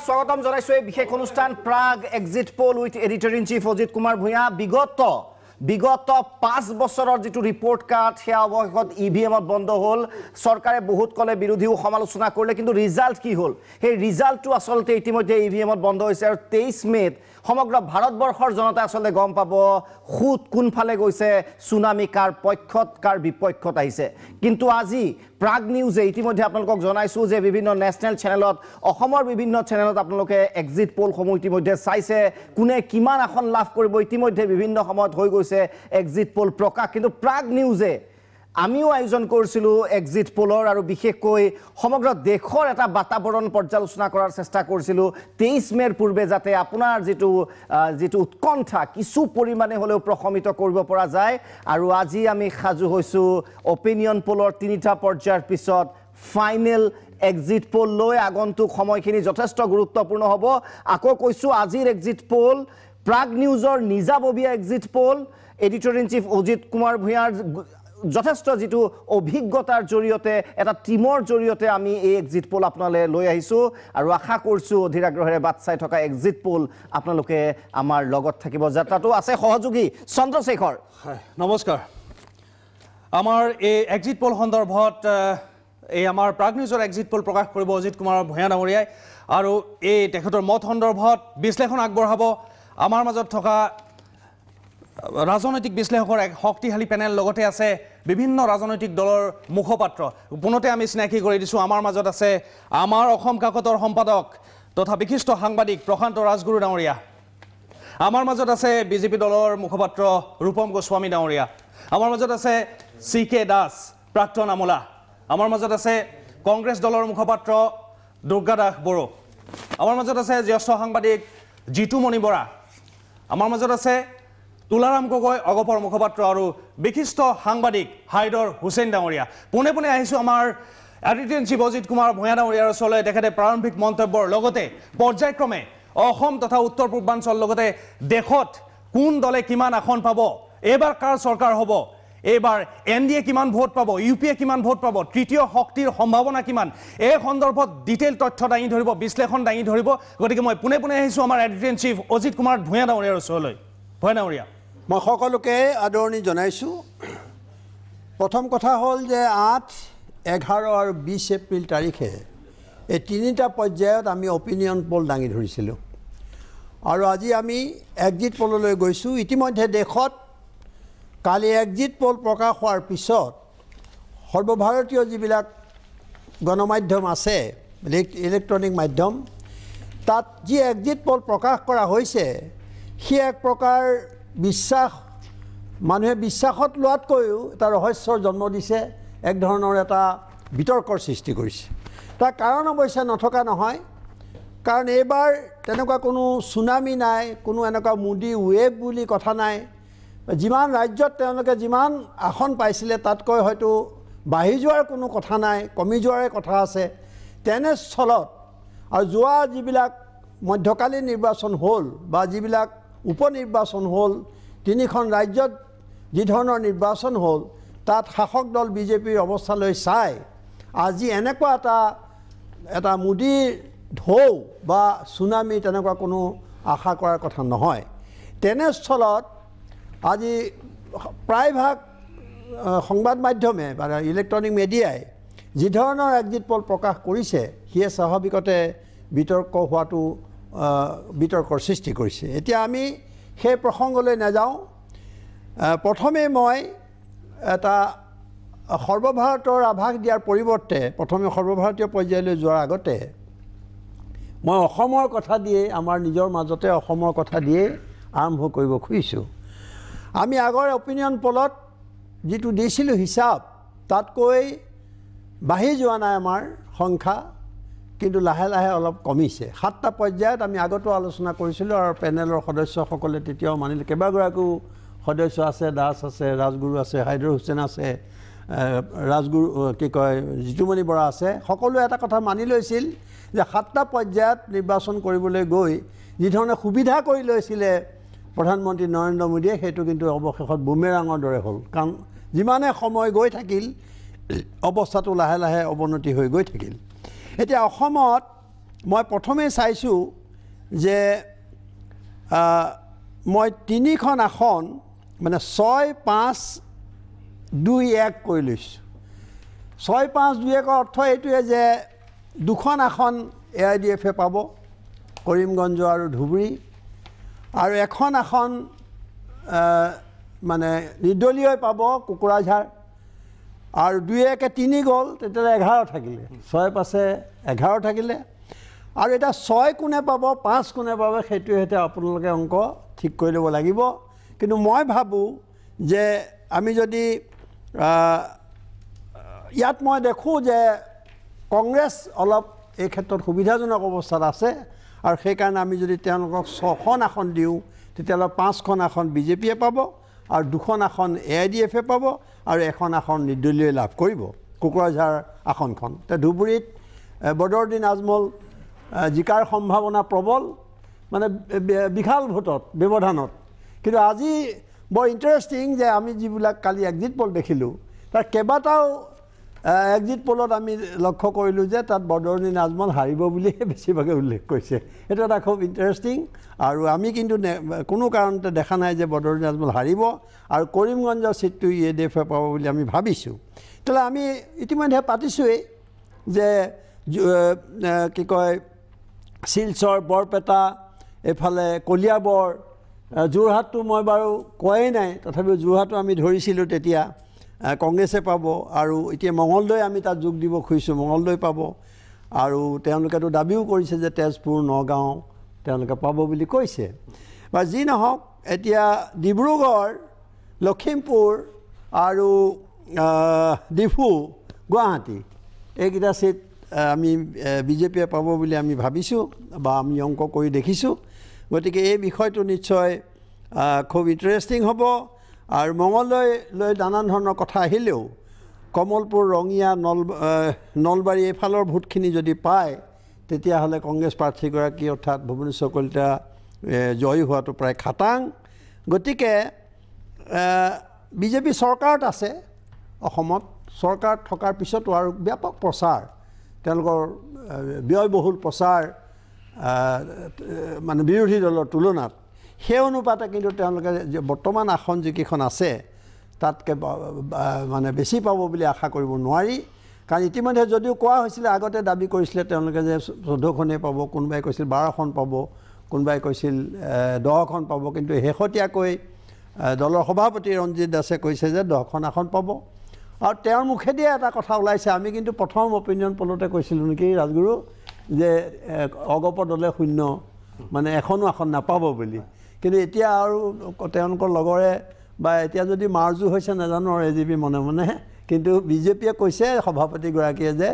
স্বাগতম জনাইছো এই বিশেষ অনুষ্ঠান প্ৰাগ exit poll with editor in chief Ajit Kumar Bhuyan বিগত 5 বছৰৰ যেটো ৰিপৰ্ট কাৰ্ড সেয়া অৱশেষত ইভিএমত বন্ধ হ'ল চৰকাৰে বহুত কলে বিৰোধীও সমালোচনা কৰিলে কিন্তু ৰিজাল্ট কি হ'ল সেই ৰিজাল্টটো আসলতে ইতিমধ্যে ইভিএমত বন্ধ হৈছে আৰু 23 মেত সমগ্ৰ ভাৰতবৰ্ষৰ জনতা আসলে গম পাব খুত কোনফালে গৈছে সুনামি কাৰ পক্ষত কাৰ বিপক্ষত আহিছে কিন্তু আজি প্ৰাগ নিউজে ইতিমধ্যে আপোনালোকক জনাইছো যে বিভিন্ন নেশনেল চেনেলত অসমৰ বিভিন্ন চেনেলত আপোনালোকে এক্সিট পোল সমূহ ইতিমধ্যে চাইছে কোনে কিমান আসন লাভ কৰিব ইতিমধ্যে বিভিন্ন সময়ত হৈ গৈছে এক্সিট পোল প্ৰকাশ কিন্তু প্ৰাগ নিউজে আমিও আয়োজন কৰিছিলো এক্সিট পোলৰ আৰু বিশেষকৈ সমগ্ৰ দেশৰ এটা বাতাবৰণ পৰ্যালোচনা কৰাৰ চেষ্টা কৰিছিলো 23 মেৰ পূৰ্বে যাতে আপোনাৰ যেটো উৎকণ্ঠা কিছু পৰিমাণে হলেও প্ৰশমিত কৰিব পৰা যায় আৰু আজি আমি খাজু হৈছো অপিনিয়ন পোলৰ তিনিটা পৰ্যায়ৰ পিছত ফাইনেল এক্সিট পোল লৈ আগন্তুক সময়খিনি যথেষ্ট গুৰুত্বপূৰ্ণ হ'ব আকৌ কৈছো আজিৰ এক্সিট পোল প্ৰাগ নিউজৰ নিজাববীয়া exit poll editor in chief Ajit Kumar ভূঞাৰ যথেষ্ট যেটো অভিজ্ঞতাৰ জৰিয়তে এটা টিমৰ জৰিয়তে আমি এই এক্সিট পোল আপোনালৈ লৈ আহিছো আৰু আশা কৰিছো অধিৰাগ্ৰহেৰে বাট চাই থকা এক্সিট পোল আপোনালোকে আমাৰ লগত থাকিব যাত্ৰাটো আছে সহযোগী চন্দ্ৰশেখৰ নমস্কাৰ আমাৰ এই এক্সিট পোল সন্দৰ্ভত এই আমাৰ প্ৰাগ নিউজৰ এক্সিট পোল প্ৰকাশ কৰিব অজিত কুমাৰ ভূঞা ডাঙৰীয়াই আৰু এই তেখেতৰ মত সন্দৰ্ভত বিশ্লেষণ আগবঢ়াব আমাৰ মাজত থকা ৰাজনৈতিক বিশ্লেষকৰ এক শক্তিশালী পেনেল লগতে আছে বিভিন্ন ৰাজনৈতিক দলৰ মুখপাত্ৰ পুনতে আমি চিনাকি কৰি দিছো আমাৰ মাজত আছে আমাৰ অসম কাকতৰ সম্পাদক তথা বিশিষ্ট সাংবাদিক প্ৰশান্ত ৰাজগুৰু ডাঙৰীয়া আমাৰ মাজত আছে বিজেপি দলৰ মুখপাত্ৰ ৰূপম গোস্বামী ডাঙৰীয়া আমাৰ মাজত আছে সিকে দাস প্ৰাক্তন আমোলা আমাৰ মাজত আছে কংগ্ৰেছ দলৰ মুখপাত্ৰ দুৰ্গা দাস বড়ো আমাৰ মাজত আছে জ্যেষ্ঠ সাংবাদিক জিতুমণি বৰা আমাৰ মাজত আছে তুলাৰাম গগৈ অগপৰ মুখপাত্ৰ আৰু বিশিষ্ট সাংবাদিক হাইদৰ হুছেইন ডাঙৰীয়া পুনে পুনে আহিছো আমাৰ editor in chief Ajit Kumar Bhuyan ডাঙৰীয়াৰ ওচৰলৈ তেখেতে প্ৰাৰম্ভিক মন্তব্যৰ লগতে পৰ্যায়ক্ৰমে অসম তথা উত্তৰ পূৰ্বাঞ্চল লগতে দেশত কোন দলে কিমান আসন পাব এবাৰ কাৰ চৰকাৰ হ'ব এবাৰ এনডিএ কিমান ভোট পাব ইউপিএ কিমান ভোট পাব তৃতীয় শক্তিৰ সম্ভাৱনা কিমান এই সন্দৰ্ভত ডিটেইল তথ্য দাঙি ধৰিব বিশ্লেষণ দাঙি ধৰিব গতিকে মই পুনে পুনে আহিছো আমাৰ editor in chief Ajit Kumar Bhuyan ডাঙৰীয়াৰ ওচৰলৈ ভূঞা ডাঙৰীয়া মই সকলোকে আদৰণি জনাইছো প্ৰথম কথা হ'ল যে 8, 11 আৰু 20 এপ্ৰিল তাৰিখে এই তিনিটা পৰ্যায়ত আমি অপিনিয়ন পোল দাঙি ধৰিছিলোঁ আৰু আজি আমি এক্সিট পোললৈ গৈছোঁ ইতিমধ্যে দেশত কালি এক্সিট পোল প্ৰকাশ হোৱাৰ পিছত সৰ্বভাৰতীয় যিবিলাক গণমাধ্যম আছে ইলেক্ট্ৰনিক মাধ্যম তাত যি এক্সিট পোল প্ৰকাশ কৰা হৈছে সি এক প্ৰকাৰ বিশ্বাস মানুহে বিশ্বাসত লোৱাতকৈও এটা ৰহস্যৰ জন্ম দিছে এক ধৰণৰ এটা বিতৰ্কৰ সৃষ্টি কৰিছে তাৰ কাৰণ অৱশ্যে নথকা নহয় কাৰণ এইবাৰ তেনেকুৱা কোনো সুনামি নাই কোনো এনেকুৱা মুডি ৱেভ বুলি কথা নাই যিমান ৰাজ্যত তেওঁলোকে যিমান আসন পাইছিলে তাতকৈ হয়তো বাঢ়ি যোৱাৰ কোনো কথা নাই কমি যোৱাৰে কথা আছে তেনেস্থলত আৰু যোৱা যিবিলাক মধ্যকালীন নিৰ্বাচন হ'ল বা যিবিলাক উপনিৰ্বাচন হ'ল তিনিখন ৰাজ্যত যি ধৰণৰ নিৰ্বাচন হ'ল তাত শাসক দল বিজেপিৰ অৱস্থালৈ চাই আজি এনেকুৱা এটা মুডিৰ ঢৌ বা সুনামি তেনেকুৱা কোনো আশা কৰাৰ কথা নহয় তেনেস্থলত আজি প্ৰায়ভাগ সংবাদ মাধ্যমে বা ইলেক্ট্ৰনিক মিডিয়াই যি ধৰণৰ এক্সিট পোল প্ৰকাশ কৰিছে সিয়ে স্বাভাৱিকতে বিতৰ্কৰ সৃষ্টি কৰিছে এতিয়া আমি সেই প্ৰসংগলৈ নাযাওঁ প্ৰথমে মই এটা সৰ্বভাৰতৰ আভাস দিয়াৰ পৰিৱৰ্তে প্ৰথমে সৰ্বভাৰতীয় পৰ্যায়লৈ যোৱাৰ আগতে মই অসমৰ কথা দিয়ে আমাৰ নিজৰ মাজতে অসমৰ কথা দিয়ে আৰম্ভ কৰিব খুজিছোঁ আমি আগৰ অপিনিয়ন পোলত যিটো দিছিলোঁ হিচাপ তাতকৈ বাঢ়ি যোৱা নাই আমাৰ সংখ্যা কিন্তু লাহে লাহে অলপ কমিছে 7টা পৰ্যায়ত আমি আগতো আলোচনা কৰিছিলোঁ আৰু পেনেলৰ সদস্যসকলে তেতিয়াও মানিলে কেইবাগৰাকীও সদস্য আছে দাস আছে ৰাজগুৰু আছে হাইদৰ হুছেইন আছে ৰাজগুৰু কি কয় জিতুমণি বৰা আছে সকলোৱে এটা কথা মানি লৈছিল যে 7টা পৰ্যায়ত নিৰ্বাচন কৰিবলৈ গৈ যি ধৰণে সুবিধা কৰি লৈছিলে প্ৰধানমন্ত্ৰী নৰেন্দ্ৰ মোদীয়ে সেইটো কিন্তু অৱশেষত বুমেৰাঙৰ দৰে হ'ল কাৰণ যিমানে সময় গৈ থাকিল অৱস্থাটো লাহে লাহে অৱনতি হৈ গৈ থাকিল এতিয়া অসমত মই প্ৰথমে চাইছোঁ যে মই 3খন আসন মানে 6-5-2-1 কৰি লৈছোঁ 6-5-2-1 অৰ্থ এইটোৱে যে 2খন আসন AIDF-এ পাব কৰিমগঞ্জ আৰু ধুবুৰী আৰু এখন আসন মানে নিৰ্দলীয়ই পাব কোকৰাঝাৰ আৰু 2-1-এ 3 গ'ল তেতিয়াহ'লে 11 থাকিলে 6-5-11 থাকিলে আৰু এটা 6 কোনে পাব 5 কোনে পাব সেইটোৱে এতিয়া আপোনালোকে অংক ঠিক কৰি ল'ব লাগিব কিন্তু মই ভাবোঁ যে আমি যদি ইয়াত মই দেখোঁ যে কংগ্ৰেছ অলপ এই ক্ষেত্ৰত সুবিধাজনক অৱস্থাত আছে আৰু সেইকাৰণে আমি যদি তেওঁলোকক 6খন আসন দিওঁ তেতিয়াহ'লে 5খন আসন বিজেপিয়ে পাব আৰু 2খন আসন AIDF-এ পাব আৰু এখন আসন নিৰ্দলীয় লাভ কৰিব কোকৰাঝাৰ আসনখন এতিয়া ধুবুৰীত বদৰুদ্দিন আজমল জিকাৰ সম্ভাৱনা প্ৰবল মানে বিশাল ভোটত ব্যৱধানত কিন্তু আজি বৰ ইণ্টাৰেষ্টিং যে আমি যিবিলাক কালি এক্সিট পল দেখিলোঁ তাৰ কেইবাটাও এক্সিট পলত আমি লক্ষ্য কৰিলোঁ যে তাত বদৰুদ্দিন আজমল হাৰিব বুলিহে বেছিভাগে উল্লেখ কৰিছে এইটো এটা খুব ইণ্টাৰেষ্টিং আৰু আমি কিন্তু কোনো কাৰণতে দেখা নাই যে বদৰুদ্দিন আজমল হাৰিব আৰু কৰিমগঞ্জৰ ছিটটো AIDF-এ পাব বুলি আমি ভাবিছোঁ তেতিয়াহ'লে আমি ইতিমধ্যে পাতিছোঁৱেই যে কি কয় শিলচৰ বৰপেটা এইফালে কলিয়াবৰ যোৰহাটটো মই বাৰু কোৱাই নাই তথাপিও যোৰহাটটো আমি ধৰিছিলোঁ তেতিয়া কংগ্ৰেছে পাব আৰু এতিয়া মঙলদৈ আমি তাত যোগ দিব খুজিছোঁ মঙলদৈ পাব আৰু তেওঁলোকেতো দাবীও কৰিছে যে তেজপুৰ নগাঁও তেওঁলোকে পাব বুলি কৈছে বা যি নহওক এতিয়া ডিব্ৰুগড় লখিমপুৰ আৰু ডিফু গুৱাহাটী এইকেইটা ছিট আমি বিজেপিয়ে পাব বুলি আমি ভাবিছোঁ বা আমি অংক কৰি দেখিছোঁ গতিকে এই বিষয়টো নিশ্চয় খুব ইণ্টাৰেষ্টিং হ'ব আৰু মঙলদৈলৈ নানান ধৰণৰ কথা আহিলেও কমলপুৰ ৰঙিয়া নলবাৰী এইফালৰ ভোটখিনি যদি পায় তেতিয়াহ'লে কংগ্ৰেছ প্ৰাৰ্থীগৰাকী অৰ্থাৎ ভুৱনেশ্বৰ কলিতা জয়ী হোৱাটো প্ৰায় খাটাং গতিকে বিজেপি চৰকাৰত আছে অসমত চৰকাৰত থকাৰ পিছতো আৰু ব্যাপক প্ৰচাৰ তেওঁলোকৰ ব্যয়বহুল প্ৰচাৰ মানে বিৰোধী দলৰ তুলনাত সেই অনুপাতে কিন্তু তেওঁলোকে বৰ্তমান আসন যিকেইখন আছে তাতকৈ মানে বেছি পাব বুলি আশা কৰিব নোৱাৰি কাৰণ ইতিমধ্যে যদিও কোৱা হৈছিলে আগতে দাবী কৰিছিলে তেওঁলোকে যে 14খনেই পাব কোনোবাই কৈছিল 12খন পাব কোনোবাই কৈছিল 10খন পাব কিন্তু শেহতীয়াকৈ দলৰ সভাপতি ৰঞ্জিত দাসে কৈছে যে 10খন আসন পাব আৰু তেওঁৰ মুখেদিয়ে এটা কথা ওলাইছে আমি কিন্তু প্ৰথম অপিনিয়ন পলতে কৈছিলোঁ নেকি ৰাজগুৰু যে অগপ দলে শূন্য মানে এখনো আসন নাপাব বুলি কিন্তু এতিয়া আৰু তেওঁলোকৰ লগৰে বা এতিয়া যদি মাৰ্জু হৈছে নাজানো আৰু AGP মনে মনে কিন্তু বিজেপিয়ে কৈছে সভাপতিগৰাকীয়ে যে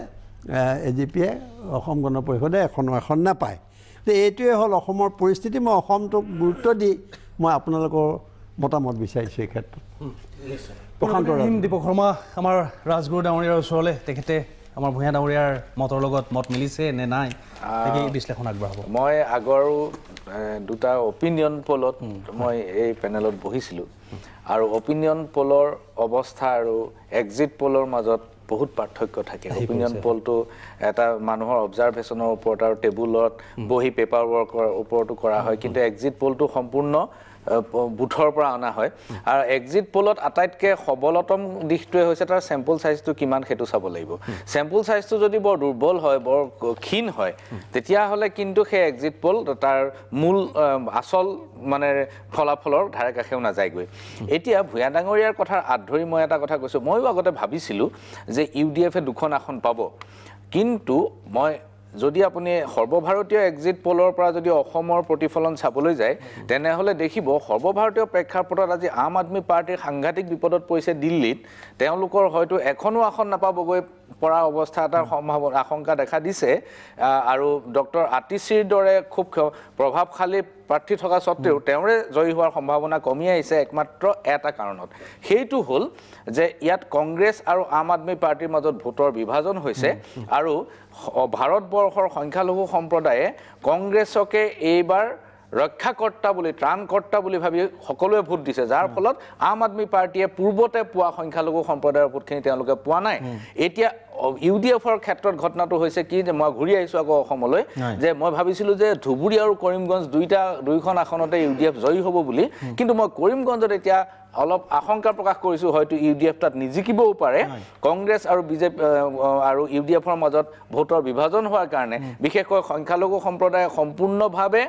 AGPয়ে অসম গণ পৰিষদে এখনো আসন নাপায় তো এইটোৱে হ'ল অসমৰ পৰিস্থিতি মই অসমটোক গুৰুত্ব দি মই আপোনালোকৰ মতামত বিচাৰিছোঁ এই ক্ষেত্ৰত প্ৰশান্ত দীপক শৰ্মা আমাৰ ৰাজগুৰু ডাঙৰীয়াৰ ওচৰলৈ তেখেতে আমাৰ ভূঞা ডাঙৰীয়াৰ মতৰ লগত মত মিলিছে নে নাই এই বিশ্লেষণ আগবঢ়াব মই আগৰো দুটা অপিনিয়ন পলত মই এই পেনেলত বহিছিলোঁ আৰু অপিনিয়ন পলৰ অৱস্থা আৰু এক্সিট পলৰ মাজত বহুত পাৰ্থক্য থাকে অপিনিয়ন পলটো এটা মানুহৰ অবজাৰভেশ্যনৰ ওপৰত আৰু টেবুলত বহি পেপাৰ ৱৰ্কৰ ওপৰতো কৰা হয় কিন্তু এক্সিট পলটো সম্পূৰ্ণ বুথৰ পৰা অনা হয় আৰু এক্সিট পলত আটাইতকৈ সবলতম দিশটোৱে হৈছে তাৰ চেম্পল সাইজটো কিমান সেইটো চাব লাগিব চেম্পল সাইজটো যদি বৰ দুৰ্বল হয় বৰ ক্ষীণ হয় তেতিয়াহ'লে কিন্তু সেই এক্সিট পল তাৰ মূল আচল মানে ফলাফলৰ ধাৰে কাষেও নাযায়গৈ এতিয়া ভূঞা ডাঙৰীয়াৰ কথাৰ আঁত ধৰি মই এটা কথা কৈছোঁ ময়ো আগতে ভাবিছিলোঁ যে UDF-এ 2খন আসন পাব কিন্তু মই যদি আপুনি সৰ্বভাৰতীয় এক্সিট পলৰ পৰা যদি অসমৰ প্ৰতিফলন চাবলৈ যায় তেনেহ'লে দেখিব সৰ্বভাৰতীয় প্ৰেক্ষাপটত আজি আম আদমি পাৰ্টিৰ সাংঘাতিক বিপদত পৰিছে দিল্লীত তেওঁলোকৰ হয়তো এখনো আসন নাপাবগৈ পৰা অৱস্থা এটাৰ সম্ভাৱনা আশংকা দেখা দিছে আৰু ডক্টৰ আতিশীৰ দৰে খুব প্ৰভাৱশালী প্ৰাৰ্থী থকা স্বত্তেও তেওঁৰে জয়ী হোৱাৰ সম্ভাৱনা কমি আহিছে একমাত্ৰ এটা কাৰণত সেইটো হ'ল যে ইয়াত কংগ্ৰেছ আৰু আম আদমি পাৰ্টিৰ মাজত ভোটৰ বিভাজন হৈছে আৰু ভাৰতবৰ্ষৰ সংখ্যালঘু সম্প্ৰদায়ে কংগ্ৰেছকে এইবাৰ ৰক্ষাকৰ্তা বুলি ত্ৰাণকৰ্তা বুলি ভাবি সকলোৱে ভোট দিছে যাৰ ফলত আম আদমি পাৰ্টিয়ে পূৰ্বতে পোৱা সংখ্যালঘু সম্প্ৰদায়ৰ ভোটখিনি তেওঁলোকে পোৱা নাই এতিয়া ইউডিএফৰ ক্ষেত্ৰত ঘটনাটো হৈছে কি যে মই ঘূৰি আহিছোঁ আকৌ অসমলৈ যে মই ভাবিছিলোঁ যে ধুবুৰী আৰু কৰিমগঞ্জ দুইখন আসনতে ইউডিএফ জয়ী হ'ব বুলি কিন্তু মই কৰিমগঞ্জত এতিয়া অলপ আশংকা প্ৰকাশ কৰিছোঁ হয়তো ইউডিএফ তাত নিজিকিবও পাৰে কংগ্ৰেছ আৰু বিজেপি আৰু ইউডিএফৰ মাজত ভোটৰ বিভাজন হোৱাৰ কাৰণে বিশেষকৈ সংখ্যালঘু সম্প্ৰদায় সম্পূৰ্ণভাৱে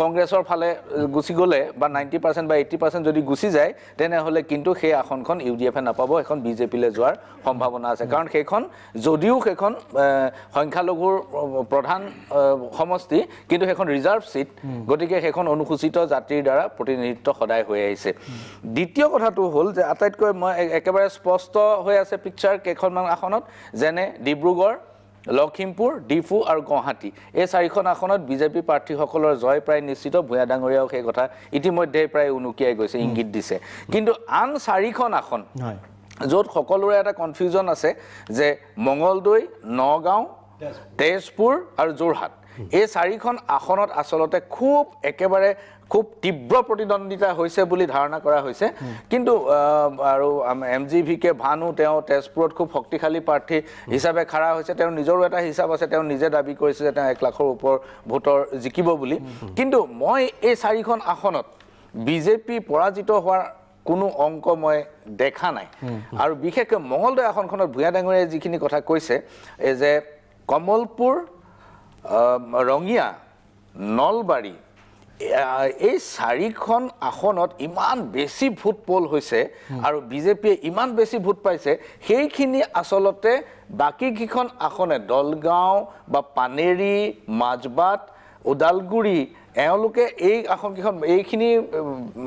কংগ্ৰেছৰ ফালে গুচি গ'লে বা 90% বা 80% যদি গুচি যায় তেনেহ'লে কিন্তু সেই আসনখন ইউডিএফে নাপাব এখন বিজেপিলৈ যোৱাৰ সম্ভাৱনা আছে কাৰণ সেইখন যদিও সেইখন সংখ্যালঘুৰ প্ৰধান সমষ্টি কিন্তু সেইখন ৰিজাৰ্ভ চিট গতিকে সেইখন অনুসূচিত জাতিৰ দ্বাৰা প্ৰতিনিধিত্ব সদায় হৈ আহিছে দ্বিতীয় কথাটো হ'ল যে আটাইতকৈ মই একেবাৰে স্পষ্ট হৈ আছে পিকচাৰ কেইখনমান আসনত যেনে ডিব্ৰুগড় লখিমপুৰ ডিফু আৰু গুৱাহাটী এই চাৰিখন আসনত বিজেপি প্ৰাৰ্থীসকলৰ জয় প্ৰায় নিশ্চিত ভূঞা ডাঙৰীয়াও সেই কথা ইতিমধ্যে প্ৰায় উনুকিয়াই গৈছে ইংগিত দিছে কিন্তু আন চাৰিখন আসন য'ত সকলোৰে এটা কনফিউজন আছে যে মঙলদৈ নগাঁও তেজপুৰ আৰু যোৰহাট এই চাৰিখন আসনত আচলতে একেবাৰে খুব তীব্ৰ প্ৰতিদ্বন্দ্বিতা হৈছে বুলি ধাৰণা কৰা হৈছে কিন্তু আৰু MGVK ভানু তেওঁ তেজপুৰত খুব শক্তিশালী প্ৰাৰ্থী হিচাপে খাৰা হৈছে তেওঁ নিজৰো এটা হিচাপ আছে তেওঁ নিজে দাবী কৰিছে যে তেওঁ 1 লাখৰ ওপৰ ভোটৰ জিকিব বুলি কিন্তু মই এই চাৰিখন আসনত বিজেপি পৰাজিত হোৱাৰ কোনো অংক মই দেখা নাই আৰু বিশেষকৈ মঙলদৈ আসনখনত ভূঞা ডাঙৰীয়াই যিখিনি কথা কৈছে এই যে কমলপুৰ ৰঙিয়া নলবাৰী এই চাৰিখন আসনত ইমান বেছি ভোট পোল হৈছে আৰু বিজেপিয়ে ইমান বেছি ভোট পাইছে সেইখিনি আচলতে বাকি কিখন আসনে দলগাঁও বা পানেৰী মাজবাট ওদালগুৰি এওঁলোকে এই আসনকিখন এইখিনি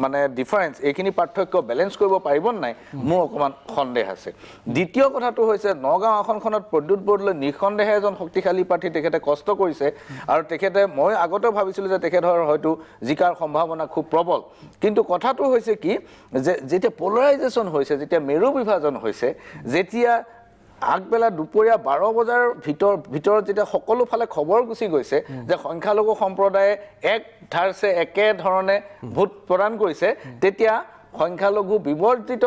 মানে ডিফাৰেন্স এইখিনি পাৰ্থক্য বেলেঞ্চ কৰিব পাৰিব নাই মোৰ অকমান সন্দেহ আছে দ্বিতীয় কথাটো হৈছে নগাঁও আসনখনত প্ৰদ্যুৎ বৰদলৈ নিঃসন্দেহে এজন শক্তিশালী প্ৰাৰ্থী তেখেতে কষ্ট কৰিছে আৰু তেখেতে মই আগতে ভাবিছিলোঁ যে তেখেতৰ হয়তো জিকাৰ সম্ভাৱনা খুব প্ৰবল কিন্তু কথাটো হৈছে কি যে যেতিয়া পলাৰাইজেশ্যন হৈছে যেতিয়া মেৰু বিভাজন হৈছে যেতিয়া আগবেলা দুপৰীয়া 12 বজাৰ ভিতৰত যেতিয়া সকলো ফালে খবৰ গুচি গৈছে যে সংখ্যালঘু সম্প্ৰদায়ে এক ধাৰছে একে ধৰণে ভোট প্ৰদান কৰিছে তেতিয়া সংখ্যালঘু বিৱৰ্তিত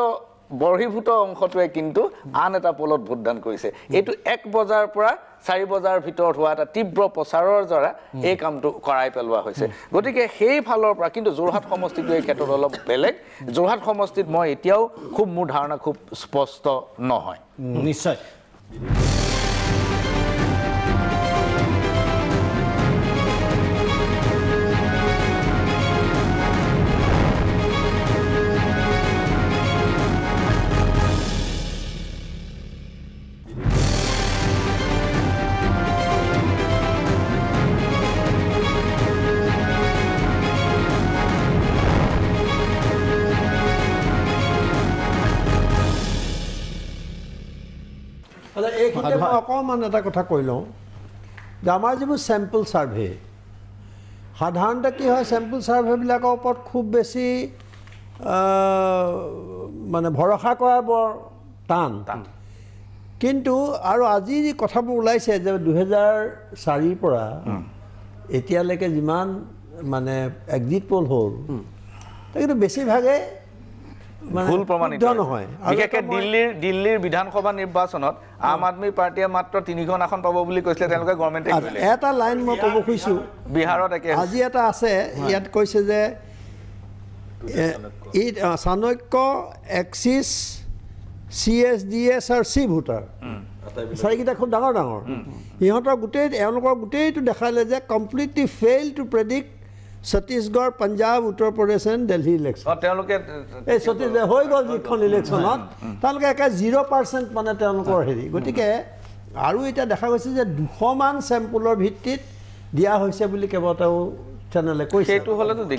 বৰ্হিভূত অংশটোৱে কিন্তু আন এটা পলত ভোটদান কৰিছে এইটো 1 বজাৰ পৰা 4 বজাৰ ভিতৰত হোৱা এটা তীব্ৰ প্ৰচাৰৰ দ্বাৰা এই কামটো কৰাই পেলোৱা হৈছে গতিকে সেই ফালৰ পৰা কিন্তু যোৰহাট সমষ্টিটো এই ক্ষেত্ৰত অলপ বেলেগ যোৰহাট সমষ্টিত মই এতিয়াও খুব মোৰ ধাৰণা খুব স্পষ্ট নহয় নিশ্চয় এইখিনিতে মই অকণমান এটা কথা কৈ লওঁ যে আমাৰ যিবোৰ চেম্পল ছাৰ্ভে সাধাৰণতে কি হয় চেম্পল ছাৰ্ভেবিলাকৰ ওপৰত খুব বেছি মানে ভৰসা কৰা বৰ টান কিন্তু আৰু আজি যি কথাবোৰ ওলাইছে যে 2004 পৰা এতিয়ালৈকে যিমান মানে এক্সিট পোল হ'ল কিন্তু বেছিভাগে ভুল প্ৰমাণিত নহয় বিশেষকৈ দিল্লীৰ বিধানসভা নিৰ্বাচনত আম আদমি পাৰ্টিয়ে মাত্ৰ 3খন আসন পাব বুলি কৈছিলে তেওঁলোকে গভৰ্ণমেণ্টে কৰিলে এটা লাইন মই ক'ব খুজিছোঁ বিহাৰত একে আজি এটা আছে ইয়াত কৈছে যে চাণক্য এক্সিছ CSDS আৰু চি ভোটাৰ চাৰিকেইটা খুব ডাঙৰ সিহঁতৰ এওঁলোকৰ গোটেইটো দেখালে যে completely fail to predict Chhattisgarh Punjab Uttar Pradesh and Delhi election তেওঁলোকে এই ছত্তীশগড় হৈ গ'ল যিখন ইলেকশ্যনত তেওঁলোকে একে 0% মানে তেওঁলোকৰ হেৰি গতিকে আৰু এতিয়া দেখা গৈছে যে 200মান চেম্পুলৰ ভিত্তিত দিয়া হৈছে বুলি কেইবাটাও চেনেলে কৈছে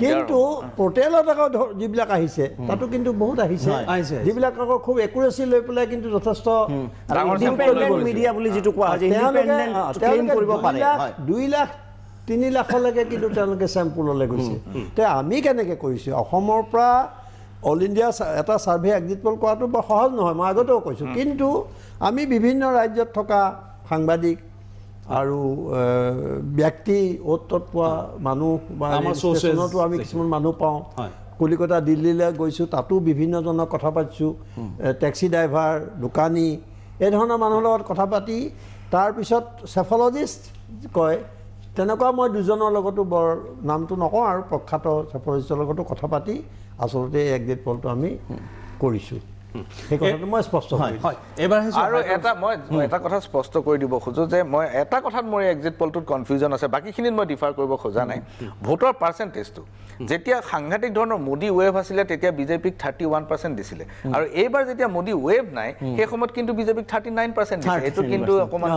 কিন্তু পৰ্টেলত আকৌ যিবিলাক আহিছে তাতো কিন্তু বহুত আহিছে যিবিলাক আকৌ খুব একুৰেচি লৈ পেলাই কিন্তু যথেষ্ট মিডিয়া বুলি যিটো কোৱা হয় কৰিব পাৰে 2 লাখ 3 লাখলৈকে কিন্তু তেওঁলোকে চেম্পুললৈ গৈছে তে আমি কেনেকৈ কৰিছোঁ অসমৰ পৰা অল ইণ্ডিয়া এটা ছাৰ্ভে এক্সিট পোল কৰাটো বৰ সহজ নহয় মই আগতেও কৈছোঁ কিন্তু আমি বিভিন্ন ৰাজ্যত থকা সাংবাদিক আৰু ব্যক্তি অ'ত ত'ত পোৱা মানুহ বা ষ্টেচনতো আমি কিছুমান মানুহ পাওঁ কলিকতা দিল্লীলৈ গৈছোঁ তাতো বিভিন্নজনক কথা পাতিছোঁ টেক্সি ড্ৰাইভাৰ দোকানী এই ধৰণৰ মানুহৰ লগত কথা পাতি তাৰপিছত চেফলজিষ্ট কয় তেনেকুৱা মই দুজনৰ লগতো বৰ নামটো নকওঁ আৰু প্ৰখ্যাত চেফলজিষ্টৰ লগতো কথা পাতি আচলতে এক্সিট পলটো আমি কৰিছোঁ সেই কথাটো মই স্পষ্ট আৰু এটা কথা স্পষ্ট কৰি দিব খোজোঁ যে মই এটা কথাত মোৰ এক্সিট পলটোত কনফিউজন আছে বাকীখিনিত মই ডিফাৰ কৰিব খোজা নাই ভোটৰ পাৰ্চেণ্টেজটো যেতিয়া সাংঘাতিক ধৰণৰ মোদী ৱেভ আছিলে তেতিয়া বিজেপিক 31% দিছিলে আৰু এইবাৰ যেতিয়া মোদী ৱেভ নাই সেই সময়ত কিন্তু বিজেপিক 39% দিছে এইটো কিন্তু অকণমান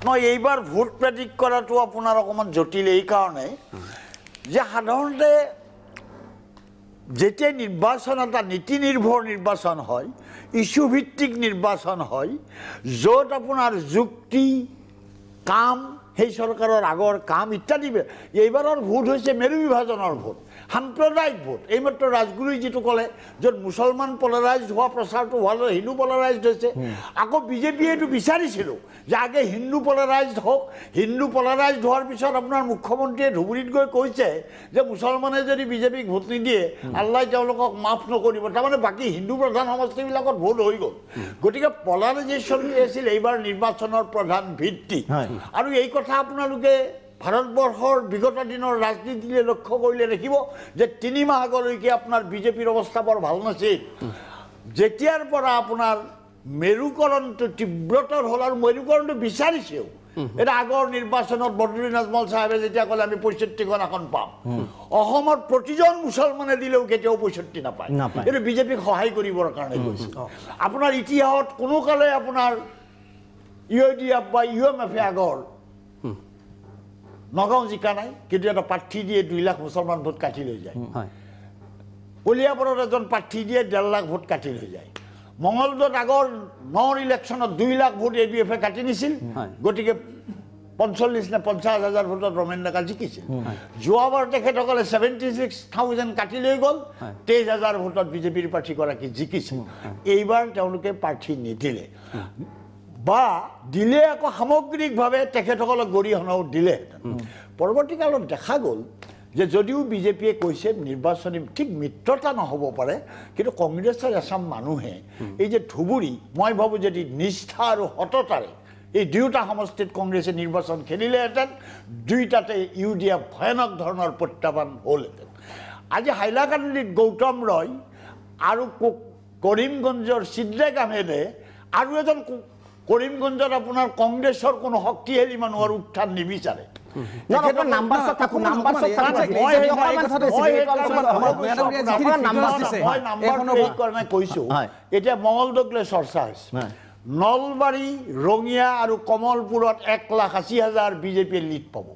নহয় এইবাৰ ভোট প্ৰেডিক্ট কৰাটো আপোনাৰ অকণমান জটিল এইকাৰণে যে সাধাৰণতে যেতিয়া নিৰ্বাচন এটা নীতি নিৰ্ভৰ নিৰ্বাচন হয় ইস্যুভিত্তিক নিৰ্বাচন হয় য'ত আপোনাৰ যুক্তি কাম সেই চৰকাৰৰ আগৰ কাম ইত্যাদি এইবাৰৰ ভোট হৈছে মেৰু বিভাজনৰ ভোট সাম্প্ৰদায়িক ভোট এইমাত্ৰ ৰাজগুৰুই যিটো ক'লে য'ত মুছলমান পলাৰাইজড হোৱা প্ৰচাৰটো হোৱা হিন্দু পলাৰাইজড হৈছে আকৌ বিজেপিয়ে এইটো বিচাৰিছিলোঁ যে আগে হিন্দু পলাৰাইজড হওক হিন্দু পলাৰাইজড হোৱাৰ পিছত আপোনাৰ মুখ্যমন্ত্ৰীয়ে ধুবুৰীত গৈ কৈছে যে মুছলমানে যদি বিজেপিক ভোট নিদিয়ে আল্লাই তেওঁলোকক মাফ নকৰিব তাৰমানে বাকী হিন্দু প্ৰধান সমষ্টিবিলাকত ভোট হৈ গ'ল গতিকে পলাৰাইজেশ্যনটোৱে আছিল এইবাৰ নিৰ্বাচনৰ প্ৰধান ভিত্তি আৰু এই কথা আপোনালোকে ভাৰতবৰ্ষৰ বিগত দিনৰ ৰাজনীতিলৈ লক্ষ্য কৰিলে দেখিব যে 3 মাহ আগলৈকে আপোনাৰ বিজেপিৰ অৱস্থা বৰ ভাল নাছিল যেতিয়াৰ পৰা আপোনাৰ মেৰুকৰণটো তীব্ৰতৰ হ'ল আৰু মেৰুকৰণটো বিচাৰিছেও এটা আগৰ নিৰ্বাচনত বদৰুদ্দিন আজমল চাহেবে যেতিয়া ক'লে আমি 65খন আসন পাম অসমত প্ৰতিজন মুছলমানে দিলেও কেতিয়াও 65 নাপায় এইটো বিজেপিক সহায় কৰিবৰ কাৰণে কৈছে আপোনাৰ ইতিহাসত কোনো কালে আপোনাৰ ইউডিএফ বা ইউএমএফে আগৰ নগাঁও জিকা নাই কিন্তু এটা প্ৰাৰ্থী দিয়ে 2 লাখ মুছলমান ভোট কাটি লৈ যায় কলিয়াবৰত এজন প্ৰাৰ্থী দিয়ে 1.5 লাখ ভোট কাটি লৈ যায় মঙলদৈত আগৰ নন ইলেকশ্যনত 2 লাখ ভোট এবিএফে কাটি নিছিল গতিকে 45 নে 50,000 ভোটত ৰমেন ডেকা জিকিছিল যোৱাবাৰ তেখেতসকলে 76,000 কাটি লৈ গ'ল 23,000 ভোটত বিজেপিৰ প্ৰাৰ্থীগৰাকী জিকিছিল এইবাৰ তেওঁলোকে প্ৰাৰ্থী নিদিলে বা দিলে আকৌ সামগ্ৰিকভাৱে তেখেতসকলক গৰিহণাও দিলেহেঁতেন পৰৱৰ্তী কালত দেখা গ'ল যে যদিও বিজেপিয়ে কৈছে নিৰ্বাচনী ঠিক মিত্ৰতা নহ'ব পাৰে কিন্তু কংগ্ৰেছৰ এচাম মানুহে এই যে ধুবুৰী মই ভাবোঁ যদি নিষ্ঠা আৰু সততাৰে এই দুয়োটা সমষ্টিত কংগ্ৰেছে নিৰ্বাচন খেলিলেহেঁতেন দুয়োটাতে ইউডিএফ ভয়ানক ধৰণৰ প্ৰত্যাহ্বান হ'লহেঁতেন আজি হাইলাকান্দিত গৌতম ৰয় আৰু কৰিমগঞ্জৰ সিদ্দিক আহমেদে আৰু এজন কৰিমগঞ্জত আপোনাৰ কংগ্ৰেছৰ কোনো শক্তিশালী মানুহৰ উত্থান নিবিচাৰে কৈছো এতিয়া মঙলদৈক লৈ চৰ্চা হৈছে নলবাৰী ৰঙিয়া আৰু কমলপুৰত 1,80,000 বিজেপিয়ে লিড পাব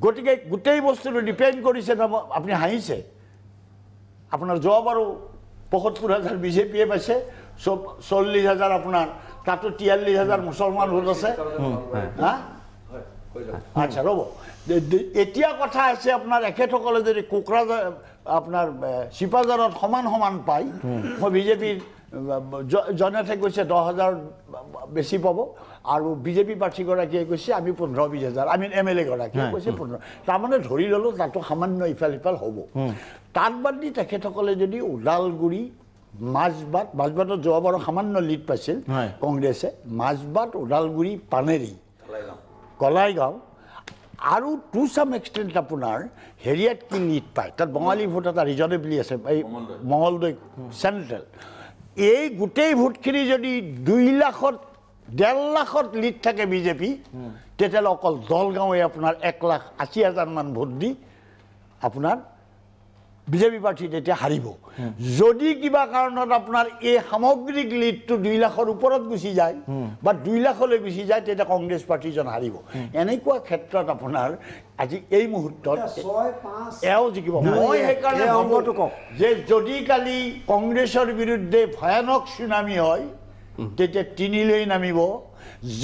গতিকে গোটেই বস্তুটো ডিপেণ্ড কৰিছে আপুনি হাঁহিছে আপোনাৰ যোৱাবাৰো 75,000 বিজেপিয়ে পাইছে 40,000 আপোনাৰ তাতো 43,000 মুছলমান ভোট আছে আচ্ছা ৰ'ব এতিয়া কথা আছে আপোনাৰ এখেতসকলে যদি কোকৰাঝাৰ আপোনাৰ চিপাঝাৰত সমান পায় মই বিজেপিৰ জনেথে কৈছে 10,000 বেছি পাব আৰু বিজেপি প্ৰাৰ্থীগৰাকীয়ে কৈছে আমি 15-20,000 আমি MLA গৰাকীয়ে কৈছে 15 তাৰমানে ধৰি ল'লোঁ তাতো সামান্য ইফাল হ'ব তাত বাদ দি তেখেতসকলে যদি ওদালগুৰি মাজবাটত যোৱাবাৰৰ সামান্য লিড পাইছিল কংগ্ৰেছে মাজবাট ওদালগুৰি পানেৰী কলাইগাঁও আৰু টু চাম এক্সটেণ্ট আপোনাৰ হেৰিয়াত কি লিড পায় তাত বঙালী ভোট এটা ৰিজনেবলি আছে এই মঙলদৈ চেণ্ট্ৰেল এই গোটেই ভোটখিনি যদি 2 লাখত 1.5 লাখত লিড থাকে বিজেপি তেতিয়াহ'লে অকল দলগাঁৱে আপোনাৰ 1,80,000 মান ভোট দি আপোনাৰ বিজেপি প্ৰাৰ্থী তেতিয়া হাৰিব যদি কিবা কাৰণত আপোনাৰ এই সামগ্ৰিক লিডটো 2 লাখৰ ওপৰত গুচি যায় বা 2 লাখলৈ গুচি যায় তেতিয়া কংগ্ৰেছ প্ৰাৰ্থীজন হাৰিব এনেকুৱা ক্ষেত্ৰত আপোনাৰ আজি এই মুহূৰ্তত এওঁ জিকিব মই সেইকাৰণে যে যদি কালি কংগ্ৰেছৰ বিৰুদ্ধে ভয়ানক চুনামি হয় তেতিয়া 3 লৈ নামিব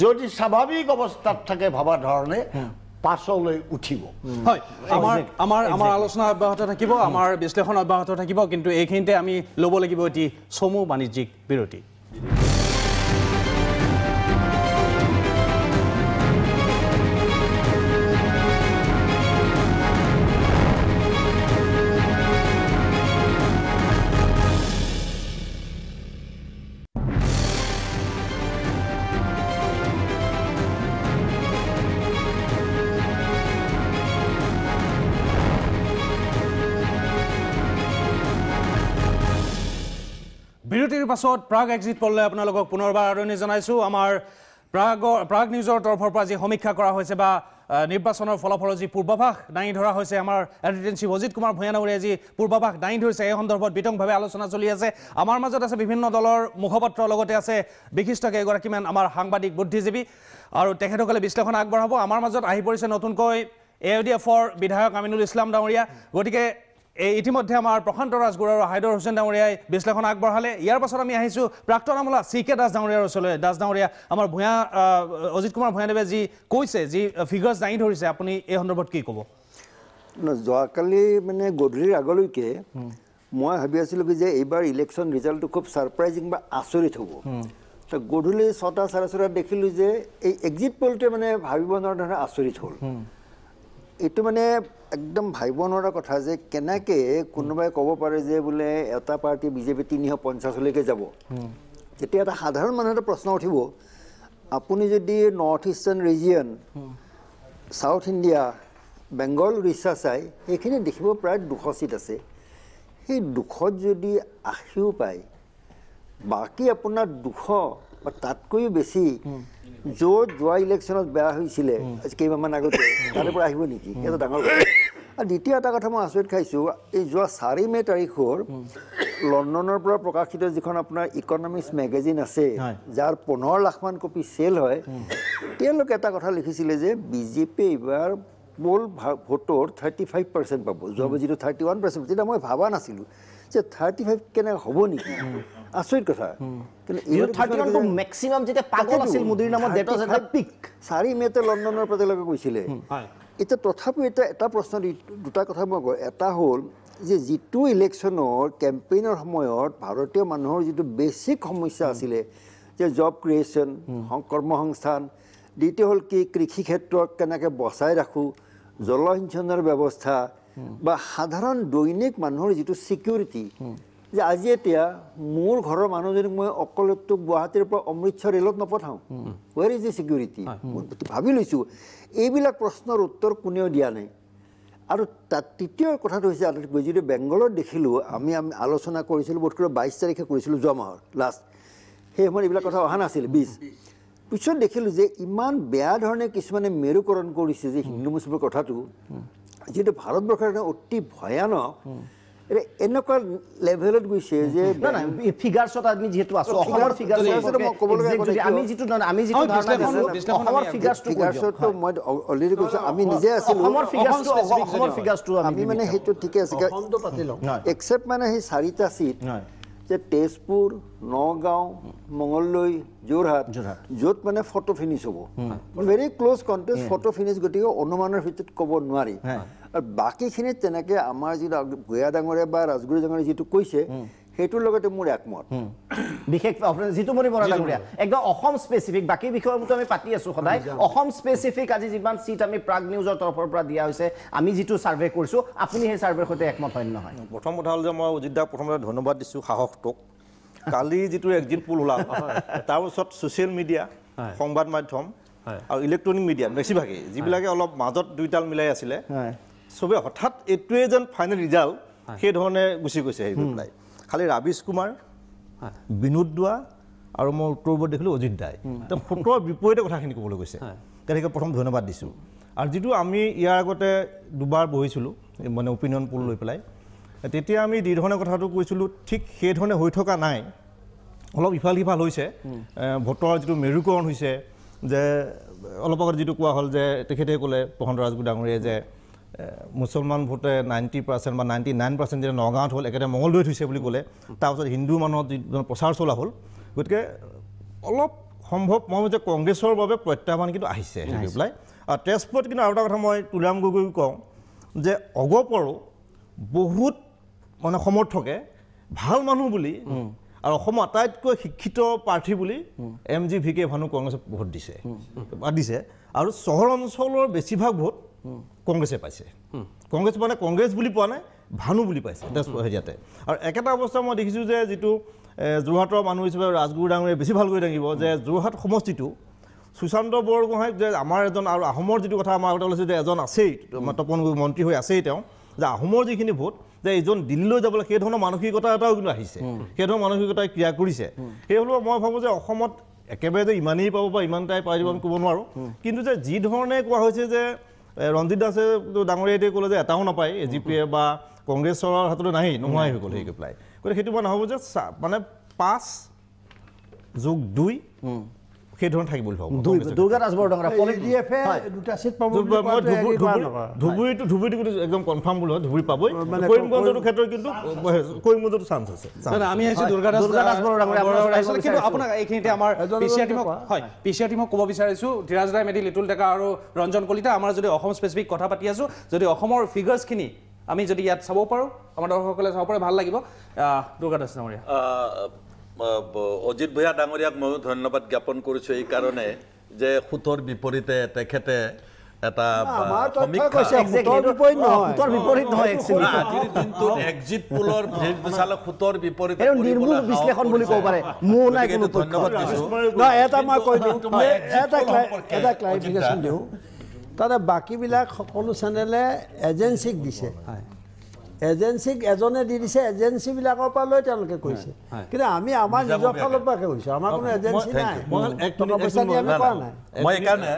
যদি স্বাভাৱিক অৱস্থাত থাকে ভাবা ধৰণে পাছলৈ উঠিব হয় আমাৰ আলোচনা অব্যাহত থাকিব আমাৰ বিশ্লেষণ অব্যাহত থাকিব কিন্তু এইখিনিতে আমি ল'ব লাগিব এটি চমু বাণিজ্যিক বিৰতি বিৰতিৰ পাছত প্ৰাগ এক্সিট পললৈ আপোনালোকক পুনৰবাৰ আদৰণি জনাইছোঁ আমাৰ প্ৰাগ নিউজৰ তৰফৰ পৰা যি সমীক্ষা কৰা হৈছে বা নিৰ্বাচনৰ ফলাফলৰ যি পূৰ্বাভাস দাঙি ধৰা হৈছে আমাৰ editor in chief Ajit Kumar Bhuyan ডাঙৰীয়াই যি পূৰ্বাভাস দাঙি ধৰিছে এই সন্দৰ্ভত বিতংভাৱে আলোচনা চলি আছে আমাৰ মাজত আছে বিভিন্ন দলৰ মুখপাত্ৰ লগতে আছে বিশিষ্ট কেইগৰাকীমান আমাৰ সাংবাদিক বুদ্ধিজীৱী আৰু তেখেতসকলে বিশ্লেষণ আগবঢ়াব আমাৰ মাজত আহি পৰিছে নতুনকৈ AUDFৰ বিধায়ক আমিনুল ইছলাম ডাঙৰীয়া গতিকে ইতিমধ্যে আমাৰ প্ৰশান্ত ৰাজগুৰু আৰু হাইদৰ হুছেইন ডাঙৰীয়াই বিশ্লেষণ আগবঢ়ালে ইয়াৰ পাছত আমি আহিছোঁ প্ৰাক্তন আমোলা CK দাস ডাঙৰীয়াৰ ওচৰলৈ দাস ডাঙৰীয়া আমাৰ ভূঞা অজিত কুমাৰ ভূঞাদেৱে যি কৈছে যি ফিগাৰ্ছ দাঙি ধৰিছে আপুনি এই সন্দৰ্ভত কি ক'ব যোৱাকালি মানে গধূলিৰ আগলৈকে মই ভাবি আছিলোঁ যে এইবাৰ ইলেকশ্যন ৰিজাল্টটো খুব ছাৰপ্ৰাইজিং বা আচৰিত হ'ব তো গধূলি 6টা 6:30 দেখিলোঁ যে এই এক্সিট পলটোৱে মানে ভাবিব নোৱাৰা ধৰণে আচৰিত হ'ল এইটো মানে একদম ভাবিব নোৱাৰা কথা যে কেনেকৈ কোনোবাই ক'ব পাৰে যে বোলে এটা পাৰ্টি বিজেপি 350লৈকে যাব যেতিয়া এটা সাধাৰণ মানুহ এটা প্ৰশ্ন উঠিব আপুনি যদি north eastern region south India Bengal Orissa চাই সেইখিনি দেখিব প্ৰায় 200 চিট আছে সেই 200ত যদি 80ও পায় বাকী আপোনাৰ 200 বা তাতকৈও বেছি য'ত যোৱা ইলেকশ্যনত বেয়া হৈছিলে কেইমাহমান আগতে তাৰে পৰা আহিব নেকি এটা ডাঙৰ কথা আৰু দ্বিতীয় এটা কথা মই আচৰিত খাইছোঁ এই যোৱা 4 মে তাৰিখৰ লণ্ডনৰ পৰা প্ৰকাশিত যিখন আপোনাৰ ইকনমিক্স মেগাজিন আছে যাৰ 15 লাখমান কপি চেল হয় তেওঁলোকে এটা কথা লিখিছিলে যে বিজেপি এইবাৰ পোল ভোটৰ 35% পাব যোৱা যিটো 31% তেতিয়া মই ভাবা নাছিলোঁ যে 35 কেনে হ'ব নেকি আচৰিত কথা কিন্তু 31 টো ম্যাক্সিমাম যেটা পাগল আছিল মোদীৰ নামত ডেট আছে এটা পিক 4 মেতে লণ্ডনৰ পৰা তেওঁলোকে কৈছিলে এটা তথাপি এটা প্ৰশ্ন দুটা কথা মই কওঁ এটা হ'ল যে যিটো ইলেকশ্যনৰ কেম্পেইনৰ সময়ত ভাৰতীয় মানুহৰ যিটো বেছিক সমস্যা আছিলে যে জব ক্ৰিয়েশ্যন কৰ্মসংস্থান দ্বিতীয় হ'ল কি কৃষি ক্ষেত্ৰত কেনেকৈ বচাই ৰাখোঁ জলসিঞ্চনৰ ব্যৱস্থা বা সাধাৰণ দৈনিক মানুহৰ যিটো সিকিউৰিটি যে আজি এতিয়া মোৰ ঘৰৰ মানুহজনক মই অকলেতো গুৱাহাটীৰ পৰা অমৃতসৰ ৰেলত নপঠাওঁ ৱেৰ ইজ দি সিকিউৰিটি ভাবি লৈছোঁ এইবিলাক প্ৰশ্নৰ উত্তৰ কোনেও দিয়া নাই আৰু তাত তৃতীয় কথাটো হৈছে আটাইতকৈ যদি বেংগলত দেখিলোঁ আমি আলোচনা কৰিছিলোঁ বোধকৰো 22 তাৰিখে কৰিছিলোঁ যোৱা মাহৰ লাষ্ট সেই সময়ত এইবিলাক কথা অহা নাছিল 20 পিছত দেখিলোঁ যে ইমান বেয়া ধৰণে কিছুমানে মেৰুকৰণ কৰিছে যে হিন্দু মুছলিমৰ কথাটো যিটো ভাৰতবৰ্ষৰ অতি ভয়ানক এনেকুৱা লেভেলত গৈছে যে না ফিগাৰছত আমি যেহেতু আছো অসমৰ ফিগাৰছত আমি যেটো অসমৰ ফিগাৰছটো মই অলৰেডি কৈছোঁ আমি নিজে আছিলোঁ অসমৰ ফিগাৰছটো আমি মানে সেইটো ঠিকে আছে এক্সেপ্ট মানে সেই 4টা চিট যে তেজপুৰ নগাঁও মঙলদৈ যোৰহাট য'ত মানে ফটো ফিনিছ হ'ব very close contest photo finish গতিকে অনুমানৰ ভিতৰত ক'ব নোৱাৰি আৰু বাকীখিনিত তেনেকৈ আমাৰ যিটো ভূঞা ডাঙৰে বা ৰাজগুৰু ডাঙৰে যিটো কৈছে সেইটোৰ লগতে মোৰ একমত বিশেষ যিটো মনি বৰা ডাঙৰীয়া একদম অসম স্পেচিফিক বাকী বিষয়বোৰতো আমি পাতি আছোঁ সদায় অসম স্পেচিফিক আজি যিমান চিট আমি প্ৰাগ নিউজৰ তৰফৰ পৰা দিয়া হৈছে আমি যিটো ছাৰ্ভে কৰিছোঁ আপুনি সেই ছাৰ্ভেৰ সৈতে একমত হয় নহয় প্ৰথম কথা হ'ল যে মই অজিত দাক প্ৰথমতে ধন্যবাদ দিছোঁ সাহসটোক কালি যিটো এক্সিট পোল ওলাল তাৰপিছত ছ'চিয়েল মিডিয়া সংবাদ মাধ্যম আৰু ইলেক্ট্ৰনিক মিডিয়া বেছিভাগেই যিবিলাকে অলপ মাজত দুইটাল মিলাই আছিলে চবে হঠাৎ এইটোৱে যেন ফাইনেল ৰিজাল্ট সেইধৰণে গুচি গৈছে সেই পেলাই খালি ৰাবিশ কুমাৰ বিনোদ দুৱা আৰু মই উত্তৰবোৰ দেখিলোঁ অজিত দাই তেওঁ ফটোৰ বিপৰীতে কথাখিনি ক'বলৈ গৈছে তেনেকৈ প্ৰথম ধন্যবাদ দিছোঁ আৰু যিটো আমি ইয়াৰ আগতে দুবাৰ বহিছিলোঁ মানে অপিনিয়ন পোল লৈ পেলাই তেতিয়া আমি যিধৰণে কথাটো কৈছিলোঁ ঠিক সেইধৰণে হৈ থকা নাই অলপ ইফাল সিফাল হৈছে ভোটৰ যিটো মেৰুকৰণ হৈছে যে অলপ আগত যিটো কোৱা হ'ল যে তেখেতে ক'লে প্ৰশান্ত ৰাজগুৰু ডাঙৰীয়াই যে মুছলমান ভোটে 90% বা 99% যেতিয়া নগাঁৱত হ'ল একেবাৰে মঙলদৈত হৈছে বুলি ক'লে তাৰপিছত হিন্দু মানুহত যিটো প্ৰচাৰ চলা হ'ল গতিকে অলপ সম্ভৱ মই যে কংগ্ৰেছৰ বাবে প্ৰত্যাহ্বান কিন্তু আহিছে সেই পেলাই আৰু তেজপুৰত কিন্তু আৰু এটা কথা মই তুলাৰাম গগৈ কওঁ যে অগপৰো বহুত মানে সমৰ্থকে ভাল মানুহ বুলি আৰু অসমৰ আটাইতকৈ শিক্ষিত প্ৰাৰ্থী বুলি MGVK ভানু কংগ্ৰেছে ভোট দিছে আৰু চহৰ অঞ্চলৰ বেছিভাগ ভোট কংগ্ৰেছে পাইছে কংগ্ৰেছ মানে কংগ্ৰেছ বুলি পোৱা নাই ভানু বুলি পাইছে হেৰিয়াতে আৰু একেটা অৱস্থা মই দেখিছোঁ যে যিটো যোৰহাটৰ মানুহ হিচাপে ৰাজগুৰু ডাঙৰীয়ে বেছি ভালকৈ দাঙিব যে যোৰহাট সমষ্টিটো সুশান্ত বৰগোহাঁইক যে আমাৰ এজন আৰু আহোমৰ যিটো কথা আমাৰ আগতে ওলাইছে যে এজন আছেই তপন গগৈ মন্ত্ৰী হৈ আছেই তেওঁ যে আহোমৰ যিখিনি ভোট যে এইজন দিল্লীলৈ যাবলৈ সেই ধৰণৰ মানসিকতা এটাও কিন্তু আহিছে সেই ধৰণৰ মানসিকতাই ক্ৰিয়া কৰিছে সেইবাবে মই ভাবোঁ যে অসমত একেবাৰে যে ইমানেই পাব বা ইমানটাই পাই দিব আমি ক'ব নোৱাৰোঁ কিন্তু যে যি ধৰণে কোৱা হৈছে যে ৰঞ্জিত দাসে ডাঙৰীয়াই ক'লে যে এটাও নাপায় AGP-য়ে বা কংগ্ৰেছৰ হাতলৈ নাহি নোহোৱাই হৈ গ'ল সেই পেলাই গতিকে সেইটো মই নাভাবোঁ যে মানে 5+2 সেই ধৰণে থাকিব বুলি ভাবোঁ দুৰ্গা দাস বৰডাঙৰা LDF-এ দুটা চিট পাব ধুবুৰীটো কিন্তু একদম কনফাৰ্ম বুলি হয় ধুবুৰী পাবই কৰিমগঞ্জৰ ক্ষেত্ৰত কিন্তু কৰিমগঞ্জতো চান্স আছে আমি আহিছোঁ দুৰ্গা দাস বৰডাঙৰা কিন্তু আপোনাক এইখিনিতে আমাৰ পিচিআৰ টিমক ক'ব বিচাৰিছোঁ ধীৰাজ ৰায় মেধি লিটুল ডেকা আৰু ৰঞ্জন কলিতা আমাৰ যদি অসম স্পেচিফিক কথা পাতি আছোঁ যদি অসমৰ ফিগাৰ্ছখিনি আমি যদি ইয়াত চাব পাৰোঁ আমাৰ দৰ্শকসকলে চাব পাৰে ভাল লাগিব দুৰ্গা দাস ডাঙৰীয়া অজিত ভূঞা ডাঙৰীয়াক ময়ো ধন্যবাদ জ্ঞাপন কৰিছোঁ এই কাৰণে যে সুতৰ বিপৰীতে তেখেতে এটা এক্সিট পোলৰ চালে সুতৰ বিপৰীতে বিশ্লেষণ বুলি ক'ব পাৰে ধন্যবাদ দিছোঁ এটা মই কৈ দিওঁ এটা ক্লাৰিফিকেশ্যন দিওঁ তাতে বাকীবিলাক সকলো চেনেলে এজেঞ্চিক দিছে এজেঞ্চিক এজনে দি দিছে এজেঞ্চিবিলাকৰ পৰা লৈ তেওঁলোকে কৈছে কিন্তু আমি আমাৰ নিজৰ ফালৰ পৰা কৈছোঁ আমাৰ কোনো এজেঞ্চি নাই টকা পইচা দি আমি কৰা নাই মই এইকাৰণে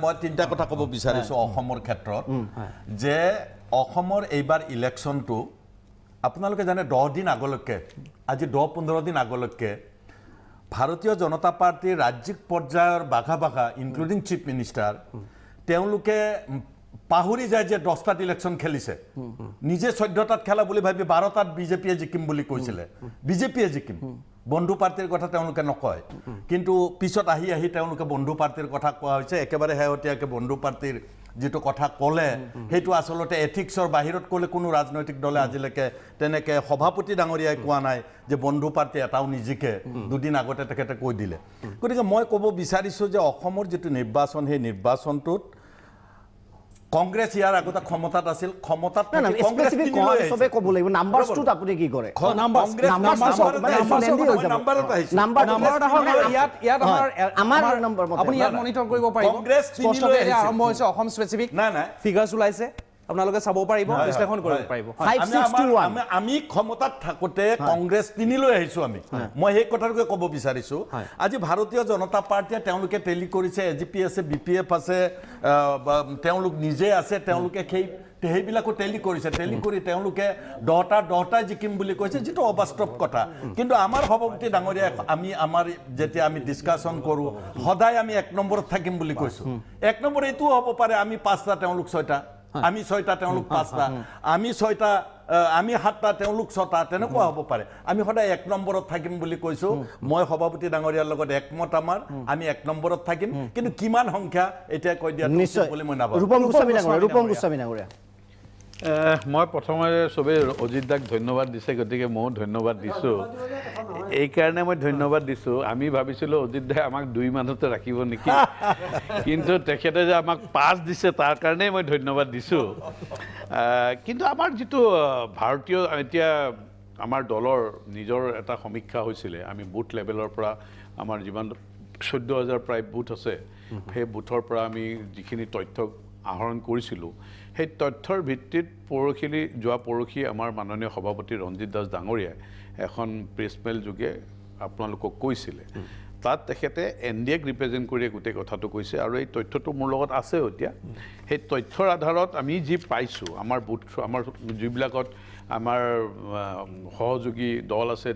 মই তিনিটা কথা ক'ব বিচাৰিছোঁ অসমৰ ক্ষেত্ৰত যে অসমৰ এইবাৰ ইলেকশ্যনটো আপোনালোকে জানে 10 দিন আগলৈকে আজি 10-15 দিন আগলৈকে ভাৰতীয় জনতা পাৰ্টীৰ ৰাজ্যিক পৰ্যায়ৰ বাঘা ইনক্লুডিং চিফ মিনিষ্টাৰ তেওঁলোকে পাহৰি যায় যে 10টাত ইলেকশ্যন খেলিছে নিজে 14টাত খেলা বুলি ভাবি 12টাত বিজেপিয়ে জিকিম বুলি কৈছিলে বিজেপিয়ে জিকিম বন্ধু পাৰ্টিৰ কথা তেওঁলোকে নকয় কিন্তু পিছত আহি তেওঁলোকে বন্ধু পাৰ্টিৰ কথা কোৱা হৈছে একেবাৰে শেহতীয়াকৈ বন্ধু পাৰ্টিৰ যেটো কথা ক'লে সেইটো আসলতে এথিক্সৰ বাহিৰত ক'লে কোনো ৰাজনৈতিক দলে আজিলৈকে তেনেকৈ সভাপতি ডাঙৰীয়াই কোৱা নাই যে বন্ধু পাৰ্টি এটাও নিজিকে দুদিন আগতে তেখেতে কৈ দিলে গতিকে মই ক'ব বিচাৰিছোঁ যে অসমৰ যেটো নিৰ্বাচন সেই নিৰ্বাচনটোত কংগ্ৰেছ ইয়াৰ আগতে ক্ষমতাত আছিল ক্ষমতাত স্পেচিফিক সবে ক'ব লাগিব নাম্বাৰছটোত আপুনি কি কৰে আমাৰ নম্বৰ আপুনি ইয়াত মনিটৰ কৰিব পাৰিব কংগ্ৰেছ স্পষ্টকৈ আৰম্ভ হৈছে অসম স্পেচিফিক ফিগাৰ্ছ ওলাইছে আপোনালোকে চাব পাৰিব বিশ্লেষণ কৰিব পাৰিব আমি ক্ষমতাত থাকোঁতে কংগ্ৰেছ 3 লৈ আহিছোঁ আমি মই সেই কথাটোকে ক'ব বিচাৰিছোঁ আজি ভাৰতীয় জনতা পাৰ্টীয়ে তেওঁলোকে টেলি কৰিছে AGP আছে BPF আছে তেওঁলোক নিজে আছে তেওঁলোকে সেইবিলাকো টেলি কৰিছে টেলি কৰি তেওঁলোকে 10টা জিকিম বুলি কৈছে যেটো অবাস্তৱ কথা কিন্তু আমাৰ সভাপতি ডাঙৰীয়া আমাৰ যেতিয়া আমি ডিছকাশ্যন কৰোঁ সদায় আমি 1 নম্বৰত থাকিম বুলি কৈছোঁ 1 নম্বৰ এইটো হ'ব পাৰে আমি 5টা তেওঁলোক 6টা আমি 6টা তেওঁলোক 5টা আমি 6টা আমি 7টা তেওঁলোক 6টা তেনেকুৱা হ'ব পাৰে আমি সদায় 1 নম্বৰত থাকিম বুলি কৈছোঁ মই সভাপতি ডাঙৰীয়াৰ লগত একমত আমাৰ আমি 1 নম্বৰত থাকিম কিন্তু কিমান সংখ্যা এতিয়া কৈ দিয়া নিশ্চয় বুলি মই নাভাবোঁ ৰূপম গোস্বামী ডাঙৰীয়া মই প্ৰথমে চবেই অজিত দাক ধন্যবাদ দিছে গতিকে ময়ো ধন্যবাদ দিছোঁ এইকাৰণে মই ধন্যবাদ দিছোঁ আমি ভাবিছিলোঁ অজিত দাই আমাক 2 মানতে ৰাখিব নেকি কিন্তু তেখেতে যে আমাক 5 দিছে তাৰ কাৰণেই মই ধন্যবাদ দিছোঁ কিন্তু আমাৰ যিটো ভাৰতীয় এতিয়া আমাৰ দলৰ নিজৰ এটা সমীক্ষা হৈছিলে আমি বুথ লেভেলৰ পৰা আমাৰ যিমান 14,000 প্ৰায় বুথ আছে সেই বুথৰ পৰা আমি যিখিনি তথ্য আহৰণ কৰিছিলোঁ সেই তথ্যৰ ভিত্তিত যোৱা পৰহি আমাৰ মাননীয় সভাপতি ৰঞ্জিত দাস ডাঙৰীয়াই এখন প্ৰেছ মেল যোগে আপোনালোকক কৈছিলে তাত তেখেতে NDAক ৰিপ্ৰেজেণ্ট কৰি গোটেই কথাটো কৈছে আৰু এই তথ্যটো মোৰ লগত আছে এতিয়া সেই তথ্যৰ আধাৰত আমি যি পাইছোঁ আমাৰ বুথ আমাৰ যিবিলাকত আমাৰ সহযোগী দল আছে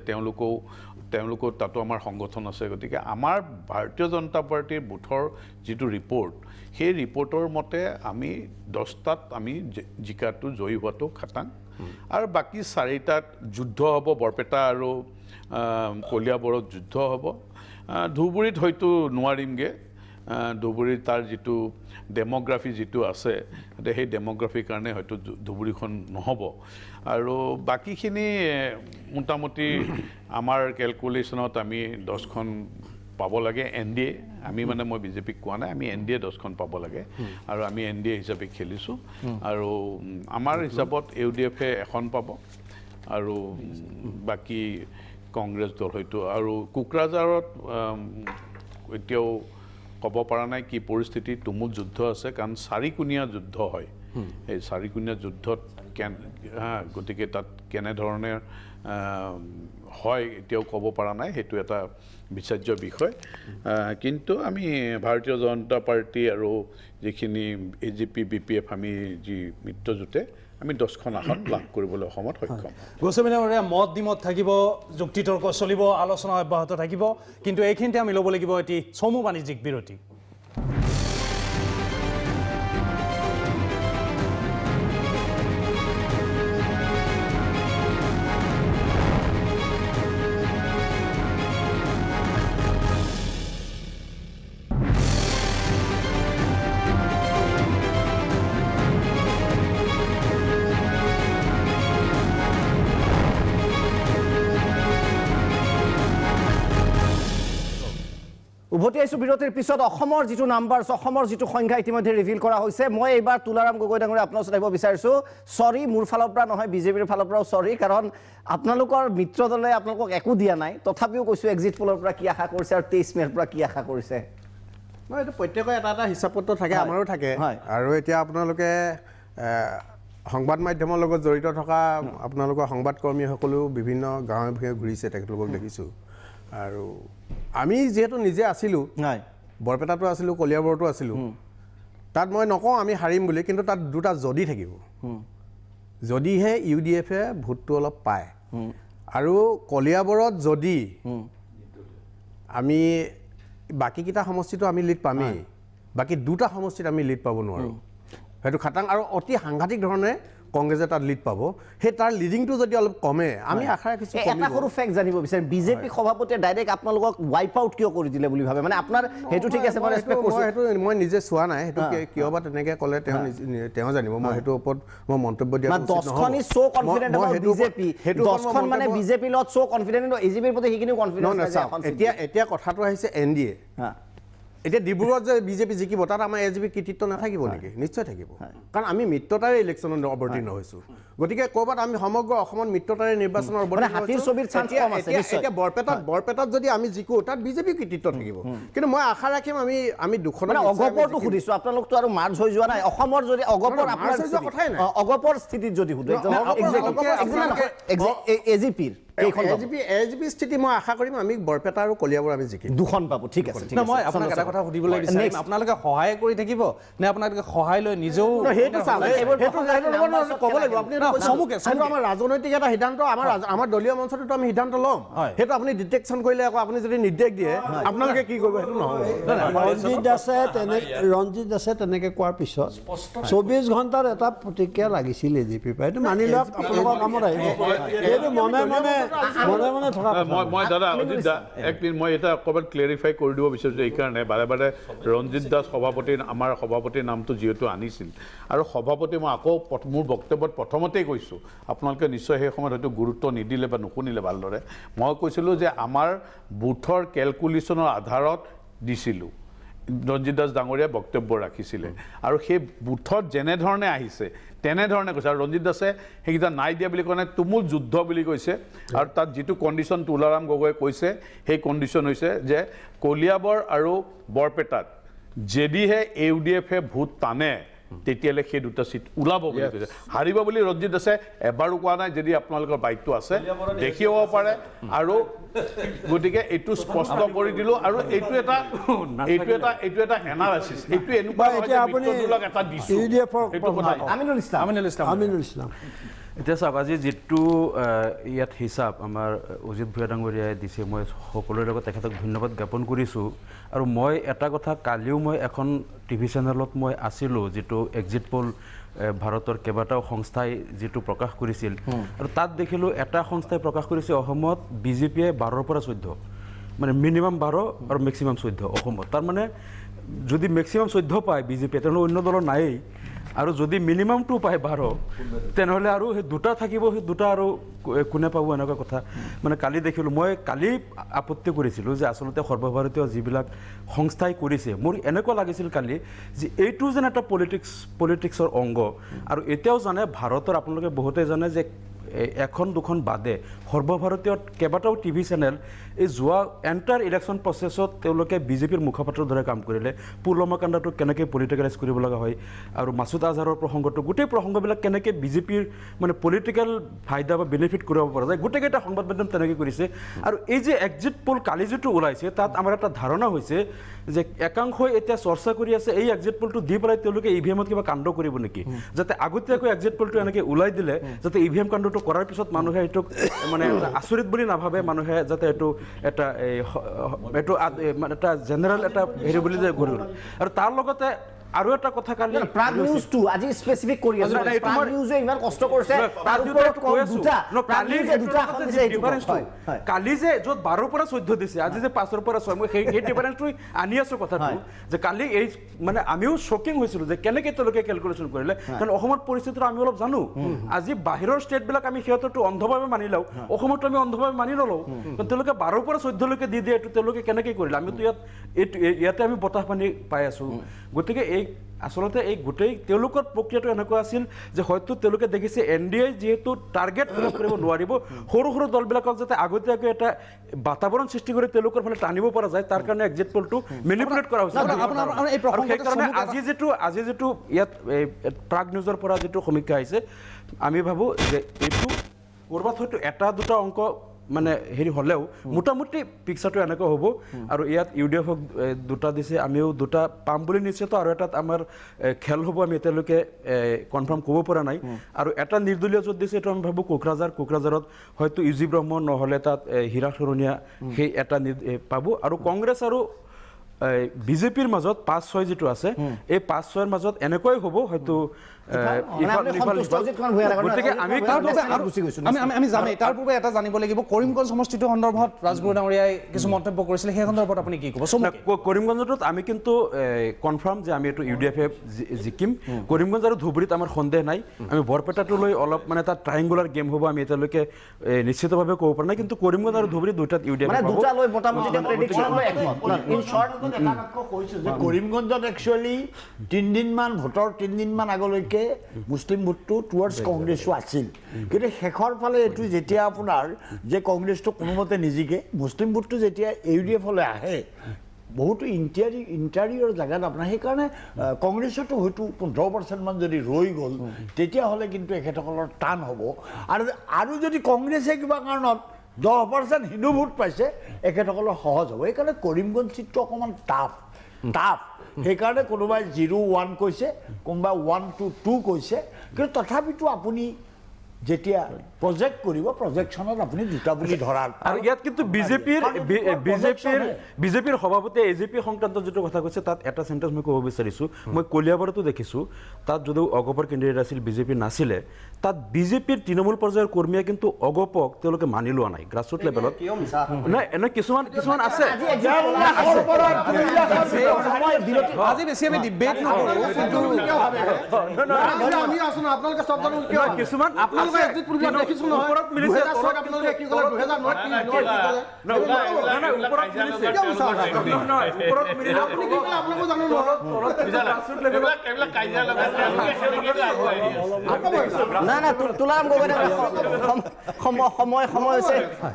তেওঁলোকৰ তাতো আমাৰ সংগঠন আছে গতিকে আমাৰ ভাৰতীয় জনতা পাৰ্টিৰ বুথৰ যিটো ৰিপৰ্ট সেই ৰিপৰ্টৰ মতে আমি 10টাত আমি জিকাটো জয়ী হোৱাটো খাটাং আৰু বাকী 4টাত যুদ্ধ হ'ব বৰপেটা আৰু কলিয়াবৰত যুদ্ধ হ'ব ধুবুৰীত হয়তো নোৱাৰিমগৈ ধুবুৰীত তাৰ যিটো ডেমোগ্ৰাফি যিটো আছে সেই ডেমোগ্ৰাফিৰ কাৰণে হয়তো ধুবুৰীখন নহ'ব আৰু বাকীখিনি মোটামুটি আমাৰ কেলকুলেশ্যনত আমি 10খন পাব লাগে NDA আমি মানে মই বিজেপিক কোৱা নাই আমি NDA 10খন পাব লাগে আৰু আমি NDA হিচাপে খেলিছোঁ আৰু আমাৰ হিচাপত UDF-এ এখন পাব আৰু বাকী কংগ্ৰেছ দল হয়তো আৰু কোকৰাঝাৰত এতিয়াও ক'ব পৰা নাই কি পৰিস্থিতি তুমুল যুদ্ধ আছে কাৰণ চাৰিকোণীয়া যুদ্ধ হয় এই চাৰিকোণীয়া যুদ্ধত গতিকে তাত কেনেধৰণে হয় এতিয়াও ক'ব পৰা নাই সেইটো এটা বিচাৰ্য বিষয় কিন্তু আমি ভাৰতীয় জনতা পাৰ্টি আৰু যিখিনি AGP BPF আমি যি মিত্ৰজোঁটে আমি 10খন আসন লাভ কৰিবলৈ অসমত সক্ষম গোস্বামী ডাঙৰীয়া মত দিমত থাকিব যুক্তিতৰ্ক চলিব আলোচনা অব্যাহত থাকিব কিন্তু এইখিনিতে আমি ল'ব লাগিব এটি চমু বাণিজ্যিক বিৰতি উভতি আহিছোঁ বিৰতিৰ পিছত অসমৰ যিটো নাম্বাৰ অসমৰ যিটো সংখ্যা ইতিমধ্যে ৰিভিল কৰা হৈছে মই এইবাৰ তুলাৰাম গগৈ ডাঙৰীয়া আপোনাৰ ওচৰত আহিব বিচাৰিছোঁ সৰি মোৰ ফালৰ পৰা নহয় বিজেপিৰ ফালৰ পৰাও সৰি কাৰণ আপোনালোকৰ মিত্ৰ দলে আপোনালোকক একো দিয়া নাই তথাপিও কৈছোঁ এক্সিট পোলৰ পৰা কি আশা কৰিছে আৰু 23 মেৰ পৰা কি আশা কৰিছে নহয় এইটো প্ৰত্যেকৰ এটা হিচাপ পত্ৰ থাকে আমাৰো থাকে আৰু এতিয়া আপোনালোকে সংবাদ মাধ্যমৰ লগত জড়িত থকা আপোনালোকৰ সংবাদকৰ্মীসকলেও বিভিন্ন গাঁৱে ভূঞে ঘূৰিছে তেখেতলোকক দেখিছোঁ আৰু আমি যেহেতু নিজে আছিলোঁ বৰপেটাতো আছিলোঁ কলিয়াবৰতো আছিলোঁ তাত মই নকওঁ আমি হাৰিম বুলি কিন্তু তাত দুটা যদি থাকিব যদিহে UDF-এ ভোটটো অলপ পায় আৰু কলিয়াবৰত যদি আমি বাকীকেইটা সমষ্টিটো আমি লিড পামেই বাকী দুটা সমষ্টিত আমি লিড পাব নোৱাৰোঁ সেইটো খাটাং আৰু অতি সাংঘাতিক ধৰণে কংগ্ৰেছে তাত লিড পাব সেই তাৰ লিডিংটো যদি অলপ কমে আমি আশা ৰাখিছোঁ এটা সৰু ফেক্ট জানিব বিচাৰিম বিজেপি সভাপতিয়ে ডাইৰেক্ট আপোনালোকক ৱাইপ আউট কিয় কৰি দিলে বুলি ভাবে মানে আপোনাৰ সেইটো ঠিক আছে মই ৰেসপেক্ট কৰিছোঁ সেইটো মই নিজে চোৱা নাই সেইটো কিয় বা তেনেকৈ ক'লে তেওঁ জানিব মই সেইটো ওপৰত মই মন্তব্য দিয়া উচিত নহয় 10খনি সো কনফিডেন্ট about বিজেপি 10খন মানে বিজেপি লগত সো কনফিডেন্ট AGPৰ প্ৰতি সেইখিনিও কনফিডেন্স আছে এতিয়া কথাটো আহিছে NDA এতিয়া ডিব্ৰুগড়ত যে বিজেপি জিকিব তাত আমাৰ AGP কৃতিত্ব নাথাকিব নেকি নিশ্চয় থাকিব কাৰণ আমি মিত্ৰতাৰে ইলেকশ্যনত অৱতীৰ্ণ হৈছোঁ গতিকে ক'ৰবাত আমি সমগ্ৰ অসমত মিত্ৰতাৰে নিৰ্বাচনৰ এতিয়া বৰপেটাত যদি আমি জিকো তাত বিজেপি কৃতিত্ব থাকিব কিন্তু মই আশা ৰাখিম আমি দুখন অগপৰটো সুধিছোঁ আপোনালোকতো আৰু মাৰ্জ হৈ যোৱা নাই অসমৰ যদি অগপৰ আপোনাৰ কথাই নাই অগপৰ স্থিতিত যদি সুধো AGPৰ AGP স্থিতি মই আশা কৰিম আমি বৰপেটা আৰু কলিয়াবৰ আমি জিকিম দুখন পাব ঠিক আছে মই আপোনাক এটা কথা সুধিবলৈ বিচাৰিম আপোনালোকে সহায় কৰি থাকিব নে আপোনালোকে সহায় লৈ নিজেও সেইটো ক'ব লাগিব আপুনি আমাৰ ৰাজনৈতিক এটা সিদ্ধান্ত আমাৰ দলীয় মঞ্চতো আমি সিদ্ধান্ত ল'ম সেইটো আপুনি ডিটেকশ্যন কৰিলে আকৌ আপুনি যদি নিৰ্দেশ দিয়ে আপোনালোকে কি কৰিব সেইটো নহ'ব ৰঞ্জিত দাসে তেনেকৈ কোৱাৰ পিছত 24 ঘণ্টাৰ এটা প্ৰতিক্ৰিয়া লাগিছিল AGP পৰা এইটো মানি লওক আপোনালোকৰ কামত আহিব এইটো মনে থকা মই দাদা অজিত দা একদিন মই এটা অকণমান ক্লেৰিফাই কৰি দিব বিচাৰিছোঁ এইকাৰণে বাৰে বাৰে ৰঞ্জিত দাস সভাপতি আমাৰ সভাপতিৰ নামটো যিহেতু আনিছিল আৰু সভাপতি মই আকৌ মোৰ বক্তব্যত প্ৰথমতেই কৈছোঁ আপোনালোকে নিশ্চয় সেই সময়ত হয়তো গুৰুত্ব নিদিলে বা নুশুনিলে ভালদৰে মই কৈছিলোঁ যে আমাৰ বুথৰ কেলকুলেশ্যনৰ আধাৰত দিছিলোঁ ৰঞ্জিত দাস ডাঙৰীয়াই বক্তব্য ৰাখিছিলে আৰু সেই বুথত যেনেধৰণে আহিছে তেনেধৰণে কৈছে আৰু ৰঞ্জিত দাসে সেইকেইটা নাই দিয়া বুলি কোৱা নাই তুমুল যুদ্ধ বুলি কৈছে আৰু তাত যিটো কণ্ডিশ্যন তুলাৰাম গগৈয়ে কৈছে সেই কণ্ডিশ্যন হৈছে যে কলিয়াবৰ আৰু বৰপেটাত যদিহে UDF-এ ভোট টানে তেতিয়ালৈ সেই দুটা চিট ওলাব বুলি কৈছে হাৰিব বুলি ৰঞ্জিত দাসে এবাৰো কোৱা নাই যদি আপোনালোকৰ বাইকটো আছে দেখিব পাৰে আৰু গতিকে এইটো স্পষ্ট কৰি দিলোঁ আৰু এইটো এটা এনালাইচিছ এইটো এনেকুৱা এটা দিছোঁ আমিনুল ইছলাম এতিয়া চাওক আজি যিটো ইয়াত হিচাপ আমাৰ অজিত ভূঞা ডাঙৰীয়াই দিছে মই সকলোৰে লগত তেখেতক ধন্যবাদ জ্ঞাপন কৰিছোঁ আৰু মই এটা কথা কালিও মই এখন TV চেনেলত মই আছিলোঁ যিটো এক্সিট পল ভাৰতৰ কেইবাটাও সংস্থাই যিটো প্ৰকাশ কৰিছিল আৰু তাত দেখিলোঁ এটা সংস্থাই প্ৰকাশ কৰিছে অসমত BJP-য়ে 12ৰ পৰা 14 মানে মিনিমাম 12 আৰু মেক্সিমাম 14 অসমত তাৰমানে যদি মেক্সিমাম 14 পায় BJP তেনেহ'লে অন্য দলৰ নায়েই আৰু যদি মিনিমামটো পায় 12 তেনেহ'লে আৰু সেই দুটা থাকিব সেই দুটা আৰু কোনে পাব এনেকুৱা কথা মানে কালি দেখিলোঁ মই কালি আপত্তি কৰিছিলোঁ যে আচলতে সৰ্বভাৰতীয় যিবিলাক সংস্থাই কৰিছে মোৰ এনেকুৱা লাগিছিল কালি যে এইটো যেন এটা পলিটিক্সৰ অংগ আৰু এতিয়াও জানে ভাৰতৰ আপোনালোকে বহুতে জানে যে এখন দুখন বাদে সৰ্বভাৰতীয় কেইবাটাও টিভি চেনেল এই যোৱা এণ্টাৰ ইলেকশ্যন প্ৰচেছত তেওঁলোকে বিজেপিৰ মুখপাত্ৰৰ দৰে কাম কৰিলে পুলৱামা কাণ্ডটো কেনেকৈ পলিটিকেলাইজ কৰিব লগা হয় আৰু মাছুদ আজহাৰৰ প্ৰসংগটো গোটেই প্ৰসংগবিলাক কেনেকৈ বিজেপিৰ মানে পলিটিকেল ফাইদা বা বেনিফিট কৰিব পৰা যায় গোটেইকেইটা সংবাদ মাধ্যম তেনেকৈ কৰিছে আৰু এই যে এক্সিট পোল কালি যিটো ওলাইছে তাত আমাৰ এটা ধাৰণা হৈছে যে একাংশই এতিয়া চৰ্চা কৰি আছে এই এক্সিট পোলটো দি পেলাই তেওঁলোকে ইভিএমত কিবা কাণ্ড কৰিব নেকি যাতে আগতীয়াকৈ এক্সিট পোলটো এনেকৈ ওলাই দিলে যাতে ইভিএম কাণ্ডটো কৰাৰ পিছত মানুহে এইটোক মানে আচৰিত বুলি নাভাবে মানুহে যাতে এইটো এটা মানে এটা জেনেৰেল এটা হেৰি বুলি যে গঢ়ি আৰু তাৰ লগতে আৰু এটা কথা কালি প্ৰাগ নিউজটো আজি স্পেসিফিক কৰি আছে প্ৰাগ নিউজে ইমান কষ্ট কৰিছে তাৰ ওপৰত দুটা কালি যে য'ত 12 পৰা 14 দিছে আজি যে 5 পৰা 6 মই সেই ডিফাৰেন্সটো আনি আছো কথাটো যে কালি এই মানে আমিও শকিং হৈছিলো যে কেনেকৈ তেওঁলোকে কেলকুলেশ্যন কৰিলে কাৰণ অসমৰ পৰিস্থিতিটো আমি অলপ জানো আজি বাহিৰৰ ষ্টেটবিলাক আমি সিহঁতৰটো অন্ধভাৱে মানি লওঁ অসমতো আমি অন্ধভাৱে মানি নলওঁ কাৰণ তেওঁলোকে 12 পৰা 14 লৈকে দি দিয়ে এইটো তেওঁলোকে কেনেকৈ কৰিলে আমিতো ইয়াতে আমি বতাহ পানী পাই আছো গতিকে এই আসলতে এই গোটেই তেওঁলোকৰ প্ৰক্ৰিয়াটো এনেকুৱা আছিল যে হয়তো তেওঁলোকে দেখিছে এনডিএ যেহেতু টাৰ্গেট কৰিব নোৱাৰিব সৰু সৰু দলবিলাকক যাতে আগতীয়াকৈ এটা বাতাবৰণ সৃষ্টি কৰি তেওঁলোকৰ ফালে টানিব পৰা যায় তাৰ কাৰণে এক্সিট পোলটো মেনিপুলেট কৰা হৈছে আৰু সেইকাৰণে আজি যিটো ইয়াত প্ৰাগ নিউজৰ পৰা যিটো সমীক্ষা আহিছে আমি ভাবোঁ যে এইটো ক'ৰবাত হয়তো এটা দুটা অংক মানে হেৰি হ'লেও মোটামুটি পিকচাৰটো এনেকুৱা হ'ব আৰু ইয়াত ইউডিএফক দুটা দিছে আমিও দুটা পাম বুলি নিশ্চিত আৰু এটাত আমাৰ খেল হ'ব আমি এতিয়ালৈকে কনফাৰ্ম ক'ব পৰা নাই আৰু এটা নিৰ্দলীয় য'ত দিছে এইটো আমি ভাবোঁ কোকৰাঝাৰত হয়তো ইউজি ব্ৰহ্ম নহ'লে তাত হীৰা চৰণীয়া সেই এটা পাব আৰু কংগ্ৰেছ আৰু বিজেপিৰ মাজত 5-6 যিটো আছে এই 5-6ৰ মাজত এনেকুৱাই হ'ব হয়তো গতিকে আমি যামেই তাৰ পূৰ্বে এটা জানিব লাগিব কৰিমগঞ্জ সমষ্টিটোৰ সন্দৰ্ভত ৰাজগুৰু ডাঙৰীয়াই কিছু মন্তব্য কৰিছিলে সেই সন্দৰ্ভত আপুনি কি ক'ব কৰিমগঞ্জত আমি কিন্তু কনফাৰ্ম যে আমি এইটো ইউডিএফে জিকিম কৰিমগঞ্জ আৰু ধুবুৰীত আমাৰ সন্দেহ নাই আমি বৰপেটাটো লৈ অলপ মানে এটা ট্ৰাইংগুলাৰ গেম হ'ব আমি এতিয়ালৈকে নিশ্চিতভাৱে ক'ব পৰা নাই কিন্তু কৰিমগঞ্জ আৰু ধুবুৰী দুটাত ইউডিএফ কৰিমগঞ্জত একচুৱেলি 3 দিনমান ভোটৰ 3 দিনমান আগলৈকে মুছলিম ভোটটো টুৱাৰ্ডছ কংগ্ৰেছো আছিল কিন্তু শেষৰ ফালে এইটো যেতিয়া আপোনাৰ যে কংগ্ৰেছটো কোনোমতে নিজিকে মুছলিম ভোটটো যেতিয়া ইউডিএফলৈ আহে বহুতো ইণ্টাৰিয়ৰ জেগাত আপোনাৰ সেইকাৰণে কংগ্ৰেছতো হয়তো 15% মান যদি ৰৈ গ'ল তেতিয়াহ'লে কিন্তু এখেতসকলৰ টান হ'ব আৰু যদি কংগ্ৰেছে কিবা কাৰণত 10% হিন্দু ভোট পাইছে এখেতসকলৰ সহজ হ'ব সেইকাৰণে কৰিমগঞ্জ চিটটো অকণমান টাফ সেইকাৰণে কোনোবাই 0-1 কৈছে কোনোবাই 1-2 কৈছে কিন্তু তথাপিতো আপুনি যেতিয়া প্ৰজেক্ট কৰিব প্ৰজেকশ্যনত আপুনি দুটা বুলি ধৰাৰ আৰু ইয়াত কিন্তু বিজেপিৰ সভাপতি এজেপি সংক্ৰান্ত যিটো কথা কৈছে তাত এটা চেণ্টেন্স মই ক'ব বিচাৰিছোঁ মই কলিয়াবৰতো দেখিছোঁ তাত যদিও অগপৰ কেণ্ডিডেট আছিল বিজেপি নাছিলে তাত বিজেপিৰ তৃণমূল পৰ্যায়ৰ কৰ্মীয়ে কিন্তু অগপক তেওঁলোকে মানি লোৱা নাই গ্ৰাছৰুট লেভেলত নাই এনে কিছুমান আছে আজি বেছি আমি ডিবেট কিছুমান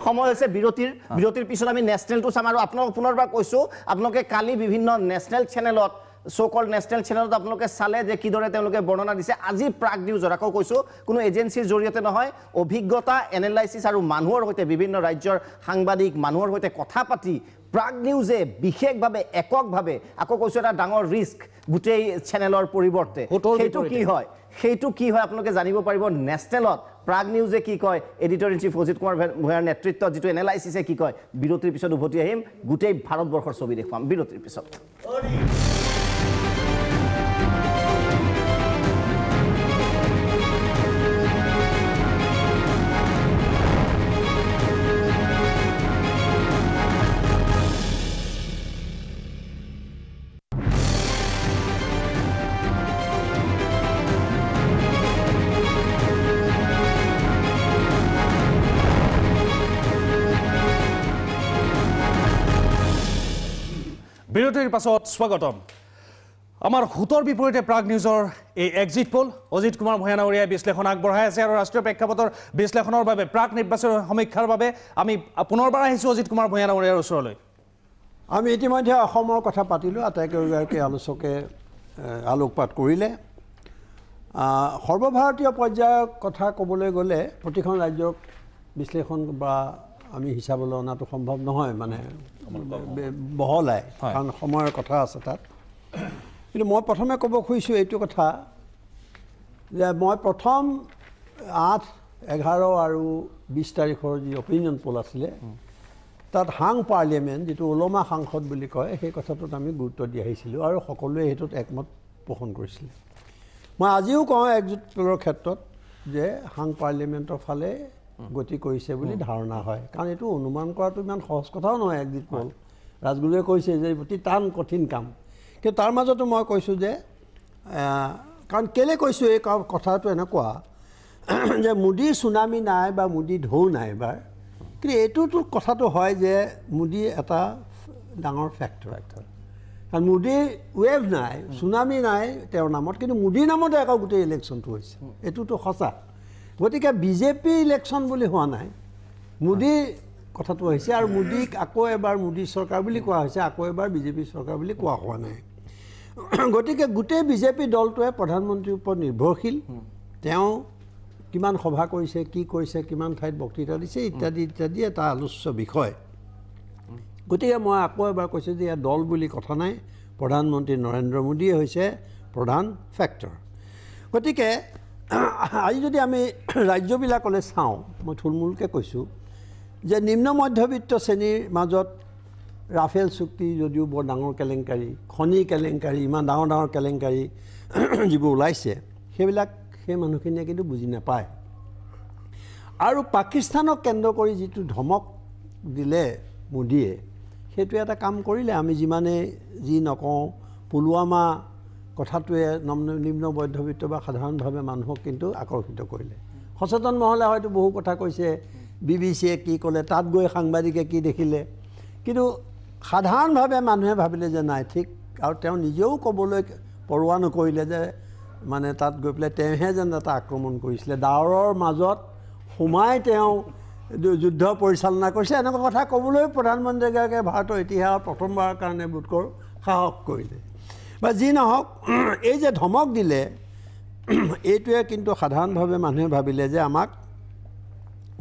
সময় হৈছে বিৰতিৰ পিছত আমি নেশ্যনেলটো চাম আৰু আপোনাক পুনৰবাৰ কৈছোঁ আপোনালোকে কালি বিভিন্ন নেশ্যনেল চেনেলত so-called national channel আপোনালোকে চালে যে কিদৰে তেওঁলোকে বৰ্ণনা দিছে আজি প্ৰাগ নিউজৰ আকৌ কৈছোঁ কোনো এজেন্সিৰ জৰিয়তে নহয় অভিজ্ঞতা এনালাইচিছ আৰু মানুহৰ সৈতে বিভিন্ন ৰাজ্যৰ সাংবাদিক মানুহৰ সৈতে কথা পাতি প্ৰাগ নিউজে বিশেষভাৱে এককভাৱে আকৌ কৈছোঁ এটা ডাঙৰ ৰিস্ক গোটেই চেনেলৰ পৰিৱৰ্তে সেইটো কি হয় আপোনালোকে জানিব পাৰিব নেশ্যনেলত প্ৰাগ নিউজে কি কয় editor in chief Ajit Kumar ভূঞাৰ নেতৃত্বত যিটো এনালাইচিছে কি কয় বিৰতিৰ পিছত উভতি আহিম গোটেই ভাৰতবৰ্ষৰ ছবি দেখুৱাম বিৰতিৰ পিছত বিৰতিৰ পাছত স্বাগতম আমাৰ হুতৰ বিপৰীতে প্ৰাগ নিউজৰ এই এক্সিট পোল অজিত কুমাৰ ভূঞা ডাঙৰীয়াই বিশ্লেষণ আগবঢ়াই আছে আৰু ৰাষ্ট্ৰীয় প্ৰেক্ষাপটৰ বিশ্লেষণৰ বাবে প্ৰাক নিৰ্বাচন সমীক্ষাৰ বাবে আমি পুনৰবাৰ আহিছোঁ অজিত কুমাৰ ভূঞা ডাঙৰীয়াৰ ওচৰলৈ আমি ইতিমধ্যে অসমৰ কথা পাতিলোঁ আটাইকেইগৰাকী আলোচকে আলোকপাত কৰিলে সৰ্বভাৰতীয় পৰ্যায়ৰ কথা ক'বলৈ গ'লে প্ৰতিখন ৰাজ্যক বিশ্লেষণ বা আমি হিচাপলৈ অনাটো সম্ভৱ নহয় মানে বহলাই কাৰণ সময়ৰ কথা আছে তাত কিন্তু মই প্ৰথমে ক'ব খুজিছোঁ এইটো কথা যে মই প্ৰথম 8, 11 আৰু 20 তাৰিখৰ যি অপিনিয়ন পোল আছিলে তাত হাং পাৰ্লিয়ামেণ্ট যিটো ওলমা সাংসদ বুলি কয় সেই কথাটোত আমি গুৰুত্ব দি আহিছিলোঁ আৰু সকলোৱে সেইটোত একমত পোষণ কৰিছিলে মই আজিও কওঁ এক্সিট পোলৰ ক্ষেত্ৰত যে হাং পাৰ্লিয়ামেণ্টৰ ফালে গতি কৰিছে বুলি ধাৰণা হয় কাৰণ এইটো অনুমান কৰাটো ইমান সহজ কথাও নহয় এক্সিট পোল ৰাজগুৰুৱে কৈছে যে অতি টান কঠিন কাম কিন্তু তাৰ মাজতো মই কৈছোঁ যে কাৰণ কেলৈ কৈছোঁ এই কথাটো এনেকুৱা যে মোদীৰ চুনামি নাই বা মোদী ঢৌ নাই এবাৰ কিন্তু এইটোতো কথাটো হয় যে মোদী এটা ডাঙৰ ফেক্টৰ কাৰণ মোদীৰ ৱেভ নাই চুনামি নাই তেওঁৰ নামত কিন্তু মোদীৰ নামতে আকৌ গোটেই ইলেকশ্যনটো হৈছে এইটোতো সঁচা গতিকে বিজেপি ইলেকশ্যন বুলি হোৱা নাই মোদীৰ কথাটো হৈছে আৰু মোদীক আকৌ এবাৰ মোদী চৰকাৰ বুলি কোৱা হৈছে আকৌ এবাৰ বিজেপি চৰকাৰ বুলি কোৱা হোৱা নাই গতিকে গোটেই বিজেপি দলটোৱে প্ৰধানমন্ত্ৰীৰ ওপৰত নিৰ্ভৰশীল তেওঁ কিমান সভা কৰিছে কি কৰিছে কিমান ঠাইত বক্তৃতা দিছে ইত্যাদি ইত্যাদি এটা আলোচ্য বিষয় গতিকে মই আকৌ এবাৰ কৈছোঁ যে ইয়াৰ দল বুলি কথা নাই প্ৰধানমন্ত্ৰী নৰেন্দ্ৰ মোদীয়ে হৈছে প্ৰধান ফেক্টৰ গতিকে আজি যদি আমি ৰাজ্যবিলাকলৈ চাওঁ মই থুলমূলকৈ কৈছোঁ যে নিম্ন মধ্যবিত্ত শ্ৰেণীৰ মাজত ৰাফেল চুক্তি যদিও বৰ ডাঙৰ কেলেংকাৰী খনি কেলেংকাৰী ইমান ডাঙৰ ডাঙৰ কেলেংকাৰী যিবোৰ ওলাইছে সেইবিলাক সেই মানুহখিনিয়ে কিন্তু বুজি নাপায় আৰু পাকিস্তানক কেন্দ্ৰ কৰি যিটো ধমক দিলে মোদীয়ে সেইটো এটা কাম কৰিলে আমি যিমানে যি নকওঁ পুলৱামা কথাটোৱে নিম্ন মধ্যবিত্ত বা সাধাৰণভাৱে মানুহক কিন্তু আকৰ্ষিত কৰিলে সচেতন মহলে হয়তো বহু কথা কৈছে বিবিচিয়ে কি ক'লে তাত গৈ সাংবাদিকে কি দেখিলে কিন্তু সাধাৰণভাৱে মানুহে ভাবিলে যে নাই ঠিক আৰু তেওঁ নিজেও ক'বলৈ পৰোৱা নকৰিলে যে মানে তাত গৈ পেলাই তেওঁহে যেন এটা আক্ৰমণ কৰিছিলে ডাৱৰৰ মাজত সোমাই তেওঁ যুদ্ধ পৰিচালনা কৰিছে এনেকুৱা কথা ক'বলৈ প্ৰধানমন্ত্ৰীগৰাকীয়ে ভাৰতৰ ইতিহাসত প্ৰথমবাৰৰ কাৰণে বোধকৰোঁ সাহস কৰিলে বা যি নহওক এই যে ধমক দিলে এইটোৱে কিন্তু সাধাৰণভাৱে মানুহে ভাবিলে যে আমাক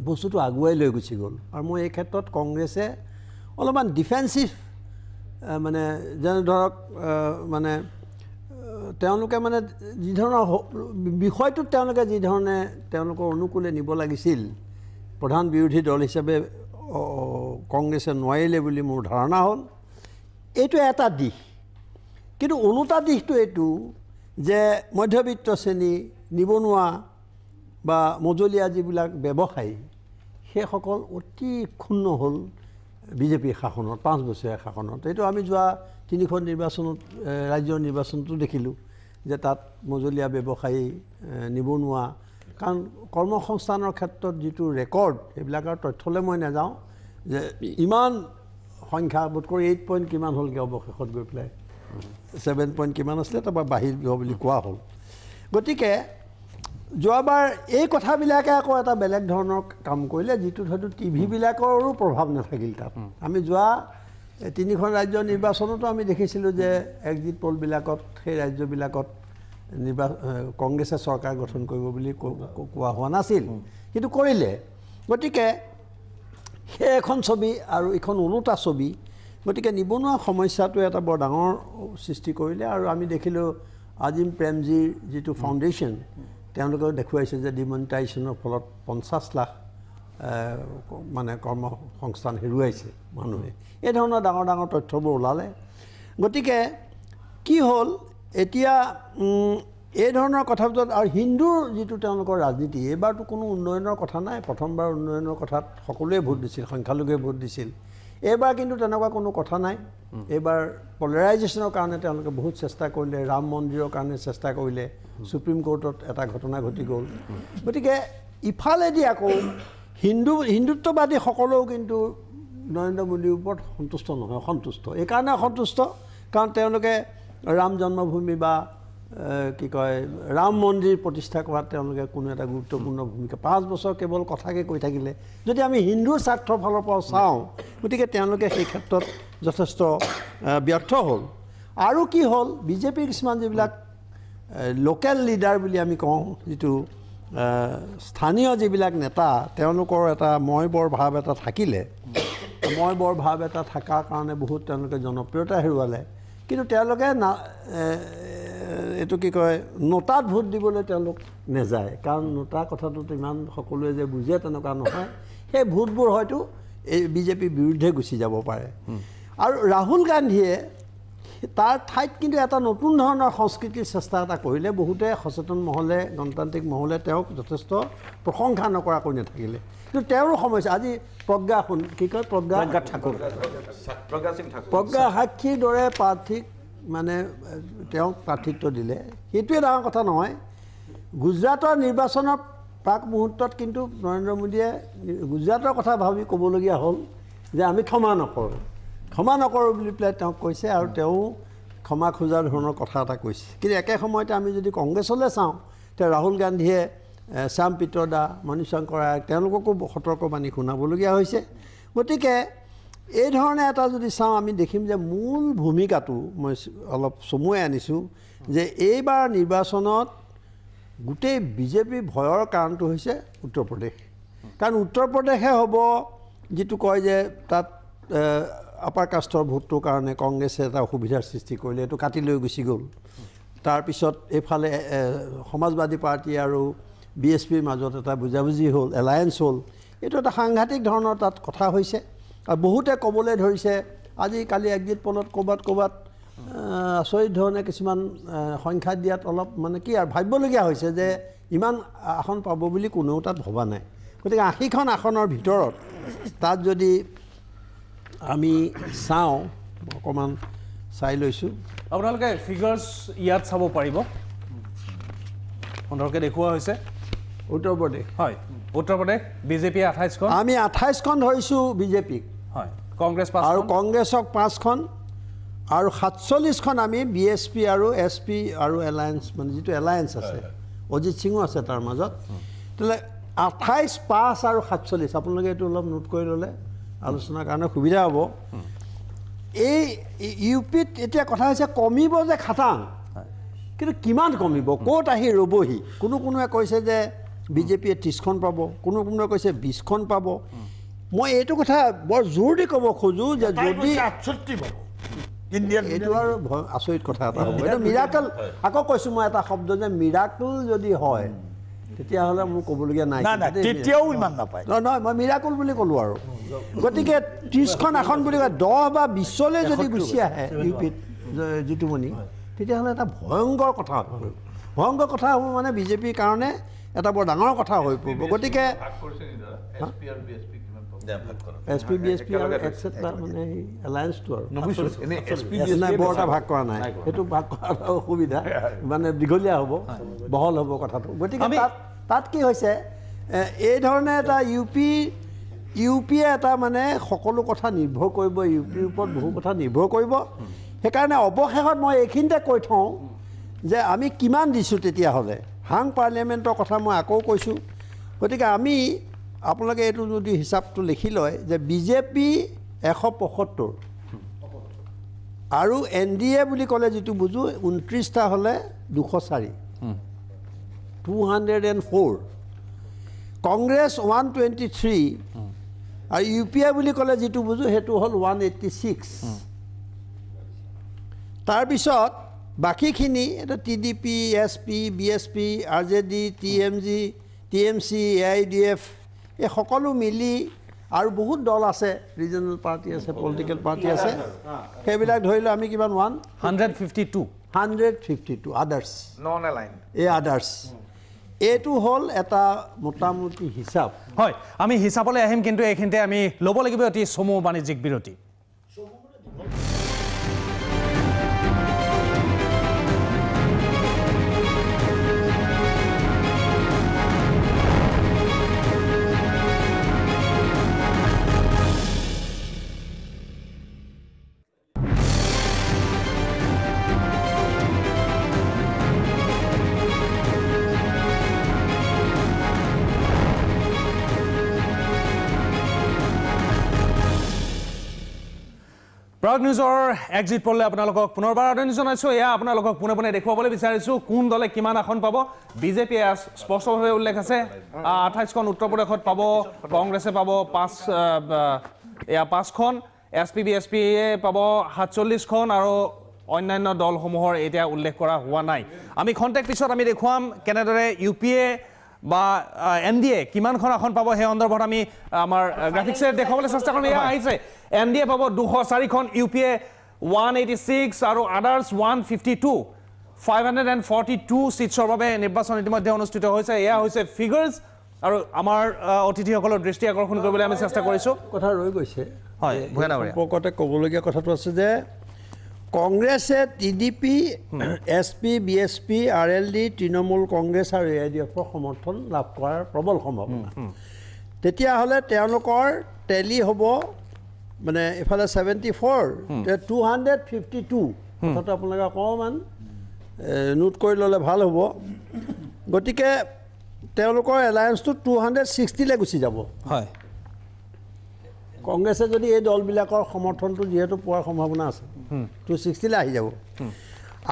বস্তুটো আগুৱাই লৈ গুচি গ'ল আৰু মই এই ক্ষেত্ৰত কংগ্ৰেছে অলপমান ডিফেন্সিভ মানে যেনে ধৰক মানে তেওঁলোকে মানে যি ধৰণৰ বিষয়টোত তেওঁলোকে যি ধৰণে তেওঁলোকৰ অনুকূলে নিব লাগিছিল প্ৰধান বিৰোধী দল হিচাপে কংগ্ৰেছে নোৱাৰিলে বুলি মোৰ ধাৰণা হ'ল এইটো এটা দিশ কিন্তু ওলোটা দিশটো এইটো যে মধ্যবিত্ত শ্ৰেণী নিবনুৱা বা মজলীয়া যিবিলাক ব্যৱসায়ী সেইসকল অতি ক্ষুণ্ণ হ'ল বিজেপিৰ শাসনত 5 বছৰীয়া শাসনত এইটো আমি যোৱা 3খন নিৰ্বাচনত ৰাজ্যৰ নিৰ্বাচনতো দেখিলোঁ যে তাত মজলীয়া ব্যৱসায়ী নিবনুৱা কাৰণ কৰ্মসংস্থানৰ ক্ষেত্ৰত যিটো ৰেকৰ্ড সেইবিলাকৰ তথ্যলৈ মই নাযাওঁ যে ইমান সংখ্যা বোধ কৰি 8 পইণ্ট কিমান হ'লগৈ অৱশেষত গৈ পেলাই 7 পইণ্ট কিমান আছিলে তাৰপৰা বাহিৰ বুলি কোৱা হ'ল গতিকে যোৱাবাৰ এই কথাবিলাকে আকৌ এটা বেলেগ ধৰণৰ কাম কৰিলে যিটোত হয়তো টিভিবিলাকৰো প্ৰভাৱ নাথাকিল তাত আমি যোৱা 3খন ৰাজ্যৰ নিৰ্বাচনতো আমি দেখিছিলোঁ যে এক্সিট পোলবিলাকত সেই ৰাজ্যবিলাকত কংগ্ৰেছে চৰকাৰ গঠন কৰিব বুলি কোৱা হোৱা নাছিল কিন্তু কৰিলে গতিকে সেই এখন ছবি আৰু এখন ওলোটা ছবি গতিকে নিবনুৱা সমস্যাটোৱে এটা বৰ ডাঙৰ সৃষ্টি কৰিলে আৰু আমি দেখিলোঁ আজিম প্ৰেমজীৰ যিটো ফাউণ্ডেশ্যন তেওঁলোকেও দেখুৱাইছে যে ডিমনিটাইজেশ্যনৰ ফলত 50 লাখ মানে কৰ্মসংস্থান হেৰুৱাইছে মানুহে এই ধৰণৰ ডাঙৰ ডাঙৰ তথ্যবোৰ ওলালে গতিকে কি হ'ল এতিয়া এই ধৰণৰ কথাবিলাক আৰু হিন্দুৰ যিটো তেওঁলোকৰ ৰাজনীতি এইবাৰতো কোনো উন্নয়নৰ কথা নাই প্ৰথমবাৰ উন্নয়নৰ কথাত সকলোৱে ভোট দিছিল সংখ্যালঘুৱে ভোট দিছিল এইবাৰ কিন্তু তেনেকুৱা কোনো কথা নাই এইবাৰ পলাৰাইজেশ্যনৰ কাৰণে তেওঁলোকে বহুত চেষ্টা কৰিলে ৰাম মন্দিৰৰ কাৰণে চেষ্টা কৰিলে সুপ্ৰিম কোৰ্টত এটা ঘটনা ঘটি গ'ল গতিকে ইফালেদি আকৌ হিন্দুত্ববাদী সকলেও কিন্তু নৰেন্দ্ৰ মোদীৰ ওপৰত সন্তুষ্ট নহয় অসন্তুষ্ট এইকাৰণে অসন্তুষ্ট কাৰণ তেওঁলোকে ৰাম জন্মভূমি বা কি কয় ৰাম মন্দিৰ প্ৰতিষ্ঠা কৰাত তেওঁলোকে কোনো এটা গুৰুত্বপূৰ্ণ ভূমিকা 5 বছৰ কেৱল কথাকে কৈ থাকিলে যদি আমি হিন্দুৰ স্বাৰ্থৰ ফালৰ পৰা চাওঁ গতিকে তেওঁলোকে সেই ক্ষেত্ৰত যথেষ্ট ব্যৰ্থ হ'ল আৰু কি হ'ল বিজেপিৰ কিছুমান যিবিলাক লোকেল লিডাৰ বুলি আমি কওঁ যিটো স্থানীয় যিবিলাক নেতা তেওঁলোকৰ এটা মই বৰ ভাৱ এটা থাকিলে মই বৰ ভাৱ এটা থকাৰ কাৰণে বহুত তেওঁলোকে জনপ্ৰিয়তা হেৰুৱালে কিন্তু তেওঁলোকে এইটো কি কয় নোটাত ভোট দিবলৈ তেওঁলোক নেযায় কাৰণ নোটা কথাটোত ইমান সকলোৱে যে বুজে তেনেকুৱা নহয় সেই ভোটবোৰ হয়তো এই বিজেপিৰ বিৰুদ্ধে গুচি যাব পাৰে আৰু ৰাহুল গান্ধীয়ে তাৰ ঠাইত কিন্তু এটা নতুন ধৰণৰ সংস্কৃতিৰ চেষ্টা এটা কৰিলে বহুতে সচেতন মহলে গণতান্ত্ৰিক মহলে তেওঁক যথেষ্ট প্ৰশংসা নকৰাকৈ নাথাকিলে কিন্তু তেওঁৰো সমস্যা আজি প্ৰজ্ঞা কি কয় প্ৰজ্ঞা ঠাকুৰ প্ৰজ্ঞা সাক্ষীৰ দৰে প্ৰাৰ্থীক মানে তেওঁক প্ৰাৰ্থিত্ব দিলে সেইটোৱে ডাঙৰ কথা নহয় গুজৰাটৰ নিৰ্বাচনৰ প্ৰাক মুহূৰ্তত কিন্তু নৰেন্দ্ৰ মোদীয়ে গুজৰাটৰ কথা ভাবি ক'বলগীয়া হ'ল যে আমি ক্ষমা নকৰোঁ বুলি পেলাই তেওঁক কৈছে আৰু তেওঁ ক্ষমা খোজাৰ ধৰণৰ কথা এটা কৈছে কিন্তু একে সময়তে আমি যদি কংগ্ৰেছলৈ চাওঁ তে ৰাহুল গান্ধীয়ে শ্যাম পিত্ৰদা মনীষ শংকৰ তেওঁলোককো সতৰ্কবাণী শুনাবলগীয়া হৈছে গতিকে এই ধৰণে এটা যদি চাওঁ আমি দেখিম যে মূল ভূমিকাটো মই অলপ চমুৱাই আনিছোঁ যে এইবাৰ নিৰ্বাচনত গোটেই বিজেপি ভয়ৰ কাৰণটো হৈছে উত্তৰ প্ৰদেশ কাৰণ উত্তৰ প্ৰদেশে হ'ব যিটো কয় যে তাত আপাৰ কাষ্টৰ ভোটটোৰ কাৰণে কংগ্ৰেছে এটা অসুবিধাৰ সৃষ্টি কৰিলে এইটো কাটি লৈ গুচি গ'ল তাৰপিছত এইফালে সমাজবাদী পাৰ্টি আৰু BSPৰ মাজত এটা বুজাবুজি হ'ল এলায়েন্স হ'ল এইটো এটা সাংঘাতিক ধৰণৰ তাত কথা হৈছে আৰু বহুতে ক'বলৈ ধৰিছে আজিকালি এক্সিট পলত ক'ৰবাত আচৰিত ধৰণে কিছুমান সংখ্যা দিয়াত অলপ মানে কি আৰু ভাবিবলগীয়া হৈছে যে ইমান আসন পাব বুলি কোনেও তাত ভবা নাই গতিকে 80খন আসনৰ ভিতৰত তাত যদি আমি চাওঁ অকণমান চাই লৈছোঁ আপোনালোকে ফিগাৰ্ছ ইয়াত চাব পাৰিব সুন্দৰকৈ দেখুওৱা হৈছে উত্তৰ প্ৰদেশ হয় উত্তৰ প্ৰদেশ বিজেপি 28খন আমি 28খন ধৰিছোঁ বিজেপিক হয় কংগ্ৰেছ 5 আৰু কংগ্ৰেছক 5খন আৰু 47খন আমি BSP আৰু SP আৰু এলায়েন্স মানে যিটো এলায়েন্স আছে অজিত সিঙো আছে তাৰ মাজত তেতিয়াহ'লে 28 5 আৰু 47 আপোনালোকে এইটো অলপ নোট কৰি ল'লে আলোচনাৰ কাৰণে সুবিধা হ'ব এই ইউপিত এতিয়া কথা হৈছে কমিব যে খাটাং কিন্তু কিমান কমিব ক'ত আহি ৰ'বহি কোনোৱে কৈছে যে বিজেপিয়ে 30খন পাব কোনোৱে কৈছে 20খন পাব মই এইটো কথা বৰ জোৰ দি ক'ব খোজোঁ যে যদি 68 পাব ইণ্ডিয়ান এইটো আৰু আচৰিত কথা এটা হ'ব এইটো মিৰাকল আকৌ কৈছোঁ মই এটা শব্দ যে মিৰাকল যদি হয় তেতিয়াহ'লে মোৰ ক'বলগীয়া নাই তেতিয়াও ইমান নাপায় নহয় মই মিৰাকল বুলি ক'লোঁ আৰু গতিকে 30খন আসন বুলি কয় 10 বা 20লৈ যদি গুচি আহে ইউপিত জিতুমণি তেতিয়াহ'লে এটা ভয়ংকৰ কথা হ'ব মানে বিজেপিৰ কাৰণে এটা বৰ ডাঙৰ কথা হৈ পৰিব গতিকে SP BSP আৰু এটচেট্ৰা মানে এলায়েন্সটো আৰু নাই বৰ এটা ভাগ কৰা নাই সেইটো ভাগ কৰাৰ অসুবিধা মানে দীঘলীয়া হ'ব বহল হ'ব কথাটো গতিকে তাত কি হৈছে এই ধৰণে এটা ইউপিয়ে এটা মানে সকলো কথা নিৰ্ভৰ কৰিব ইউপিৰ ওপৰত বহু কথা নিৰ্ভৰ কৰিব সেইকাৰণে অৱশেষত মই এইখিনিতে কৈ থওঁ যে আমি কিমান দিছোঁ তেতিয়াহ'লে হাং পাৰ্লিয়ামেণ্টৰ কথা মই আকৌ কৈছোঁ গতিকে আমি আপোনালোকে এইটো যদি হিচাপটো লিখি লয় যে বিজেপি 175 আৰু NDA বুলি ক'লে যিটো বুজোঁ 29টা হ'লে 204 204 কংগ্ৰেছ 123 আৰু UPI বুলি ক'লে যিটো বুজোঁ সেইটো হ'ল 186 তাৰপিছত বাকীখিনি এটা TDP SP BSP RJD TMC AIDF এই সকলো মিলি আৰু বহুত দল আছে ৰিজনেল পাৰ্টি আছে পলিটিকেল পাৰ্টি আছে সেইবিলাক ধৰিলে আমি কিমান 152 আদাৰ্ছ নন এলাইন এই আদাৰ্ছ এইটো হ'ল এটা মোটামুটি হিচাপ হয় আমি হিচাপলৈ আহিম কিন্তু এইখিনিতে আমি ল'ব লাগিব অতি চমু বাণিজ্যিক বিৰতি প্ৰাগ নিউজৰ এক্সিট পললৈ আপোনালোকক পুনৰবাৰ আদৰণি জনাইছোঁ। এয়া আপোনালোকক পোনে পোনে দেখুৱাবলৈ বিচাৰিছোঁ কোন দলে কিমান আসন পাব। বিজেপি স্পষ্টভাৱে উল্লেখ আছে 28খন উত্তৰ প্ৰদেশত পাব, কংগ্ৰেছে পাব 5খন, SPBSPয়ে পাব 47খন আৰু অন্যান্য দলসমূহৰ এতিয়া উল্লেখ কৰা হোৱা নাই। আমি খন্তেক পিছত আমি দেখুৱাম কেনেদৰে UPA বা NDA কিমানখন আসন পাব সেই সন্দৰ্ভত আমি আমাৰ গ্ৰাফিক্সে দেখুৱাবলৈ চেষ্টা কৰিম। এয়া আহিছে NDA পাব 204খন, UPA 186 আৰু আদাৰ্ছ 152, 542 ছিটছৰ বাবে নিৰ্বাচন ইতিমধ্যে অনুষ্ঠিত হৈছে। এয়া হৈছে ফিগাৰ্ছ আৰু আমাৰ অতিথিসকলৰ দৃষ্টি আকৰ্ষণ কৰিবলৈ আমি চেষ্টা কৰিছোঁ। কথা ৰৈ গৈছে হয়, সম্পৰ্কতে ক'বলগীয়া কথাটো আছে যে কংগ্ৰেছে TDP, SP, BSP, RLD, তৃণমূল কংগ্ৰেছ আৰু AIDFৰ সমৰ্থন লাভ কৰাৰ প্ৰবল সম্ভাৱনা। তেতিয়াহ'লে তেওঁলোকৰ টেলি হ'ব মানে এফালে 74, 252। কথাটো আপোনালোকে অকণমান নোট কৰি ল'লে ভাল হ'ব। গতিকে তেওঁলোকৰ এলায়েন্সটো 260লৈ গুচি যাব। হয়, কংগ্ৰেছে যদি এই দলবিলাকৰ সমৰ্থনটো যিহেতু পোৱাৰ সম্ভাৱনা আছে 260লৈ আহি যাব।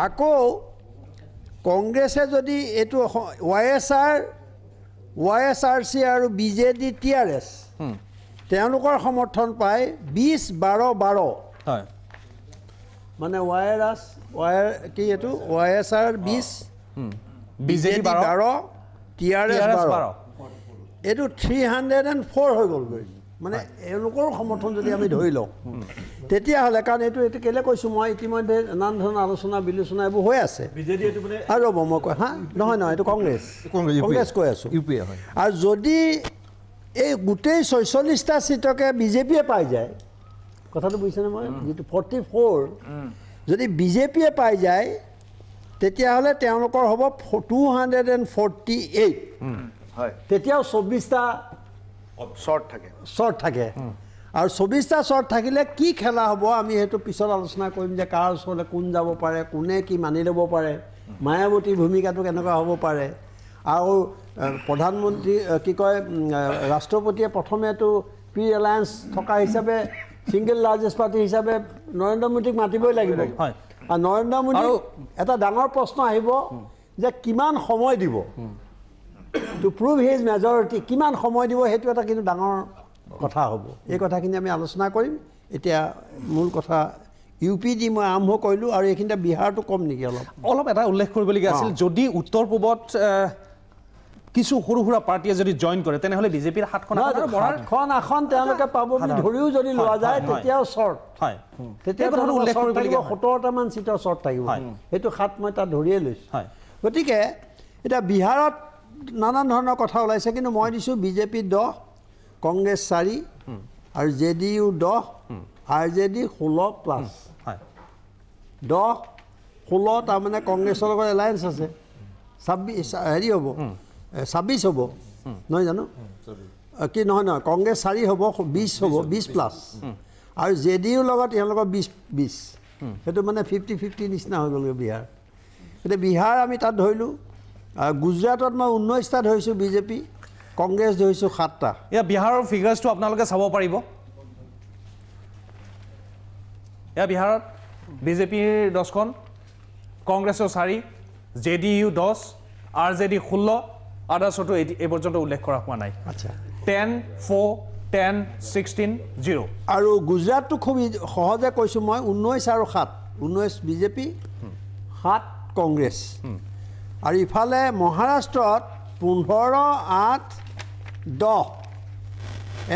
আকৌ কংগ্ৰেছে যদি এইটো YSRC আৰু BJD TRS তেওঁলোকৰ সমৰ্থন পায় 20, 12, 12। হয়, মানে কি এইটো YSR 20, BJD 12, TRS 12, এইটো 304 হৈ গ'লগৈ। মানে এওঁলোকৰ সমৰ্থন যদি আমি ধৰি লওঁ তেতিয়াহ'লে, কাৰণ এইটো কেলৈ কৈছোঁ মই, ইতিমধ্যে নানান ধৰণৰ আলোচনা বিলোচনা এইবোৰ হৈ আছে। আৰু ৰ'ব মই কয় নহয় এইটো কংগ্ৰেছ কৈ আছোঁ। আৰু যদি এই গোটেই 46টা ছিটকে বিজেপিয়ে পাই যায়, কথাটো বুজিছেনে মই, যিটো 44 যদি বিজেপিয়ে পাই যায় তেতিয়াহ'লে তেওঁলোকৰ হ'ব 248। তেতিয়াও 24টা শ্বৰ্ট থাকে। আৰু 24টা শ্বৰ্ট থাকিলে কি খেলা হ'ব আমি সেইটো পিছত আলোচনা কৰিম যে কাৰ ওচৰলৈ কোন যাব পাৰে, কোনে কি মানি ল'ব পাৰে, মায়াৱতীৰ ভূমিকাটো কেনেকুৱা হ'ব পাৰে। আৰু প্ৰধানমন্ত্ৰী কি কয় ৰাষ্ট্ৰপতিয়ে প্ৰথমেতো প্ৰি এলায়েন্স থকা হিচাপে ছিংগল লাৰ্জেষ্ট পাৰ্টি হিচাপে নৰেন্দ্ৰ মোদীক মাতিবই লাগিব। আৰু নৰেন্দ্ৰ মোদীক এটা ডাঙৰ প্ৰশ্ন আহিব যে কিমান সময় দিব টু প্ৰুভ হিজ মেজৰিটি, কিমান সময় দিব, সেইটো এটা কিন্তু ডাঙৰ কথা হ'ব। এই কথাখিনি আমি আলোচনা কৰিম। এতিয়া মূল কথা UP দি মই আৰম্ভ কৰিলোঁ আৰু এইখিনিতে বিহাৰটো কম নেকি অলপ এটা উল্লেখ কৰিবলগীয়া আছিল। যদি উত্তৰ পূবত কিছু সৰু সুৰা পাৰ্টিয়ে যদি জইন কৰে তেনেহ'লে বিজেপিৰ 7খন আসন তেওঁলোকে পাব বুলি ধৰিও যদি লোৱা যায় তেতিয়াও শ্বৰ্ট। তেতিয়া 17টামান ছিটৰ শ্বৰ্ট থাকিব। সেইটো 7 মই তাত ধৰিয়ে লৈছোঁ। গতিকে এতিয়া বিহাৰত নানান ধৰণৰ কথা ওলাইছে, কিন্তু মই দিছোঁ বিজেপি 10, কংগ্ৰেছ 4 আৰু JDU 10, RJD 16+। 10, 16 তাৰমানে কংগ্ৰেছৰ লগত এলায়েন্স আছে। 26 হেৰি হ'ব, 26 হ'ব নহয় জানো, কি নহয় কংগ্ৰেছ 4 হ'ব, 20 হ'ব, 20+। আৰু JDU লগত তেওঁলোকৰ 20। সেইটো মানে 50-50 নিচিনা হৈ গ'লগৈ বিহাৰ। এতিয়া বিহাৰ আমি তাত ধৰিলোঁ। গুজৰাটত মই 19টা ধৰিছোঁ বিজেপি, কংগ্ৰেছ ধৰিছোঁ 7টা। এয়া বিহাৰৰ ফিগাৰ্ছটো আপোনালোকে চাব পাৰিব। এয়া বিহাৰত বিজেপিৰ 10খন, কংগ্ৰেছৰ 4, JDU 10, RJD 16, আদাৰ্ছতো এই পৰ্যন্ত উল্লেখ কৰা হোৱা নাই। 10, 4, 10, 16, 0। আৰু গুজৰাটটো খুব সহজে কৈছোঁ মই, 19 আৰু 7, 19 বিজেপি, 7 কংগ্ৰেছ। আৰু ইফালে মহাৰাষ্ট্ৰত 15, 8, 10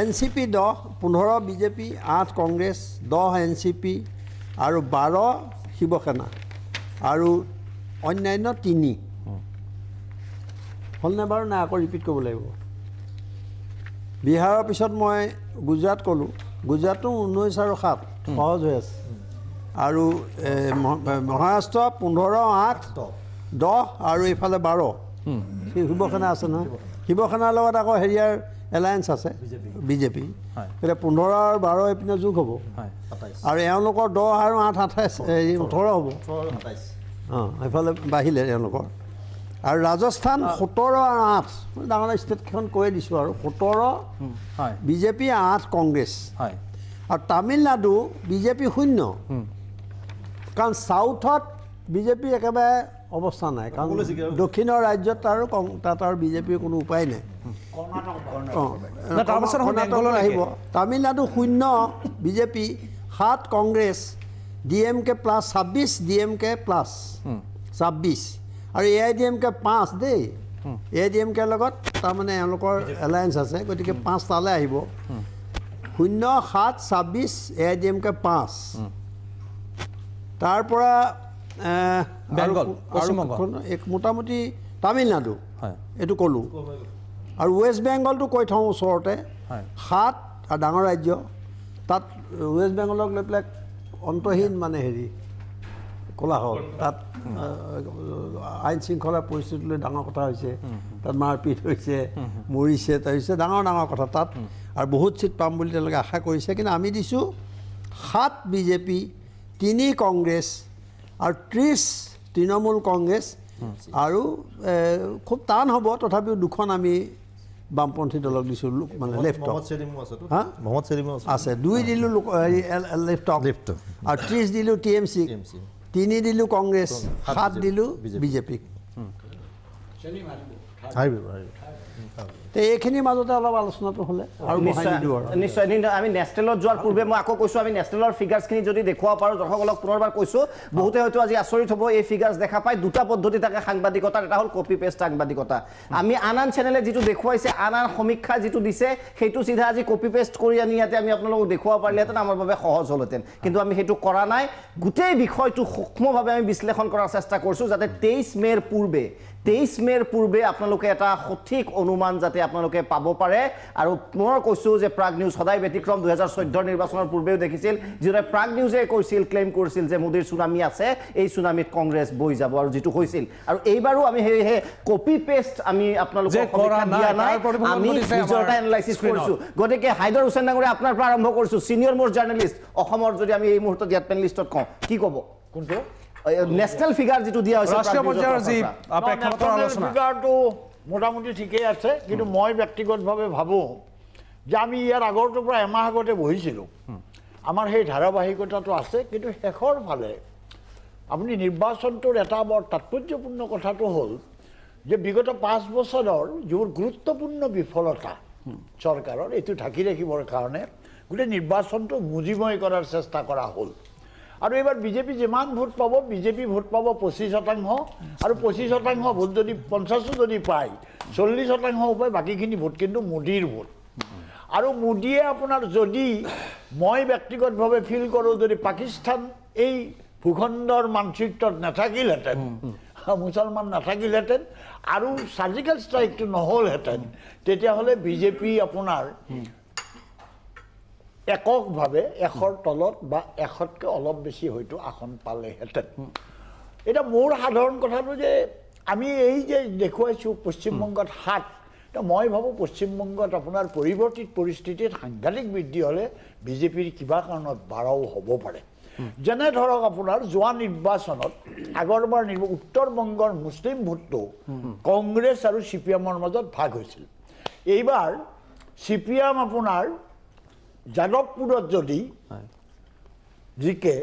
NCP 10, 15 বিজেপি, 8 কংগ্ৰেছ, 10 NCP আৰু 12 শিৱসেনা আৰু অন্যান্য 3। হ'লনে বাৰু নাই আকৌ ৰিপিট কৰিব লাগিব? বিহাৰৰ পিছত মই গুজৰাট ক'লোঁ। গুজৰাটটো 19 আৰু 7 সহজ হৈ আছে। আৰু মহাৰাষ্ট্ৰ 15, 8, 10 আৰু এইফালে 12 শিৱসেনা আছে নহয়। শিৱসেনাৰ লগত আকৌ হেৰিয়াৰ এলায়েন্স আছে বিজেপি। এতিয়া 15 আৰু 12 এইপিনে যোগ হ'ব। আৰু এওঁলোকৰ 10 আৰু 8, 28, 18 হ'ব। এইফালে বাঢ়িলে তেওঁলোকৰ। আৰু ৰাজস্থান 17 আৰু 8, ডাঙৰ ষ্টেটকেইখন কৈ দিছোঁ আৰু 17 বিজেপি, 8 কংগ্ৰেছ। আৰু তামিলনাডু বিজেপি শূন্য কাৰণ চাউথত বিজেপি একেবাৰে অৱস্থা নাই কাৰণ দক্ষিণৰ ৰাজ্যত তাত আৰু বিজেপিৰ কোনো উপায় নাই আহিব তামিলনাডু শূন্য BJP 7 Congress DMK plus 26 DMK plus 26 আৰু AIDMK 5 দেই AIDMK লগত তাৰমানে এওঁলোকৰ এলায়েন্স আছে গতিকে 5 তালৈ আহিব 0 7 26 AIDMK 5 তাৰ পৰা মোটামুটি তামিলনাডু এইটো ক'লোঁ আৰু ৱেষ্ট বেংগলটো কৈ থওঁ ওচৰতে 7 আৰু ডাঙৰ ৰাজ্য তাত ৱেষ্ট বেংগলক লৈ পেলাই অন্তহীন মানে হেৰি ক'লা হ'ল তাত আইন শৃংখলা পৰিস্থিতিলৈ ডাঙৰ কথা হৈছে তাত মাৰপিট হৈছে মৰিছে তাৰপিছত ডাঙৰ কথা তাত আৰু বহুত চিট পাম বুলি তেওঁলোকে আশা কৰিছে কিন্তু আমি দিছোঁ 7 বিজেপি 3 কংগ্ৰেছ আৰু 30 তৃণমূল কংগ্ৰেছ আৰু খুব টান হ'ব তথাপিও 2খন আমি বামপন্থী দলক দিছোঁ মানে লেফ্ট আছে 2 দিলোঁ লেফ্ট আৰু 30 দিলোঁ TMC 3 দিলোঁ কংগ্ৰেছ 7 দিলোঁ বিজেপিক এইখিনিৰ মাজতে অলপ আলোচনাটো হ'লে আৰু নিশ্চয় আমি নেশ্যনেলত যোৱাৰ পূৰ্বে মই আকৌ কৈছোঁ আমি নেশ্যনেলৰ ফিগাৰ্ছখিনি যদি দেখুৱাব পাৰোঁ দৰ্শকসকলক পুনৰবাৰ কৈছোঁ বহুতে হয়তো আজি আচৰিত হ'ব এই ফিগাৰ্ছ দেখা পাই 2টা পদ্ধতি থাকে সাংবাদিকতাৰ এটা হ'ল কপি পেষ্ট সাংবাদিকতা আমি আন চেনেলে যিটো দেখুৱাইছে আন সমীক্ষা যিটো দিছে সেইটো চিধা আজি কপি পেষ্ট কৰি আনি ইয়াতে আমি আপোনালোকক দেখুৱাব পাৰিলেহেঁতেন আমাৰ বাবে সহজ হ'লহেঁতেন কিন্তু আমি সেইটো কৰা নাই গোটেই বিষয়টো সূক্ষ্মভাৱে আমি বিশ্লেষণ কৰাৰ চেষ্টা কৰিছোঁ যাতে 23 মেৰ পূৰ্বে আপোনালোকে এটা সঠিক অনুমান যাতে আপোনালোকে পাব পাৰে আৰু পুনৰ কৈছোঁ যে প্ৰাগ নিউজ সদায় ব্যতিক্ৰম 2014 নিৰ্বাচনৰ পূৰ্বেও দেখিছিল যিদৰে প্ৰাগ নিউজে ক্লেইম কৰিছিল যে মোদীৰ চুনামি আছে এই চুনামিত কংগ্ৰেছ বৈ যাব আৰু যিটো হৈছিল আৰু এইবাৰো আমি সেই কপি পেষ্ট আমি আপোনালোকক দিয়া নাই আমি নিজৰ এটা এনালাইচিছ কৰিছোঁ গতিকে হাইদৰ হুছেইন ডাঙৰীয়া আপোনাৰ পৰা আৰম্ভ কৰিছোঁ ছিনিয়ৰ মোৰ জাৰ্নেলিষ্ট অসমৰ যদি আমি এই মুহূৰ্তত ইয়াত পেনেলিষ্টত কওঁ কি ক'ব কোনটো নেশ্যনেল ফিগাৰ যিটো দিয়া হৈছে ৰাষ্ট্ৰীয় পৰ্যায়ৰ যি প্ৰেক্ষাপটৰ আলোচনা ফিগাৰটো মোটামুটি ঠিকেই আছে কিন্তু মই ব্যক্তিগতভাৱে ভাবোঁ যে আমি ইয়াৰ আগৰটোৰ পৰা এমাহ আগতে বহিছিলোঁ আমাৰ সেই ধাৰাবাহিকতাটো আছে কিন্তু শেষৰ ফালে আপুনি নিৰ্বাচনটোৰ এটা বৰ তাৎপৰ্যপূৰ্ণ কথাটো হ'ল যে বিগত 5 বছৰৰ যিবোৰ গুৰুত্বপূৰ্ণ বিফলতা চৰকাৰৰ এইটো ঢাকি ৰাখিবৰ কাৰণে গোটেই নিৰ্বাচনটো মুজিময় কৰাৰ চেষ্টা কৰা হ'ল আৰু এইবাৰ বিজেপি যিমান ভোট পাব বিজেপি ভোট পাব 25% আৰু 25% ভোট যদি 50 যদি পায় 40% পায় বাকীখিনি ভোট কিন্তু মোদীৰ ভোট আৰু মোদীয়ে আপোনাৰ যদি মই ব্যক্তিগতভাৱে ফিল কৰোঁ যদি পাকিস্তান এই ভূখণ্ডৰ মানচিত্ৰত নাথাকিলহেঁতেন মুছলমান নাথাকিলহেঁতেন আৰু চাৰ্জিকেল ষ্ট্ৰাইকটো নহ'লহেঁতেন তেতিয়াহ'লে বিজেপি আপোনাৰ এককভাৱে 100ৰ তলত বা 100তকৈ অলপ বেছি হয়তো আসন পালেহেঁতেন এটা মোৰ সাধাৰণ কথাটো যে আমি এই যে দেখুৱাইছোঁ পশ্চিমবংগত 7 মই ভাবোঁ পশ্চিমবংগত আপোনাৰ পৰিৱৰ্তিত পৰিস্থিতিত সাংঘাতিক বৃদ্ধি হ'লে বিজেপিৰ কিবা কাৰণত 12 হ'ব পাৰে যেনে ধৰক আপোনাৰ যোৱা নিৰ্বাচনত আগৰবাৰ উত্তৰ বংগৰ মুছলিম ভোটটো কংগ্ৰেছ আৰু CPMৰ মাজত ভাগ হৈছিল এইবাৰ CPM আপোনাৰ যাদৱপুৰত যদি জিকে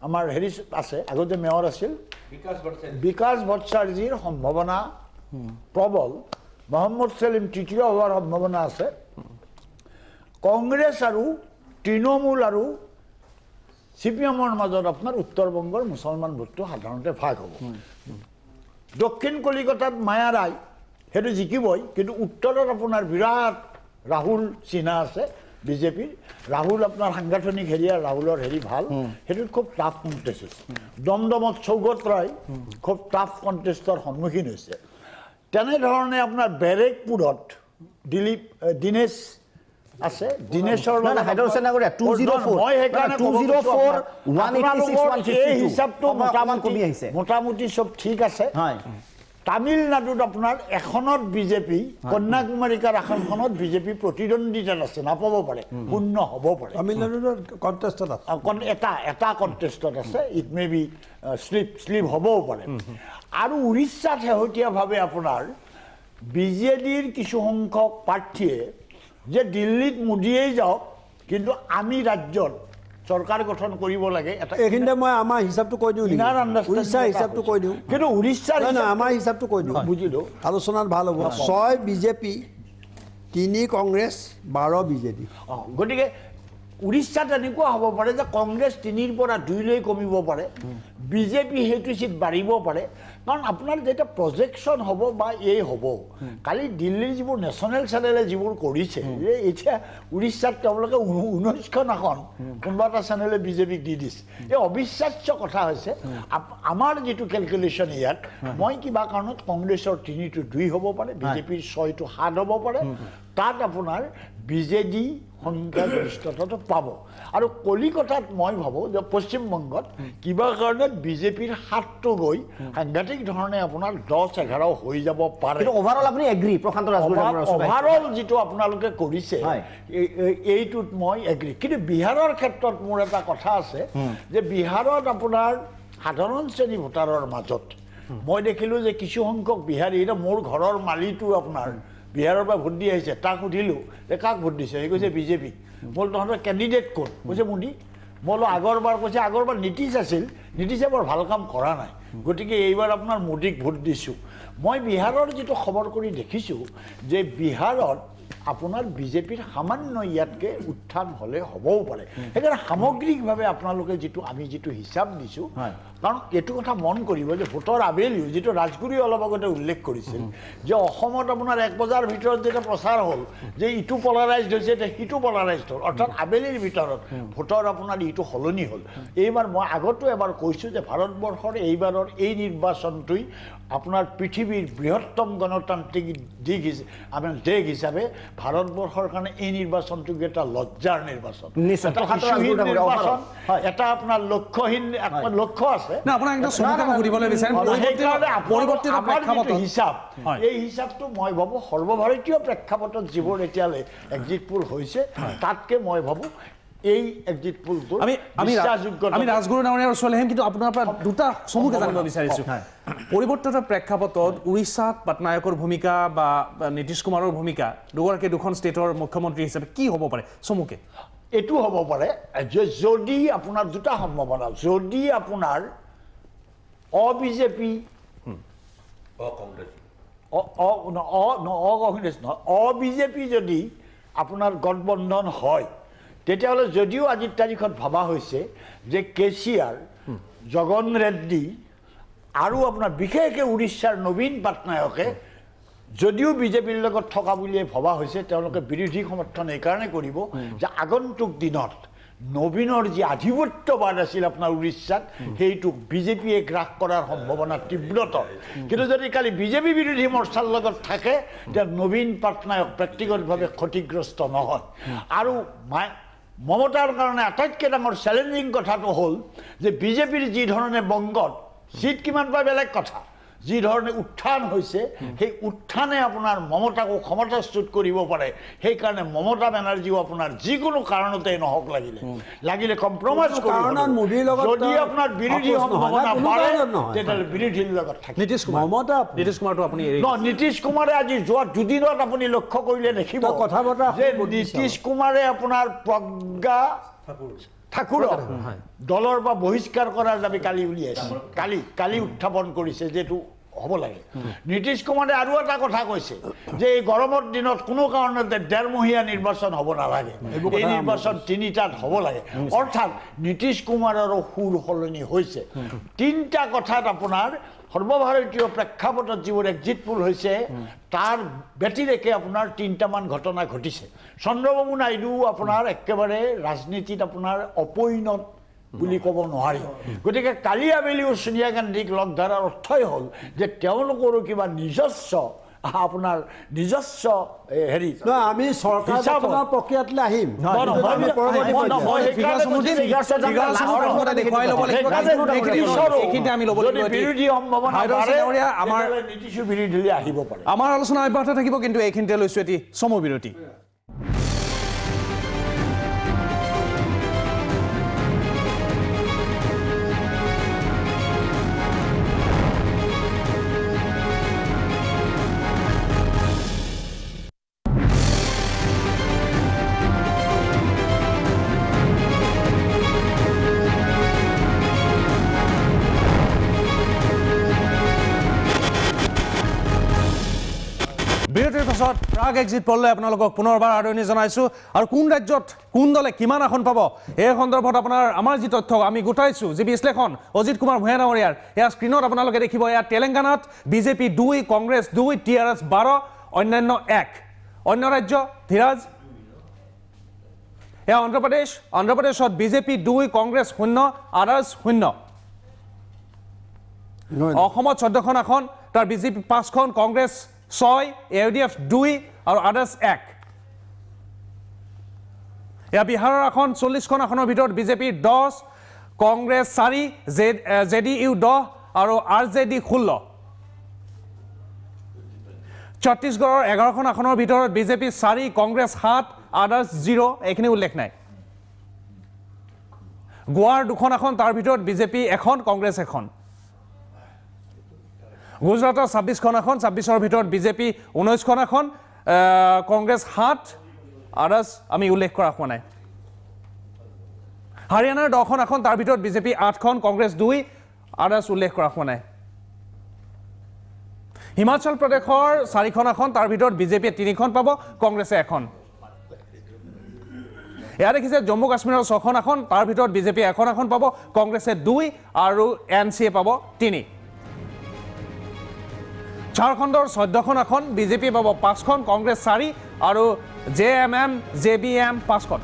আমাৰ হেৰি আছে আগতে মেয়ৰ আছিল বিকাশ ভট্টাচাৰ্যৰ সম্ভাৱনা প্ৰবল মহম্মদ সেলিম তৃতীয় হোৱাৰ সম্ভাৱনা আছে কংগ্ৰেছ আৰু তৃণমূল আৰু CPMৰ মাজত আপোনাৰ উত্তৰ বংগৰ মুছলমান ভোটটো সাধাৰণতে ভাগ হ'ব দক্ষিণ কলিকতাত মায়া ৰায় সেইটো জিকিবই কিন্তু উত্তৰত আপোনাৰ বিৰাট ৰাহুল সিনহা আছে বিজেপিৰ ৰাহুল আপোনাৰ সাংগঠনিক হেৰিয়া ৰাহুলৰ হেৰি ভাল সেইটোত খুব টাফ কণ্টেষ্ট হৈছে দমদমত সৌগত ৰায় খুব টাফ কণ্টেষ্টৰ সন্মুখীন হৈছে তেনেধৰণে আপোনাৰ বেৰেকপুৰত দিনেশ আছে দিনেশৰ মই এই হিচাপটো মোটামুটি চব ঠিক আছে তামিলনাডুত আপোনাৰ এখনত বিজেপি কন্যাকুমাৰিকাৰ আসনখনত বিজেপি প্ৰতিদ্বন্দ্বিতাত আছে নাপাব পাৰে শূন্য হ'ব পাৰে তামিলনাডুৰ কণ্টেষ্টত এটা কণ্টেষ্টত আছে ইট মে বি শ্লিপ হ'বও পাৰে আৰু উৰিষ্যাত শেহতীয়াভাৱে আপোনাৰ বিজেডিৰ কিছু সংখ্যক প্ৰাৰ্থীয়ে যে দিল্লীত মোদীয়েই যাওক কিন্তু আমি ৰাজ্যত চৰকাৰ গঠন কৰিব লাগে এটা এইখিনিতে মই আমাৰ হিচাপটো কৈ দিওঁ উৰিষ্যাৰ হিচাপটো কৈ দিওঁ কিন্তু উৰিষ্যাৰ আমাৰ হিচাপটো কৈ দিওঁ বুজিলোঁ আলোচনাত ভাল হ'ব 6 বিজেপি 3 কংগ্ৰেছ 12 বিজেডি গতিকে উৰিষ্যাত এনেকুৱা হ'ব পাৰে যে কংগ্ৰেছ 3ৰ পৰা 2লৈ কমিব পাৰে বিজেপি সেইটো চিট বাঢ়িব পাৰে কাৰণ আপোনাৰ যেতিয়া প্ৰজেকশ্যন হ'ব বা এই হ'ব কালি দিল্লীৰ যিবোৰ নেশ্যনেল চেনেলে যিবোৰ কৰিছে যে এতিয়া উৰিষ্যাত তেওঁলোকে 19খন আসন কোনোবা এটা চেনেলে বিজেপিক দি দিছে এই অবিশ্বাস্য কথা হৈছে আমাৰ যিটো কেলকুলেশ্যন ইয়াত মই কিবা কাৰণত কংগ্ৰেছৰ 3টো 2 হ'ব পাৰে বিজেপিৰ 6টো 7 হ'ব পাৰে তাত আপোনাৰ বিজেডি সংখ্যাগৰিষ্ঠতাটো পাব আৰু কলিকতাত মই ভাবোঁ যে পশ্চিমবংগত কিবা কাৰণত বিজেপিৰ 7টো গৈ সাংঘাতিক ধৰণে আপোনাৰ 10-11 হৈ যাব পাৰে অভাৰঅল আপুনি এগ্ৰি প্ৰশান্ত ৰাজগুৰুৰ অভাৰঅল যিটো আপোনালোকে কৰিছে এইটোত মই এগ্ৰি কিন্তু বিহাৰৰ ক্ষেত্ৰত মোৰ এটা কথা আছে যে বিহাৰত আপোনাৰ সাধাৰণ শ্ৰেণী ভোটাৰৰ মাজত মই দেখিলোঁ যে কিছু সংখ্যক বিহাৰী এটা মোৰ ঘৰৰ মালিটো আপোনাৰ বিহাৰৰ পৰা ভোট দি আহিছে তাক সুধিলোঁ যে কাক ভোট দিছে সি কৈছে বিজেপি মই তহঁতৰ কেণ্ডিডেট কোন কৈছে মোদী মই বোলো আগৰবাৰ কৈছে আগৰবাৰ নীতিশ আছিল নীতিশে বৰ ভাল কাম কৰা নাই গতিকে এইবাৰ আপোনাৰ মোদীক ভোট দিছোঁ মই বিহাৰৰ যিটো খবৰ কৰি দেখিছোঁ যে বিহাৰত আপোনাৰ বিজেপিৰ সামান্য ইয়াতকৈ উত্থান হ'লে হ'বও পাৰে সেইকাৰণে সামগ্ৰিকভাৱে আপোনালোকে আমি যিটো হিচাপ দিছোঁ কাৰণ এইটো কথা মন কৰিব যে ভোটৰ আবেলিও যিটো ৰাজগুৰুৱে অলপ আগতে উল্লেখ কৰিছিল যে অসমত আপোনাৰ 1 বজাৰ ভিতৰত যেতিয়া প্ৰচাৰ হ'ল যে ইটো পলাৰাইজড হৈছে এতিয়া সিটো পলাৰাইজড হ'ল অৰ্থাৎ আবেলিৰ ভিতৰত ভোটৰ আপোনাৰ ইটো সলনি হ'ল এইবাৰ মই আগতো এবাৰ কৈছোঁ যে ভাৰতবৰ্ষৰ এইবাৰৰ এই নিৰ্বাচনটোই আপোনাৰ পৃথিৱীৰ বৃহত্তম গণতান্ত্ৰিক দেশ হিচাপে ভাৰতবৰ্ষৰ কাৰণে এই নিৰ্বাচনটো এটা লজ্জাৰ নিৰ্বাচন এটা আপোনাৰ লক্ষ্যহীন লক্ষ্য আছে না আপোনাক একটা সময় ঘুৰিবলৈ বিচাৰিম পৰিৱৰ্তিত হিচাপ এই হিচাপটো মই ভাবোঁ সৰ্বভাৰতীয় প্ৰেক্ষাপটত যিবোৰ এতিয়ালৈ এক্সিট পোল হৈছে তাতকৈ মই ভাবোঁ এই এক্সিট পোলটো আমি ৰাজগুৰু ডাঙৰীয়াৰ ওচৰলৈ আহিম কিন্তু আপোনাৰ পৰা দুটা চমুকে জানিব বিচাৰিছোঁ পৰিৱৰ্তিত প্ৰেক্ষাপটত উৰিষ্যাত পাটনায়কৰ ভূমিকা বা নীতিশ কুমাৰৰ ভূমিকা দুগৰাকী দুখন ষ্টেটৰ মুখ্যমন্ত্ৰী হিচাপে কি হ'ব পাৰে চমুকে এইটো হ'ব পাৰে যে যদি আপোনাৰ দুটা সম্ভাৱনা যদি আপোনাৰ অবিজেপি অকংগ্ৰেছ নহয় অবিজেপি যদি আপোনাৰ গঠবন্ধন হয় তেতিয়াহ'লে যদিও আজিৰ তাৰিখত ভবা হৈছে যে কেচিআৰ জগন ৰেড্ডি আৰু আপোনাৰ বিশেষকৈ উৰিষ্যাৰ নবীন পাটনায়কে যদিও বিজেপিৰ লগত থকা বুলিয়ে ভবা হৈছে তেওঁলোকে বিৰোধী সমৰ্থন এইকাৰণে কৰিব যে আগন্তুক দিনত নবীনৰ যি আধিপত্যবাদ আছিল আপোনাৰ উৰিষ্যাত সেইটোক বিজেপিয়ে গ্ৰাস কৰাৰ সম্ভাৱনা তীব্ৰতৰ কিন্তু যদি কালি বিজেপি বিৰোধী মৰ্চাৰ লগত থাকে তেতিয়া নবীন পাটনায়ক ব্যক্তিগতভাৱে ক্ষতিগ্ৰস্ত নহয় আৰু মমতাৰ কাৰণে আটাইতকৈ ডাঙৰ চেলেঞ্জিং কথাটো হ'ল যে বিজেপিৰ যি ধৰণে বংগত চিট কিমান পায় বেলেগ কথা যি ধৰণে উত্থান হৈছে সেই উত্থানে আপোনাৰ মমতাকো ক্ষমতাচ্যুত কৰিব পাৰে সেইকাৰণে মমতা বেনাৰ্জীও আপোনাৰ যিকোনো কাৰণতে নহওক লাগিলে কম্প্ৰমাইজ কৰিব যদি আপোনাৰ বিৰোধী সম্ভাৱনা পাৰে তেতিয়াহ'লে বিৰোধীৰ লগত থাকে নীতিশ কুমাৰটো আপুনি নীতিশ কুমাৰে আজি যোৱা দুদিনত আপুনি লক্ষ্য কৰিলে দেখিব যে নীতিশ কুমাৰে আপোনাৰ প্ৰজ্ঞা ঠাকুৰক দলৰ পৰা বহিষ্কাৰ কৰাৰ দাবী কালি উলিয়াইছে কালি উত্থাপন কৰিছে যেটো হ'ব লাগে নীতিশ কুমাৰে আৰু এটা কথা কৈছে যে এই গৰমৰ দিনত কোনো কাৰণতে ডেৰমহীয়া নিৰ্বাচন হ'ব নালাগে এই নিৰ্বাচন 3টাত হ'ব লাগে অৰ্থাৎ নীতিশ কুমাৰৰো সুৰ সলনি হৈছে 3টা কথাত আপোনাৰ সৰ্বভাৰতীয় প্ৰেক্ষাপটত যিবোৰ এক্সিট পোল হৈছে তাৰ ব্যতিৰেকে আপোনাৰ 3টামান ঘটনা ঘটিছে চন্দ্ৰবাবু নাইডু আপোনাৰ একেবাৰে ৰাজনীতিত আপোনাৰ অপৰিণত বুলি ক'ব নোৱাৰি গতিকে কালি আবেলিও সোনিয়া গান্ধীক লগ ধৰাৰ অৰ্থই হ'ল যে তেওঁলোকৰো কিবা নিজস্ব আপোনাৰ নিজস্ব হেৰি আমি চৰকাৰ গঠনৰ প্ৰক্ৰিয়াতলৈ আহিম বিৰোধী সম্ভাৱনা বিৰোধীলৈ আহিব পাৰে আমাৰ আলোচনা অব্যাহত থাকিব কিন্তু এইখিনিতে লৈছোঁ এটি চমু বিৰতি বিৰতিৰ পাছত প্ৰাগ এক্সিট পললৈ আপোনালোকক পুনৰবাৰ আদৰণি জনাইছোঁ আৰু কোন ৰাজ্যত কোন দলে কিমান আসন পাব এই সন্দৰ্ভত আমাৰ যি তথ্য আমি গোটাইছোঁ যি বিশ্লেষণ অজিত কুমাৰ ভূঞা ডাঙৰীয়াৰ এয়া স্ক্ৰীণত আপোনালোকে দেখিব এয়া তেলেংগানাত বিজেপি 2 কংগ্ৰেছ 2 TRS 12 অন্যান্য 1 অন্য ৰাজ্য ধীৰাজ এয়া অন্ধ্ৰপ্ৰদেশত বিজেপি 2 কংগ্ৰেছ 0 আদাৰ্ছ 0 অসমত 14খন আসন তাৰ বিজেপি 5খন কংগ্ৰেছ 6 AUDF 2 আৰু আদাৰ্ছ 1 এয়া বিহাৰৰ আসন 40খন আসনৰ ভিতৰত বিজেপি 10 কংগ্ৰেছ 4 JDU 10 আৰু RJD 16 ছত্তীশগড়ৰ 11খন আসনৰ ভিতৰত বিজেপি 4 কংগ্ৰেছ 7 আদাৰ্ছ 0 এইখিনি উল্লেখ নাই গোৱাৰ 2খন আসন তাৰ ভিতৰত বিজেপি 1 কংগ্ৰেছ 1 গুজৰাটৰ 26খন আসন 26ৰ ভিতৰত বিজেপি 19খন আসন কংগ্ৰেছ 7 আদাৰ্ছ আমি উল্লেখ কৰা হোৱা নাই হাৰিয়ানাৰ 10খন আসন তাৰ ভিতৰত বিজেপি 8খন কংগ্ৰেছ 2 আদাৰ্ছ উল্লেখ কৰা হোৱা নাই হিমাচল প্ৰদেশৰ 4খন আসন তাৰ ভিতৰত বিজেপিয়ে 3খন পাব কংগ্ৰেছে 1খন এয়া দেখিছে জম্মু কাশ্মীৰৰ 6খন আসন তাৰ ভিতৰত বিজেপি 1খন আসন পাব কংগ্ৰেছে 2 আৰু NCA পাব 3 ঝাৰখণ্ডৰ 14খন আসন বিজেপি পাব 5খন কংগ্ৰেছ 4 আৰু JMM JBM 5খন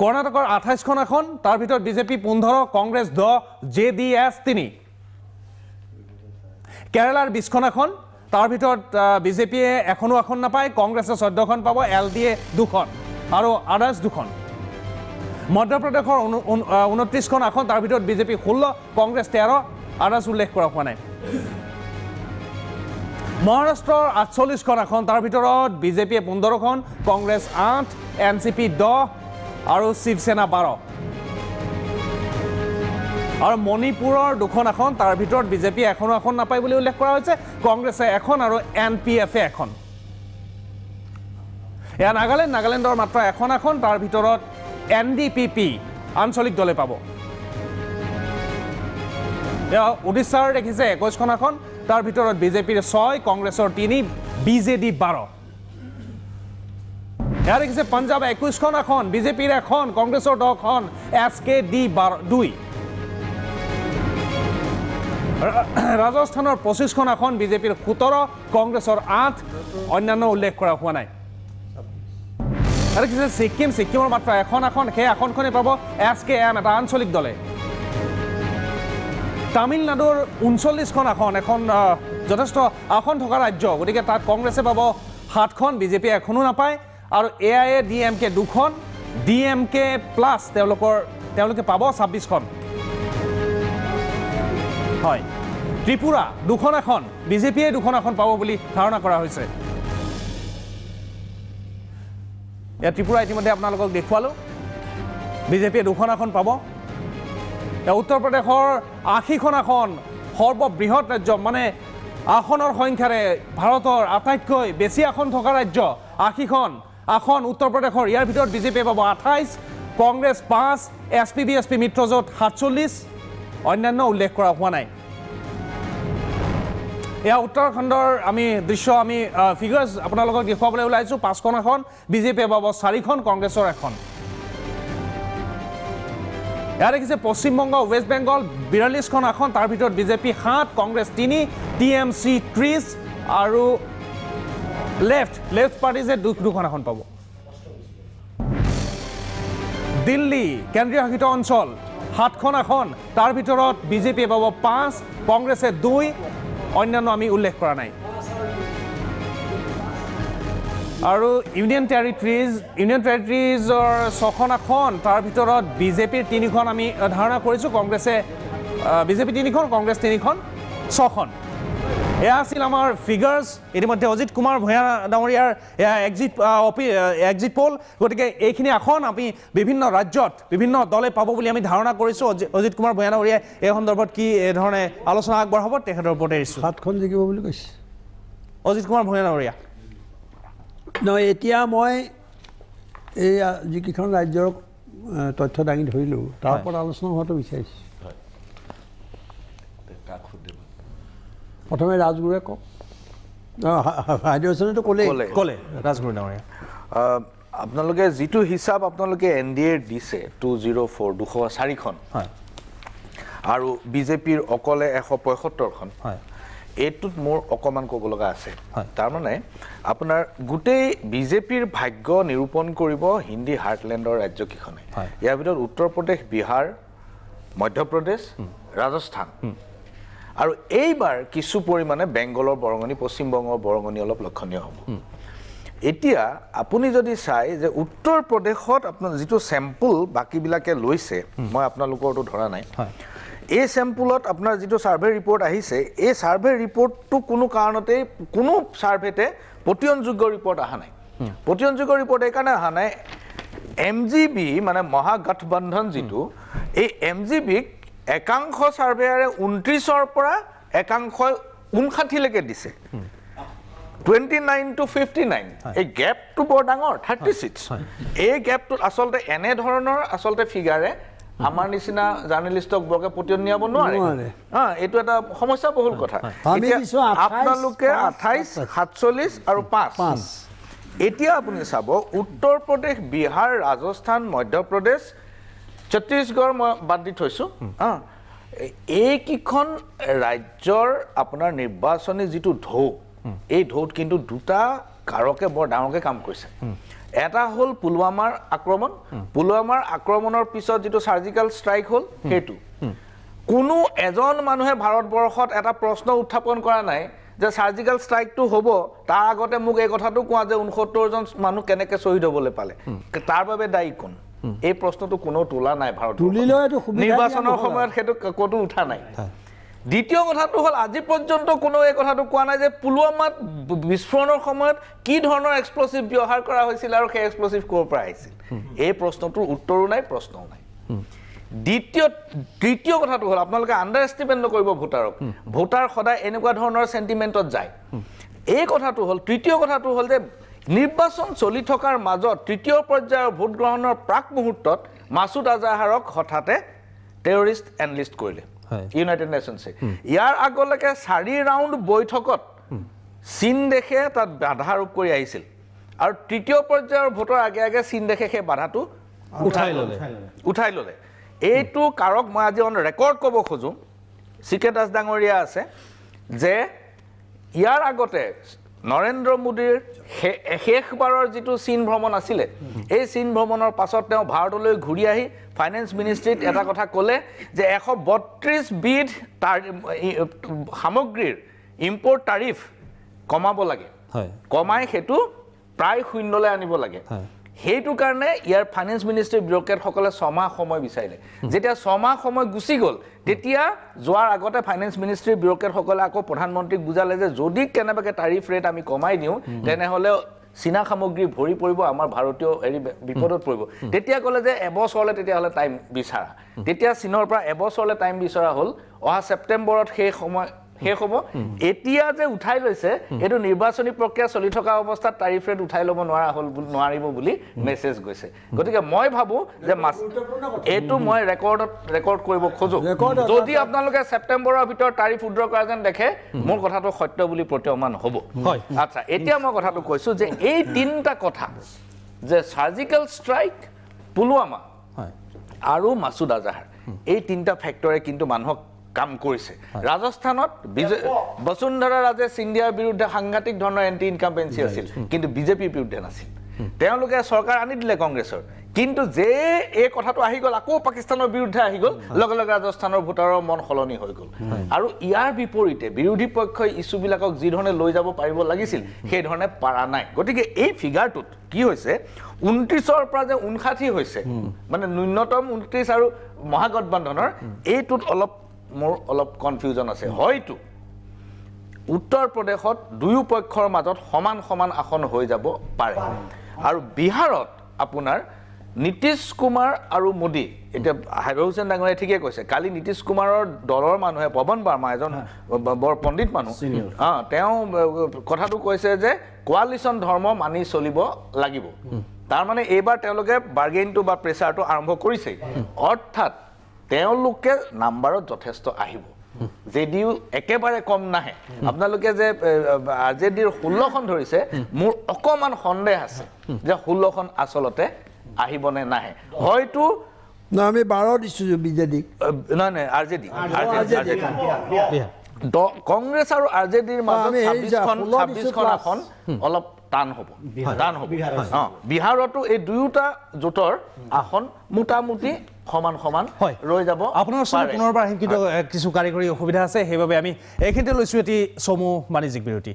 কৰ্ণাটকৰ 28খন আসন তাৰ ভিতৰত বিজেপি 15 কংগ্ৰেছ 10 JDS 3 কেৰালাৰ 20খন আসন তাৰ ভিতৰত বিজেপিয়ে এখনো আসন নাপায় কংগ্ৰেছে 14খন পাব LDA 2খন আৰু আদাৰ্ছ 2খন মধ্যপ্ৰদেশৰ 29খন আসন তাৰ ভিতৰত বিজেপি 16 কংগ্ৰেছ 13 আদাৰ্ছ উল্লেখ কৰা হোৱা নাই মহাৰাষ্ট্ৰৰ 48খন আসন তাৰ ভিতৰত বিজেপিয়ে 15খন কংগ্ৰেছ 8 NCP 10 আৰু শিৱসেনা 12 আৰু মণিপুৰৰ 2খন আসন তাৰ ভিতৰত বিজেপি এখনো আসন নাপায় বুলি উল্লেখ কৰা হৈছে কংগ্ৰেছে 1খন আৰু NPF 1খন এয়া নাগালেণ্ডৰ মাত্ৰ 1খন আসন তাৰ ভিতৰত NDPP আঞ্চলিক দলে পাব এয়া ওড়িশাৰ দেখিছে 21খন আসন তাৰ ভিতৰত বিজেপিৰ 6 কংগ্ৰেছৰ 3 BJD 12 এয়া দেখিছে পাঞ্জাব 21খন আসন বিজেপিৰ 1খন কংগ্ৰেছৰ 10খন SKD 2 ৰাজস্থানৰ 25খন আসন বিজেপিৰ 17 কংগ্ৰেছৰ 8 অন্যান্য উল্লেখ কৰা হোৱা নাই আৰু দেখিছে ছিকিমৰ মাত্ৰ 1খন আসন সেই আসনখনে পাব SKM এটা আঞ্চলিক দলে তামিলনাডুৰ 39খন আসন এখন যথেষ্ট আসন থকা ৰাজ্য গতিকে তাত কংগ্ৰেছে পাব 7খন বিজেপি এখনো নাপায় আৰু AIADMK 2খন DMK প্লাছ তেওঁলোকে পাব 26খন হয় ত্ৰিপুৰা 2খন আসন বিজেপিয়ে 2খন আসন পাব বুলি ধাৰণা কৰা হৈছে এয়া ত্ৰিপুৰা ইতিমধ্যে আপোনালোকক দেখুৱালোঁ বিজেপিয়ে 2খন আসন পাব উত্তৰ প্ৰদেশৰ 80খন আসন সৰ্ববৃহৎ ৰাজ্য মানে আসনৰ সংখ্যাৰে ভাৰতৰ আটাইতকৈ বেছি আসন থকা ৰাজ্য 80খন আসন উত্তৰ প্ৰদেশৰ ইয়াৰ ভিতৰত বিজেপিয়ে পাব 28 কংগ্ৰেছ 5 SPBSP মিত্ৰজোঁট 47 অন্যান্য উল্লেখ কৰা হোৱা নাই এয়া উত্তৰাখণ্ডৰ আমি ফিগাৰ্ছ আপোনালোকক দেখুৱাবলৈ ওলাইছোঁ 5খন আসন বিজেপিয়ে পাব 4খন কংগ্ৰেছৰ 1খন এয়া দেখিছে পশ্চিমবংগ ৱেষ্ট বেংগল 42খন আসন তাৰ ভিতৰত বিজেপি 7 কংগ্ৰেছ 3 TMC 30 আৰু লেফ্ট পাৰ্টিজে 2খন আসন পাব দিল্লী কেন্দ্ৰীয় শাসিত অঞ্চল 7খন আসন তাৰ ভিতৰত বিজেপিয়ে পাব 5 কংগ্ৰেছে 2 অন্যান্য আমি উল্লেখ কৰা নাই আৰু ইউনিয়ন টেৰিটৰিজৰ 6খন আসন তাৰ ভিতৰত বিজেপিৰ 3খন আমি ধাৰণা কৰিছোঁ কংগ্ৰেছে বিজেপি 3খন কংগ্ৰেছ 3খন 6খন এয়া আছিল আমাৰ ফিগাৰ্ছ ইতিমধ্যে অজিত কুমাৰ ভূঞা ডাঙৰীয়াৰ এক্সিট পল গতিকে এইখিনি আসন আমি বিভিন্ন ৰাজ্যত বিভিন্ন দলে পাব বুলি আমি ধাৰণা কৰিছোঁ অজিত কুমাৰ ভূঞা ডাঙৰীয়াই এই সন্দৰ্ভত কি ধৰণে আলোচনা আগবঢ়াব তেখেতৰ ওপৰতে এৰিছোঁ 7খন জিকিব বুলি কৈছে অজিত কুমাৰ ভূঞা ডাঙৰীয়া নহয় এতিয়া মই এই যিকেইখন ৰাজ্যৰ তথ্য দাঙি ধৰিলোঁ তাৰ ওপৰত আলোচনা হোৱাটো বিচাৰিছোঁ প্ৰথমে ৰাজগুৰুৱে কওক হাইড্ৰজনেতো ক'লে ৰাজগুৰু ডাঙৰীয়া আপোনালোকে যিটো হিচাপ আপোনালোকে NDA দিছে 204 204খন আৰু বিজেপিৰ অকলে 175খন এইটোত মোৰ অকমান ক'ব লগা আছে তাৰমানে আপোনাৰ গোটেই বিজেপিৰ ভাগ্য নিৰূপণ কৰিব হিন্দী হাৰ্টলেণ্ডৰ ৰাজ্যকেইখনে ইয়াৰ ভিতৰত উত্তৰ প্ৰদেশ বিহাৰ মধ্যপ্ৰদেশ ৰাজস্থান আৰু এইবাৰ কিছু পৰিমাণে বেংগলৰ বৰঙণি পশ্চিমবংগৰ বৰঙণি অলপ লক্ষণীয় হ'ব এতিয়া আপুনি যদি চাই যে উত্তৰ প্ৰদেশত আপোনাৰ যিটো চেম্পল বাকিবিলাকে লৈছে মই আপোনালোকৰটো ধৰা নাই এই চেম্পুলত আপোনাৰ যিটো সাৰ্ভে ৰিপৰ্ট আহিছে এই সাৰ্ভে ৰিপৰ্টটো কোনো কাৰণতে কোনো সাৰ্ভেতে পতিয়নযোগ্য ৰিপৰ্ট অহা নাই পতিয়নযোগ্য ৰিপৰ্ট এই কাৰণে অহা নাই MGB মানে মহাগঠবন্ধন যিটো এই MGBক একাংশ সাৰ্ভেয়াৰে 29ৰ পৰা একাংশ 59 লৈকে দিছে 29 to 59 এই গ্যাপটো বৰ ডাঙৰ 36 এই গ্যাপটো আসলতে এনে ধৰণৰ আসলতে ফিগাৰে আমাৰ নিচিনা জাৰ্নেলিষ্টক বৰকে পতিয়ন নিয়াব নোৱাৰে এইটো এটা সমস্যা বহুল কথা আপোনালোকে 28 47 আৰু 5 এতিয়া আপুনি চাব উত্তৰ প্ৰদেশ বিহাৰ ৰাজস্থান মধ্যপ্ৰদেশ ছত্তীশগড় মই বাদ দি থৈছো এই কিখন ৰাজ্যৰ আপোনাৰ নিৰ্বাচনী যিটো ঢৌ এই ঢৌত কিন্তু দুটা কাৰকে বৰ ডাঙৰকে কাম কৰিছে এটা হল পুলৱামাৰ আক্ৰমণ পুলৱামাৰ আক্ৰমণৰ পিছত যেটো সাৰ্জিক্যাল স্ট্ৰাইক হল হেতু কোনো এজন মানুহে ভাৰতবৰ্ষত এটা প্ৰশ্ন উত্থাপন কৰা নাই যে সাৰ্জিক্যাল স্ট্ৰাইকটো হ'ব তাৰ আগতে মোক এই কথাটো কোৱা যে 69 জন মানুহ কেনেকে শহীদ হ'বলৈ পালে তাৰ বাবে দায়ী কোন এই প্ৰশ্নটো কোনো তোলা নাই ভাৰত নিৰ্বাচনৰ সময়ত হেতু কতো উঠা নাই দ্বিতীয় কথাটো হল আজি পৰ্যন্ত কোনো এই কথাটো কোৱা নাই যে পুলৱামাত বিস্ফোৰণৰ সময়ত কি ধৰণৰ এক্সপ্লোসিভ ব্যৱহাৰ কৰা হৈছিল আৰু সেই এক্সপ্লোসিভ ক'ৰ পৰা আহিছিল এই প্ৰশ্নটোৰ উত্তৰো নাই প্ৰশ্নও নাই তৃতীয় কথাটো হল আপোনালোকে আন্ডাৰ এষ্টিমেট নকৰিব ভোটাৰক ভোটাৰ সদায় এনেকুৱা ধৰণৰ সেন্টিমেন্টত যায় এই কথাটো হল তৃতীয় কথাটো হল যে নিৰ্বাচন চলি থকাৰ মাজত তৃতীয় পৰ্যায়ৰ ভোট গ্ৰহণৰ প্ৰাক মুহূৰ্তত মাসুদ আজহাৰক হঠাতে টেৰৰিষ্ট এনলিষ্ট কৰিলে ইউনাইটেড নেশনছে ইয়াৰ আগলৈকে 4 ৰাউণ্ড বৈঠকত চীন দেশে তাত বাধা আৰোপ কৰি আহিছিল আৰু তৃতীয় পৰ্যায়ৰ ভোটৰ আগে আগে চীন দেশে সেই বাধাটো উঠাই ললে এইটো কাৰক মই আজি অন ৰেকৰ্ড ক'ব খোজো চিকে দাস ডাঙৰীয়া আছে যে ইয়াৰ আগতে নৰেন্দ্ৰ মোদীৰ শেষবাৰৰ যিটো চীন ভ্ৰমণ আছিলে এই চীন ভ্ৰমণৰ পাছত তেওঁ ভাৰতলৈ ঘূৰি আহি ফাইনেন্স মিনিষ্ট্ৰীত এটা কথা ক'লে যে 132 বিধ সামগ্ৰীৰ ইম্পৰ্ট টাৰিফ কমাব লাগে কমাই হেতু প্ৰায় শূন্যলৈ আনিব লাগে হেতু কাৰণে ইয়াৰ ফাইনেন্স মিনিষ্ট্ৰী বিউৰোক্ৰেটসকলে 6 মাহ সময় বিচাৰিলে যেতিয়া 6 মাহ সময় গুছি গল তেতিয়া যোৱাৰ আগতে ফাইনেন্স মিনিষ্ট্ৰী বিউৰোক্ৰেটসকলে আকৌ প্ৰধানমন্ত্ৰীক বুজালে যে যদি কেনেবাকে টাৰিফ ৰেট আমি কমাই দিও তেনেহলে চীনা সামগ্ৰী ভৰি পৰিব আমাৰ ভাৰতীয় এৰি বিপদত পৰিব তেতিয়া ক'লে যে এবছৰলে তেতিয়া হলে টাইম বিচাৰা তেতিয়া চীনৰ পৰা এবছৰলে টাইম বিচাৰা হল অহা সেপ্টেম্বৰত সেই সময় শেষ হ'ব এতিয়া যে উঠাই লৈছে এটো নিৰ্বাচনী প্ৰক্ৰিয়া চলি থকা অৱস্থাত টাৰিফ ৰেট উঠাই ল'ব নোৱাৰিব বুলি মেছেজ গৈছে গতিকে মই ভাবো যে এটো মই ৰেকৰ্ড কৰিব খোজো যদি আপোনালোকে সেপ্টেম্বৰৰ ভিতৰত টাৰিফ উদ্ৰ কৰা যেন দেখে মোৰ কথাটো সত্য বুলি প্ৰতীয়মান হ'ব আচ্ছা এতিয়া মই কথাটো কৈছো যে এই তিনটা কথা যে সাৰ্জিক্যাল স্ট্ৰাইক পুলৱামা আৰু মাসুদ আজহাৰ এই তিনটা ফেক্টৰে কিন্তু মানুহক কাম কৰিছে ৰাজস্থানত বসুন্ধৰা ৰাজে সিন্ধিয়াৰ বিৰুদ্ধে সাংঘাতিক ধৰণৰ এন্টি ইনকাম্পেন্সি আছিল কিন্তু বিজেপিৰ বিৰুদ্ধে নাছিল তেওঁলোকে চৰকাৰ আনি দিলে কংগ্ৰেছৰ কিন্তু যে এই কথাটো আহি গল আকৌ পাকিস্তানৰ বিৰুদ্ধে আহি গল লগে লগে ৰাজস্থানৰ ভোটাৰৰ মন সলনি হৈ গল আৰু ইয়াৰ বিপৰীতে বিৰোধী পক্ষই ইস্যুবিলাকক যি ধৰণে লৈ যাব পাৰিব লাগিছিল সেই ধৰণে পাৰা নাই গতিকে এই ফিগাৰটোত কি হৈছে 29ৰ পৰা যে 59 হৈছে মানে ন্যূনতম 29 আৰু মহাগঠবন্ধনৰ এইটোত মোৰ অলপ কনফিউজন আছে হয়তো উত্তৰ প্ৰদেশত দুয়ো পক্ষৰ মাজত সমান আসন হৈ যাব পাৰে আৰু বিহাৰত আপোনাৰ নীতিশ কুমাৰ আৰু মোদী এটা হাইৰোজেন ডাঙৰীয়া ঠিকে কৈছে কালি নীতিশ কুমাৰৰ দলৰ মানুহে পৱন বাৰ্মা এজন বৰ পণ্ডিত মানুহ তেওঁ কথাটো কৈছে যে কোৱালিশন ধৰ্ম মানি চলিব লাগিব তাৰ মানে এইবাৰ তেওঁলোকে বাৰ্গেইনটো বা প্ৰেছাৰটো আৰম্ভ কৰিছে অৰ্থাৎ তেওঁলোকে নাম্বাৰত যথেষ্ট আহিব জেডিইউ একেবাৰে কম নাহে আপোনালোকে যে আৰজেডিৰ 16খন ধৰিছে মোৰ অকমান সন্দেহ আছে যে 16খন আচলতে আহিবনে নাহে হয়তো না আমি 12 দিছো বিজেডি নাই আৰজেডি কংগ্ৰেছ আৰু আৰজেডিৰ মাজত 26খন আসন অলপ টান হ'ব বিহাৰতো এই দুয়োটা জোঁটৰ আসন মোটামুটি সমান ৰৈ যাব আপোনাৰ ওচৰত পুনৰবাৰ আহিম কিন্তু কিছু কাৰিকৰী অসুবিধা আছে সেইবাবে আমি এইখিনিতে লৈছোঁ এটি চমু বাণিজ্যিক বিৰতি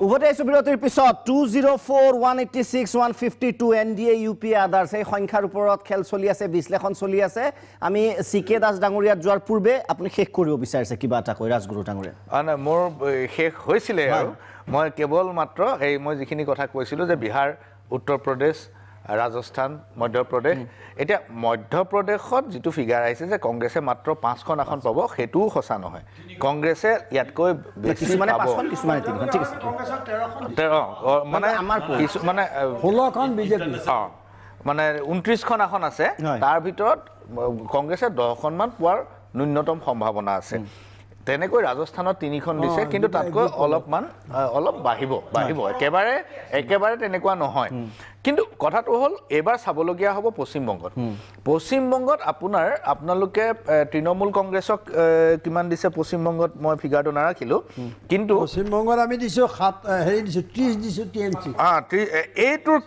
উভতি আহিছোঁ বিৰতিৰ পিছত 204,186,152 NDA UPA আদাৰ্ছ এই সংখ্যাৰ ওপৰত খেল চলি আছে বিশ্লেষণ চলি আছে আমি CK দাস ডাঙৰীয়াত যোৱাৰ পূৰ্বে আপুনি শেষ কৰিব বিচাৰিছে কিবা এটা কৈ ৰাজগুৰু ডাঙৰীয়া নাই মোৰ শেষ হৈছিলে আৰু মই কেৱল মাত্ৰ এই মই যিখিনি কথা কৈছিলোঁ যে বিহাৰ উত্তৰ প্ৰদেশ ৰাজস্থান মধ্যপ্ৰদেশ এতিয়া মধ্যপ্ৰদেশত যিটো ফিগাৰ আহিছে যে কংগ্ৰেছে মাত্ৰ 5খন আসন পাব সেইটোও সঁচা নহয় কংগ্ৰেছে ইয়াতকৈ বেছি মানে 5খন কিছুমানে 3খন ঠিক আছে কংগ্ৰেছৰ 13খন মানে আমাৰ কিছু মানে 16খন বিজেপি মানে 29খন আসন আছে তাৰ ভিতৰত কংগ্ৰেছে 10খন মান পোৱাৰ ন্যূনতম সম্ভাৱনা আছে তেনেকৈ ৰাজস্থানত 3খন দিছে কিন্তু তাতকৈ অলপ বাঢ়িব একেবাৰে তেনেকুৱা নহয় কিন্তু কথাটো হ'ল এবাৰ চাবলগীয়া হ'ব পশ্চিমবংগত আপোনালোকে তৃণমূল কংগ্ৰেছক কিমান দিছে পশ্চিমবংগত মই ফিগাৰটো নাৰাখিলোঁ কিন্তু পশ্চিমবংগত আমি দিছোঁ 30 দিছোঁ TMC এইটোৰ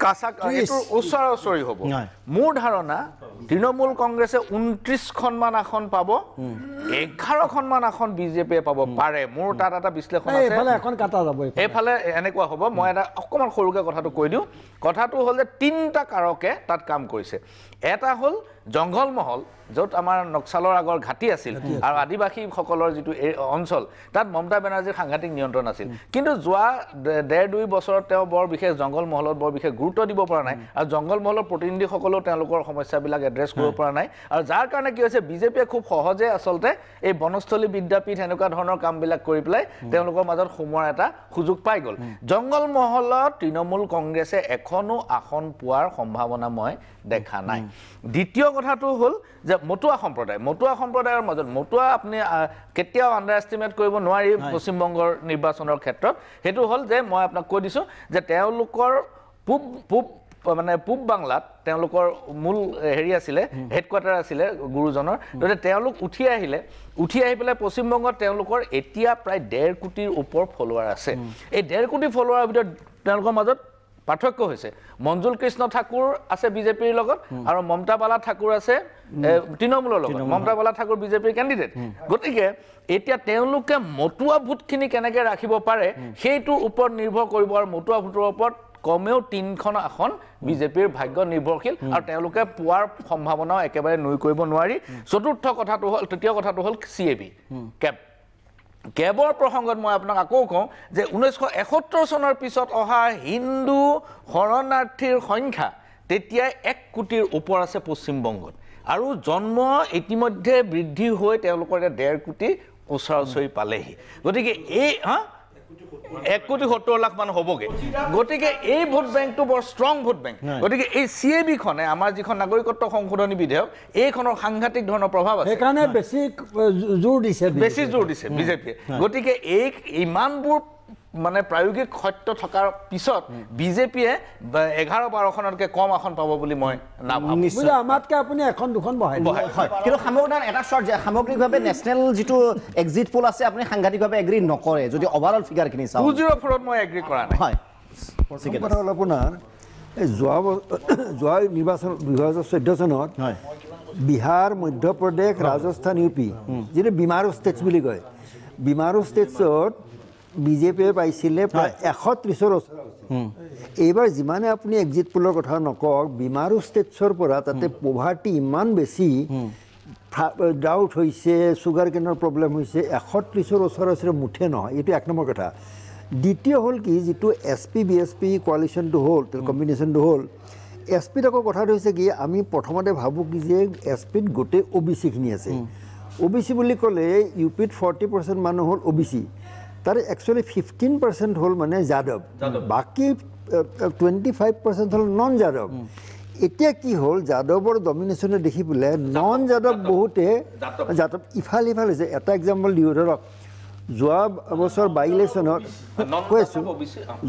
এইটোৰ ওচৰা-ওচৰি হ'ব মোৰ ধাৰণা তৃণমূল কংগ্ৰেছে 29খনমান আসন পাব 11খনমান আসন বিজেপিয়ে পাব পাৰে মোৰ তাত এটা বিশ্লেষণ আছে এইফালে এনেকুৱা হ'ব মই এটা অকণমান সৰুকৈ কথাটো কৈ দিওঁ কথাটো হ'ল যে 3টা কাৰকে তাত কাম কৰিছে এটা হ'ল জংঘলমহল য'ত আমাৰ নক্সালৰ আগৰ ঘাটি আছিল আৰু আদিবাসীসকলৰ যিটো এই অঞ্চল তাত মমতা বেনাৰ্জীৰ সাংঘাতিক নিয়ন্ত্ৰণ আছিল কিন্তু যোৱা 1.5-2 বছৰত তেওঁ বৰ বিশেষ জংঘলমহলত বৰ বিশেষ গুৰুত্ব দিব পৰা নাই আৰু জংঘলমহলৰ প্ৰতিনিধিসকলেও তেওঁলোকৰ সমস্যাবিলাক এড্ৰেছ কৰিব পৰা নাই আৰু যাৰ কাৰণে কি হৈছে বিজেপিয়ে খুব সহজে আচলতে এই বনস্থলী বিদ্যাপীঠ এনেকুৱা ধৰণৰ কামবিলাক কৰি পেলাই তেওঁলোকৰ মাজত সোমোৱাৰ এটা সুযোগ পাই গ'ল জংঘলমহলত তৃণমূল কংগ্ৰেছে এখনো আসন পোৱাৰ সম্ভাৱনা মই দেখা নাই দ্বিতীয় কথাটো হ'ল যে মটুৱা সম্প্ৰদায়ৰ মাজত মটুৱা আপুনি কেতিয়াও আণ্ডাৰ এষ্টিমেট কৰিব নোৱাৰি পশ্চিমবংগৰ নিৰ্বাচনৰ ক্ষেত্ৰত সেইটো হ'ল যে মই আপোনাক কৈ দিছোঁ যে তেওঁলোকৰ পূব বাংলাত তেওঁলোকৰ মূল আছিলে হেডকোৱাৰ্টাৰ আছিলে গুৰুজনৰ গতিকে তেওঁলোক উঠি আহি পেলাই পশ্চিমবংগত তেওঁলোকৰ এতিয়া প্ৰায় 1.5 কোটিৰ ওপৰ ফলোৱাৰ আছে এই 1.5 কোটি ফলোৱাৰৰ ভিতৰত তেওঁলোকৰ মাজত পাৰ্থক্য হৈছে মঞ্জুল কৃষ্ণ ঠাকুৰ আছে বিজেপিৰ লগত আৰু মমতা বালা ঠাকুৰ আছে তৃণমূলৰ লগত মমতা বালা ঠাকুৰ বিজেপিৰ কেণ্ডিডেট গতিকে এতিয়া তেওঁলোকে মটুৱা ভোটখিনি কেনেকৈ ৰাখিব পাৰে সেইটোৰ ওপৰত নিৰ্ভৰ কৰিব আৰু মটুৱা ভোটৰ ওপৰত কমেও 3খন আসন বিজেপিৰ ভাগ্য নিৰ্ভৰশীল আৰু তেওঁলোকে পোৱাৰ সম্ভাৱনাও একেবাৰে নুই কৰিব নোৱাৰি তৃতীয় কথাটো হ'ল CAB কেবৰ প্ৰসংগত মই আপোনাক আকৌ কওঁ যে 1971 চনৰ পিছত অহা হিন্দু শৰণাৰ্থীৰ সংখ্যা তেতিয়া 1 কোটিৰ ওপৰ আছে পশ্চিমবংগত আৰু জন্ম ইতিমধ্যে বৃদ্ধি হৈ তেওঁলোকৰ 1.5 কোটি ওচৰা-ওচৰি পালেহি গতিকে এই 1,70,00,000 মান হ'বগে গতিকে এই ভোট বেংকটো বৰ ষ্ট্ৰং ভোট বেংক গতিকে এই CAB খনে আমাৰ যিখন নাগৰিকত্ব সংশোধনী বিধেয়ক এইখনৰ সাংঘাতিক ধৰণৰ প্ৰভাৱ আছে সেইকাৰণে বেছি জোৰ দিছে বিজেপিয়ে গতিকে এই ইমানবোৰ মানে প্ৰায়োগিক সত্য থকাৰ পিছত বিজেপিয়ে 11-12খনতকৈ কম আসন পাব বুলি মই নাভাবোঁ আমাতকৈ আপুনি 1-2খন বহাই কিন্তু সামগ্ৰিকভাৱে নেশ্যনেল যিটো এক্সিট পোল আছে আপুনি সাংঘাতিকভাৱে এগ্ৰী নকৰে যদি অভাৰঅল ফিগাৰখিনি চাওঁ 204ত মই এগ্ৰী কৰা নাই কথা হ'ল আপোনাৰ এই যোৱা নিৰ্বাচন 2014 চনত বিহাৰ মধ্যপ্ৰদেশ ৰাজস্থান UP যিটো বিমাৰু ষ্টেটছ বুলি কয় বিমাৰু ষ্টেটছত বিজেপিয়ে পাইছিলে প্ৰায় 130ৰ এইবাৰ যিমানে আপুনি এক্সিট পোলৰ কথা নকওক বিমাৰু ষ্টেটছৰ পৰা তাতে পভাৰ্টি ইমান বেছি ডাউট হৈছে চুগাৰ কেনৰ প্ৰব্লেম হৈছে 130ৰ ওচৰে মুঠে নহয় এইটো 1 নম্বৰ কথা দ্বিতীয় হ'ল কি যিটো SP BSP কোৱালিশ্যনটো হ'ল কম্বিনেশ্যনটো হ'ল SP আকৌ কথাটো হৈছে কি আমি প্ৰথমতে ভাবোঁ কি যে SP গোটেই OBC-খিনি আছে OBC বুলি ক'লে UP-ত 40% মানুহ হ'ল OBC তাৰে একচুৱেলি 15% হ'ল মানে যাদৱ বাকী 25% হ'ল নন যাদৱ এতিয়া কি হ'ল যাদৱৰ ডমিনেশ্যনে দেখি পেলাই নন যাদৱ বহুতে যাদৱ ইফাল হৈছে এটা এক্সাম্পল দিওঁ ধৰক যোৱা বছৰ বাই ইলেকশ্যনত কৈছোঁ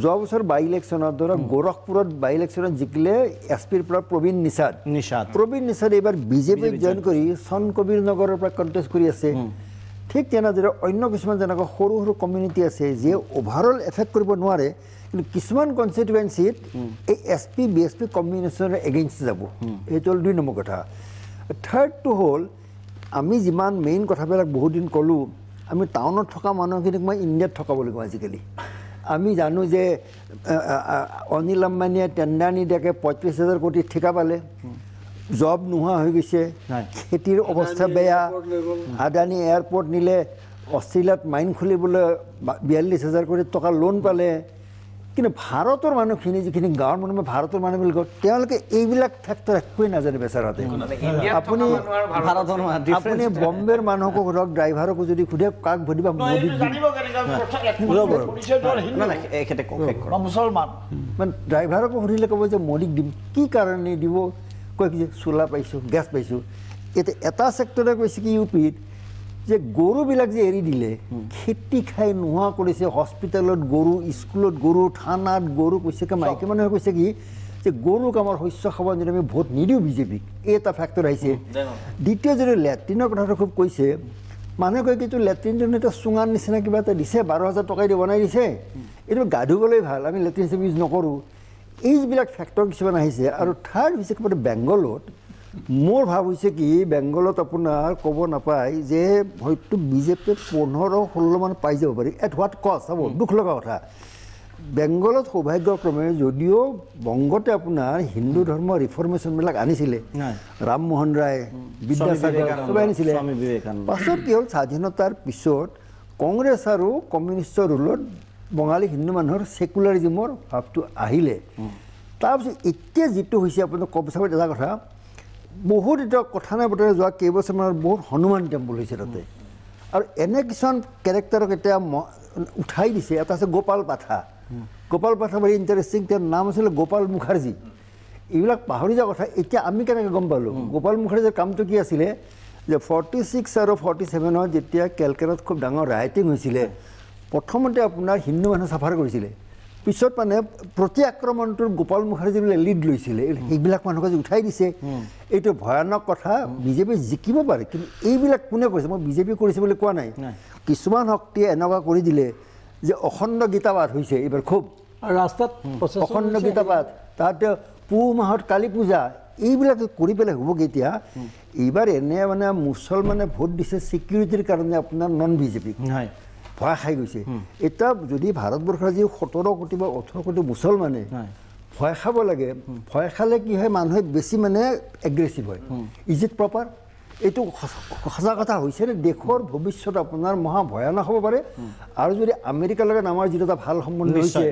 যোৱা বছৰ বাই ইলেকশ্যনত ধৰক গোৰখপুৰত বাই ইলেকশ্যনত জিকিলে SPৰ পৰা প্ৰবীণ নিষাদ এইবাৰ বিজেপিত জইন কৰি চন কবিৰ নগৰৰ পৰা কণ্টেষ্ট কৰি আছে ঠিক তেনেদৰে অন্য কিছুমান যেনেকৈ সৰু সৰু কমিউনিটি আছে যিয়ে অভাৰঅল এফেক্ট কৰিব নোৱাৰে কিন্তু কিছুমান কনষ্টিটুৱেঞ্চিত এই SP BSP কম্বিনেশ্যনৰ এগেইনষ্ট যাব এইটো হ'ল 2 নম্বৰ কথা থাৰ্ডটো হ'ল আমি যিমান মেইন কথাবিলাক বহুত দিন ক'লোঁ আমি টাউনত থকা মানুহখিনিক মই ইণ্ডিয়াত থকা বুলি কওঁ আজিকালি আমি জানো যে অনিল আম্বানীয়ে টেণ্ডাৰ নিদিয়াকৈ 35,000 কোটি ঠিকা পালে জব নোহোৱা হৈ গৈছে খেতিৰ অৱস্থা বেয়া আদানী এয়াৰপৰ্ট নিলে অষ্ট্ৰেলিয়াত মাইন খুলিবলৈ 42,000 কোটি টকা লোন পালে কিন্তু ভাৰতৰ মানুহখিনি যিখিনি গাঁৱৰ মানুহ ভাৰতৰ মানুহ বুলি কওঁ তেওঁলোকে এইবিলাক ফেক্টৰ একোৱেই নাজানে বেচাৰাতে আপুনি বম্বেৰ মানুহকো সোধক ড্ৰাইভাৰকো যদি সোধে কাক ভৰিবা মুছলমান মানে ড্ৰাইভাৰকো সুধিলে ক'ব যে মোদীক দিম কি কাৰণে দিব কয় কি যে চোলা পাইছোঁ গেছ পাইছোঁ এতিয়া এটা ছেক্টৰে কৈছে কি UP-ত যে গৰুবিলাক যে এৰি দিলে খেতি খাই নোহোৱা কৰিছে হস্পিটেলত গৰু স্কুলত গৰু থানাত গৰু কৈছে কি মাইকী মানুহে কৈছে কি যে গৰুক আমাৰ শস্য খাব যদি আমি ভোট নিদিওঁ বিজেপিক এই এটা ফেক্টৰ আহিছে দ্বিতীয় যদি লেট্ৰিনৰ কথাটো খুব কৈছে মানুহে কয় কিন্তু লেট্ৰিনটো এটা চুঙাৰ নিচিনা কিবা এটা দিছে 12,000 টকা দি বনাই দিছে এইটো গা ধুবলৈ ভাল আমি লেট্ৰিন হিচাপে ইউজ নকৰোঁ এইবিলাক ফেক্টৰ কিছুমান আহিছে আৰু থাৰ্ড হৈছে কিবা বেংগলত মোৰ ভাৱ হৈছে কি বেংগলত আপোনাৰ ক'ব নাপায় যে হয়তো বিজেপিয়ে 15-16 মান পাই যাব পাৰি এট হোৱাট কষ্ট হ'ব দুখ লগা কথা বেংগলত সৌভাগ্যক্ৰমে যদিও বংগতে আপোনাৰ হিন্দু ধৰ্ম ৰিফৰ্মেশ্যনবিলাক আনিছিলে ৰামমোহন ৰায় বিদ্যাসাগৰ চবে আনিছিলে পাছত কি হ'ল স্বাধীনতাৰ পিছত কংগ্ৰেছ আৰু কমিউনিষ্টৰ ৰুলত বঙালী হিন্দু মানুহৰ ছেকুলাৰিজিমৰ ভাৱটো আহিলে তাৰপিছত এতিয়া যিটো হৈছে আপোনাক ক'ব চাব এটা কথা বহুত এটা কথা নাই বতৰা যোৱা কেইবছৰমানৰ বহুত হনুমান টেম্পল হৈছে তাতে আৰু এনে কিছুমান কেৰেক্টাৰক এতিয়া উঠাই দিছে এটা আছে গোপাল পাঠা ভেৰি ইণ্টাৰেষ্টিং তেওঁৰ নাম আছিলে গোপাল মুখাৰ্জী এইবিলাক পাহৰি যোৱা কথা এতিয়া আমি কেনেকৈ গম পালোঁ গোপাল মুখাৰ্জীৰ কামটো কি আছিলে যে 46 আৰু 47ত যেতিয়া কেলকাতাত খুব ডাঙৰ ৰাইটিং হৈছিলে প্ৰথমতে আপোনাৰ হিন্দু মানুহ চাফাৰ কৰিছিলে পিছত মানে প্ৰতি আক্ৰমণটোৰ গোপাল মুখাৰ্জী বোলে লিড লৈছিলে এইবিলাক মানুহক যে উঠাই দিছে এইটো ভয়ানক কথা বিজেপি জিকিব পাৰে কিন্তু এইবিলাক কোনে কৈছে মই বিজেপি কৰিছে বুলি কোৱা নাই কিছুমান শক্তিয়ে এনেকুৱা কৰি দিলে যে অখণ্ড গীতাপাঠ হৈছে এইবাৰ খুব ৰাস্তাত অখণ্ড গীতাপাঠ তাতে পুহ মাহত কালী পূজা এইবিলাক কৰি পেলাই হ'ব কেতিয়া এইবাৰ এনে মানে মুছলমানে ভোট দিছে ছিকিউৰিটিৰ কাৰণে আপোনাৰ নন বিজেপি ভয় খাই গৈছে এতিয়া যদি ভাৰতবৰ্ষৰ যি 17 কোটি বা 18 কোটি মুছলমানে ভয় খাব লাগে ভয় খালে কি হয় মানুহে বেছি মানে এগ্ৰেছিভ হয় ইজ ইট প্ৰপাৰ এইটো সঁচা কথা হৈছে নে দেশৰ ভৱিষ্যত আপোনাৰ মহা ভয়ানক হ'ব পাৰে আৰু যদি আমেৰিকাৰ লগত আমাৰ যিটো এটা ভাল সম্বন্ধ হৈছে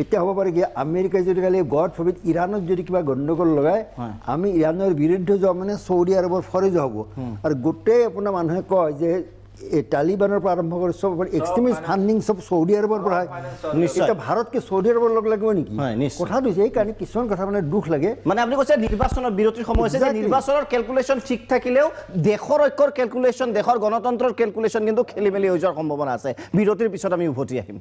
এতিয়া হ'ব পাৰে কি আমেৰিকাই যদি কালি গড ফৰবিড ইৰাণত যদি কিবা গণ্ডগোল লগায় আমি ইৰাণৰ বিৰুদ্ধে যোৱা মানে চৌদি আৰবৰ ফৰেজ হ'ব আৰু গোটেই আপোনাৰ মানুহে কয় যে এই তালিবানৰ পৰা আৰম্ভ কৰি চব এক্সট্ৰিমিষ্ট ফাণ্ডিং চব চৌদি আৰবৰ পৰা হয় এতিয়া ভাৰতকে চৌদি আৰবৰ লগ লাগিব নেকি কথাটো হৈছে এইকাৰণে কিছুমান কথা মানে দুখ লাগে মানে আপুনি কৈছে নিৰ্বাচনৰ বিৰতিৰ সময় হৈছে যে নিৰ্বাচনৰ কেলকুলেশ্যন ঠিক থাকিলেও দেশৰ ঐক্যৰ কেলকুলেশ্যন দেশৰ গণতন্ত্ৰৰ কেলকুলেশ্যন কিন্তু খেলি মেলি হৈ যোৱাৰ সম্ভাৱনা আছে বিৰতিৰ পিছত আমি উভতি আহিম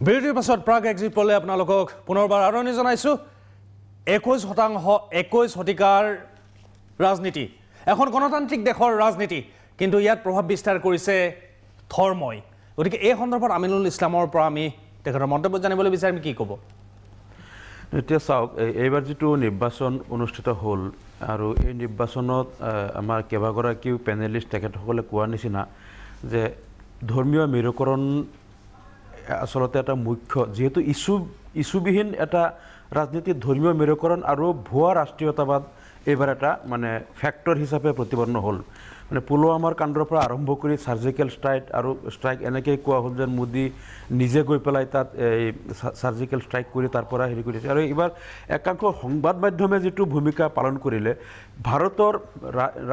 বিৰতিৰ পাছত প্ৰাগ এক্সিট পোলে আপোনালোকক পুনৰবাৰ আদৰণি জনাইছোঁ 21 শতিকাৰ ৰাজনীতি এখন গণতান্ত্ৰিক দেশৰ ৰাজনীতি কিন্তু ইয়াত প্ৰভাৱ বিস্তাৰ কৰিছে ধৰ্মই গতিকে এই সন্দৰ্ভত আমিনুল ইছলামৰ পৰা আমি তেখেতৰ মন্তব্য জানিবলৈ বিচাৰিম কি ক'ব এতিয়া চাওক এইবাৰ যিটো নিৰ্বাচন অনুষ্ঠিত হ'ল আৰু এই নিৰ্বাচনত আমাৰ কেইবাগৰাকীও পেনেলিষ্ট তেখেতসকলে কোৱাৰ নিচিনা যে ধৰ্মীয় মেৰুকৰণ আচলতে এটা মুখ্য যিহেতু ইছ্যুবিহীন এটা ৰাজনীতিত ধৰ্মীয় মেৰুকৰণ আৰু ভুৱা ৰাষ্ট্ৰীয়তাবাদ এইবাৰ এটা মানে ফেক্টৰ হিচাপে প্ৰতিপন্ন হ'ল মানে পুলৱামাৰ কাণ্ডৰ পৰা আৰম্ভ কৰি চাৰ্জিকেল ষ্ট্ৰাইক এনেকৈ কোৱা হ'ল যেন মোদী নিজে গৈ পেলাই তাত এই চাৰ্জিকেল ষ্ট্ৰাইক কৰি তাৰ পৰা হেৰি কৰিছে আৰু এইবাৰ একাংশ সংবাদ মাধ্যমে যিটো ভূমিকা পালন কৰিলে ভাৰতৰ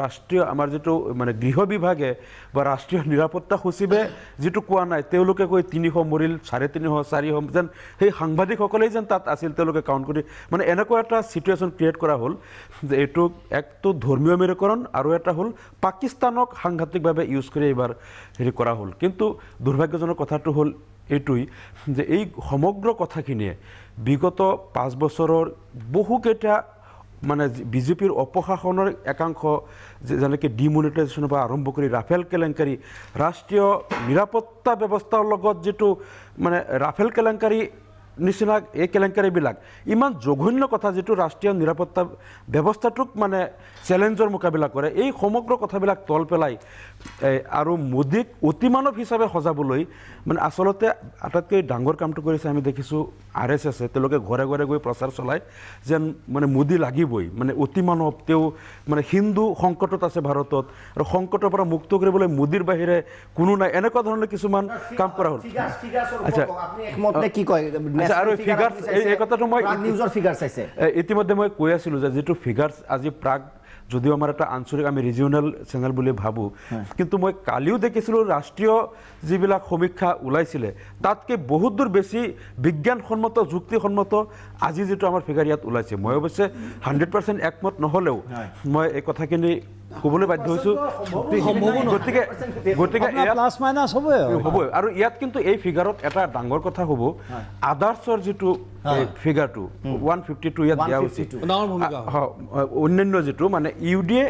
ৰাষ্ট্ৰীয় আমাৰ যিটো মানে গৃহ বিভাগে বা ৰাষ্ট্ৰীয় নিৰাপত্তা সচিবে যিটো কোৱা নাই তেওঁলোকে কৈ 300 মৰিল 350 400 যেন সেই সাংবাদিকসকলেই যেন তাত আছিল তেওঁলোকে কাউণ্ট কৰি মানে এনেকুৱা এটা চিটুৱেশ্যন ক্ৰিয়েট কৰা হ'ল যে এইটো একটো ধৰ্মীয় মেৰুকৰণ আৰু এটা হ'ল পাকিস্তানক সাংঘাতিকভাৱে ইউজ কৰি এইবাৰ হেৰি কৰা হ'ল কিন্তু দুৰ্ভাগ্যজনক কথাটো হ'ল এইটোই যে এই সমগ্ৰ কথাখিনিয়ে বিগত 5 বছৰৰ বহুকেইটা মানে বিজেপিৰ অপশাসনৰ একাংশ যেনেকৈ ডিমনিটাইজেশ্যনৰ পৰা আৰম্ভ কৰি ৰাফেল কেলেংকাৰী ৰাষ্ট্ৰীয় নিৰাপত্তা ব্যৱস্থাৰ লগত যিটো মানে ৰাফেল কেলেংকাৰী নিচিনা এই কেলেংকাৰীবিলাক ইমান জঘন্য কথা যিটো ৰাষ্ট্ৰীয় নিৰাপত্তা ব্যৱস্থাটোক মানে চেলেঞ্জৰ মোকাবিলা কৰে এই সমগ্ৰ কথাবিলাক তল পেলাই আৰু মোদীক অতিমানৱ হিচাপে সজাবলৈ মানে আচলতে আটাইতকৈ ডাঙৰ কামটো কৰিছে আমি দেখিছোঁ RSS তেওঁলোকে ঘৰে ঘৰে গৈ প্ৰচাৰ চলায় যেন মানে মোদী লাগিবই মানে অতিমানৱ তেওঁ মানে হিন্দু সংকটত আছে ভাৰতত আৰু সংকটৰ পৰা মুক্ত কৰিবলৈ মোদীৰ বাহিৰে কোনো নাই এনেকুৱা ধৰণৰ কিছুমান কাম কৰা হ'ল আচ্ছা কি কয় আৰু ফিগাৰ্ছ এই কথাটো মই নিউজৰ ফিগাৰ চাইছে ইতিমধ্যে মই কৈ আছিলোঁ যে যিটো ফিগাৰ্ছ আজি প্ৰাগ যদিও আমাৰ এটা আঞ্চলিক আমি ৰিজিয়নেল চেনেল বুলি ভাবোঁ কিন্তু মই কালিও দেখিছিলোঁ ৰাষ্ট্ৰীয় যিবিলাক সমীক্ষা ওলাইছিলে তাতকৈ বহুত দূৰ বেছি বিজ্ঞানসন্মত যুক্তিসন্মত আজি যিটো আমাৰ ফিগাৰ ইয়াত ওলাইছে মই অৱশ্যে 100% একমত নহ'লেও মই এই কথাখিনি ক'বলৈ বাধ্য হৈছোঁ গতিকে হ'বই আৰু ইয়াত কিন্তু এই ফিগাৰত এটা ডাঙৰ কথা হ'ব আদাৰ্ছৰ যিটো ফিগাৰটো 152 ইয়াত দিয়া হৈছে অন্যান্য যিটো মানে UDA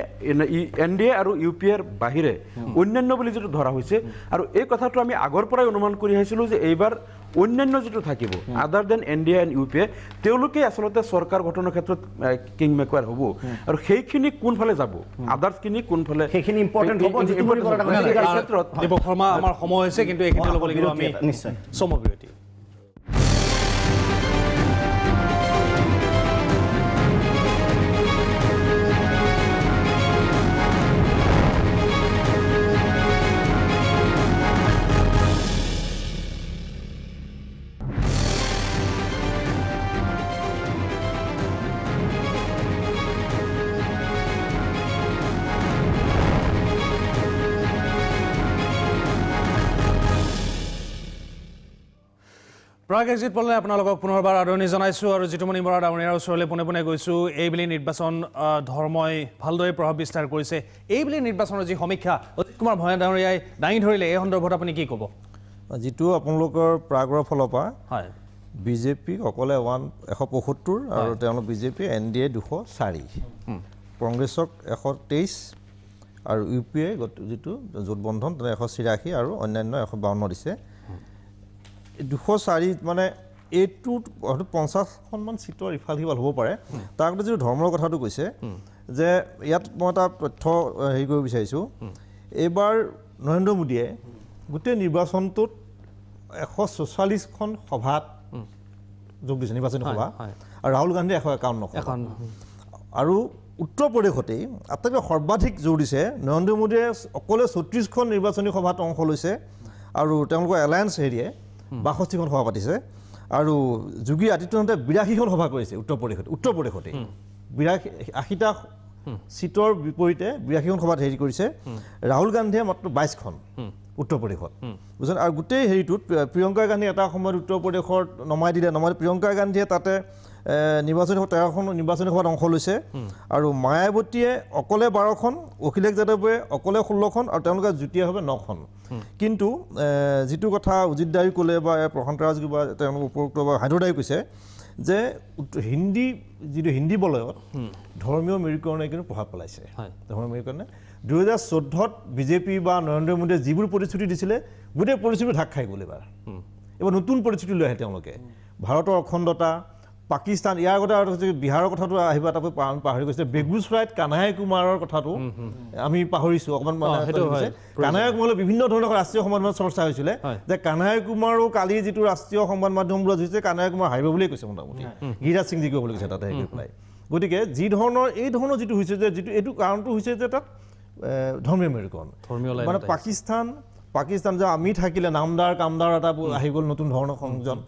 NDA আৰু UPAৰ বাহিৰে অন্যান্য বুলি যিটো ধৰা হৈছে আৰু এই কথাটো আমি আগৰ পৰাই অনুমান কৰি আহিছিলোঁ যে এইবাৰ অন্যান্য যিটো থাকিব আদাৰ দেন NDA এণ্ড UPA তেওঁলোকে আচলতে চৰকাৰ গঠনৰ ক্ষেত্ৰত কিং মেকাৰ হ'ব আৰু সেইখিনি কোনফালে যাব আদাৰ্ছখিনি কোনফালে সেইখিনি ইম্পৰ্টেণ্ট হ'ব যিটো ক্ষেত্ৰত দীপক শৰ্মা আমাৰ সময় হৈছে কিন্তু এইখিনি ল'ব লাগিব আমি নিশ্চয় সমবিৰতি প্ৰাগ এক্সিট পোললৈ আপোনালোকক পুনৰবাৰ আদৰণি জনাইছোঁ আৰু জিতুমণি বৰা ডাঙৰীয়াৰ ওচৰলৈ পোনে পোনে গৈছোঁ এইবেলি নিৰ্বাচন ধৰ্মই ভালদৰে প্ৰভাৱ বিস্তাৰ কৰিছে এইবেলি নিৰ্বাচনৰ যি সমীক্ষা অজিত কুমাৰ ভূঞা ডাঙৰীয়াই দাঙি ধৰিলে এই সন্দৰ্ভত আপুনি কি ক'ব যিটো আপোনালোকৰ প্ৰাগৰ ফালৰ পৰা হয় বিজেপি অকলে 175 আৰু তেওঁলোক বিজেপি NDA 204 কংগ্ৰেছক 123 আৰু UPA যিটো জোটবন্ধন 183 আৰু অন্যান্য 152 দিছে 204 মানে এইটো 50খনমান চিটৰ ইফাল সিফাল হ'ব পাৰে তাৰ আগতে যিটো ধৰ্মৰ কথাটো কৈছে যে ইয়াত মই এটা তথ্য হেৰি কৰিব বিচাৰিছোঁ এইবাৰ নৰেন্দ্ৰ মোদীয়ে গোটেই নিৰ্বাচনটোত 144খন সভাত যোগ দিছে নিৰ্বাচনী সভা আৰু ৰাহুল গান্ধী 151 আৰু উত্তৰ প্ৰদেশতেই আটাইতকৈ সৰ্বাধিক জোৰ দিছে নৰেন্দ্ৰ মোদীয়ে অকলে 36খন নিৰ্বাচনী সভাত অংশ লৈছে আৰু তেওঁলোকৰ এলায়েন্স হেৰিয়ে 62খন সভা পাতিছে আৰু যোগী আদিত্যনাথে 82খন সভা কৰিছে উত্তৰ প্ৰদেশতে 80টা চিটৰ বিপৰীতে 82খন সভাত হেৰি কৰিছে ৰাহুল গান্ধীয়ে মাত্ৰ 22খন উত্তৰ প্ৰদেশত বুজিছে আৰু গোটেই হেৰিটোত প্ৰিয়ংকা গান্ধী এটা সময়ত উত্তৰ প্ৰদেশত নমাই প্ৰিয়ংকা গান্ধীয়ে তাতে নিৰ্বাচনী 13খন নিৰ্বাচনী সভাত অংশ লৈছে আৰু মায়াৱতীয়ে অকলে 12খন অখিলেশ যাদৱে অকলে 16খন আৰু তেওঁলোকে যুটীয়াভাৱে 9খন কিন্তু যিটো কথা উজিত দাই ক'লে বা প্ৰশান্ত ৰাজ বা তেওঁলোকৰ উপৰোক্ত বা হাইদৰদাই কৈছে যে হিন্দী যিটো হিন্দী বলয়ত ধৰ্মীয় মেৰুকৰণে কিন্তু প্ৰভাৱ পেলাইছে ধৰ্মীয় মেৰুকৰণে 2014 বিজেপি বা নৰেন্দ্ৰ মোদীয়ে যিবোৰ প্ৰতিশ্ৰুতি দিছিলে গোটেই প্ৰতিশ্ৰুতি ঢাক খাই গ'ল এবাৰ নতুন প্ৰতিশ্ৰুতি লৈ আহে তেওঁলোকে ভাৰতৰ অখণ্ডতা পাকিস্তান ইয়াৰ আগতে আৰু বিহাৰৰ কথাটো আহিব তাপা পাহৰি গৈছে বেগুচৰাইত কানাই কুমাৰৰ কথাটো আমি পাহৰিছোঁ অকণমান মানে কানাই কুমাৰৰ বিভিন্ন ধৰণৰ ৰাষ্ট্ৰীয় সংবাদ মাধ্যমত চৰ্চা হৈছিলে যে কানাই কুমাৰো কালি যিটো ৰাষ্ট্ৰীয় সংবাদ মাধ্যমবোৰত হৈছে কানাই কুমাৰ হাৰিব বুলিয়ে কৈছে মোটামুটি গিৰিৰাজ সিং জিকিব বুলি কৈছে তাতে গৈ পেলাই গতিকে এই ধৰণৰ যিটো হৈছে যে যিটো এইটো কাৰণটো হৈছে যে তাত ধৰ্মীয় মেৰুকৰণ মানে পাকিস্তান যে আমি থাকিলে নামদাৰ কামদাৰ এটা আহি গ'ল নতুন ধৰণৰ সংযোজন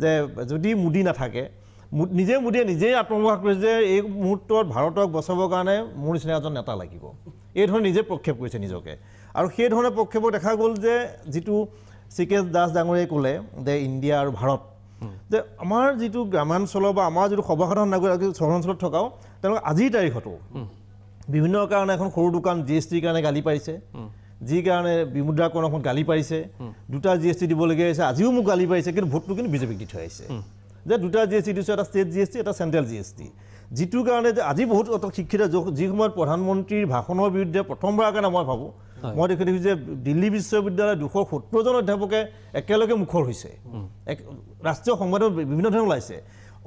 যে যদি মোদী নাথাকে মোদীয়ে নিজেই আত্মপ্ৰকাশ কৰিছে যে এই মুহূৰ্তত ভাৰতক বচাবৰ কাৰণে মোৰ নিচিনা এজন নেতা লাগিব এই ধৰণে নিজে প্ৰক্ষেপ কৰিছে নিজকে আৰু সেই ধৰণে প্ৰক্ষেপক দেখা গ'ল যে যিটো চিকেশ দাস ডাঙৰীয়াই ক'লে যে ইণ্ডিয়া আৰু ভাৰত যে আমাৰ যিটো গ্ৰামাঞ্চলৰ বা আমাৰ যিটো সৰ্বসাধাৰণ নাগৰিক চহৰাঞ্চলত থকাও তেওঁলোকে আজিৰ তাৰিখতো বিভিন্ন কাৰণে এখন সৰু দোকান GSTৰ কাৰণে গালি পাৰিছে যি কাৰণে বিমুদ্ৰাকৰণ এখন গালি পাৰিছে দুটা GST দিবলগীয়া হৈছে আজিও মোক গালি পাৰিছে কিন্তু ভোটটো কিন্তু বিজেপিক দি থৈ আহিছে যে দুটা GST দিছে এটা ষ্টেট GST এটা চেণ্ট্ৰেল GST যিটো কাৰণে যে আজি বহুত শিক্ষিত যি সময়ত প্ৰধানমন্ত্ৰীৰ ভাষণৰ বিৰুদ্ধে প্ৰথমবাৰৰ কাৰণে মই ভাবোঁ মই দেখিছোঁ যে দিল্লী বিশ্ববিদ্যালয়ৰ 270 জন অধ্যাপকে একেলগে মুখৰ হৈছে ৰাষ্ট্ৰীয় সংবাদত বিভিন্ন ধৰণৰ ওলাইছে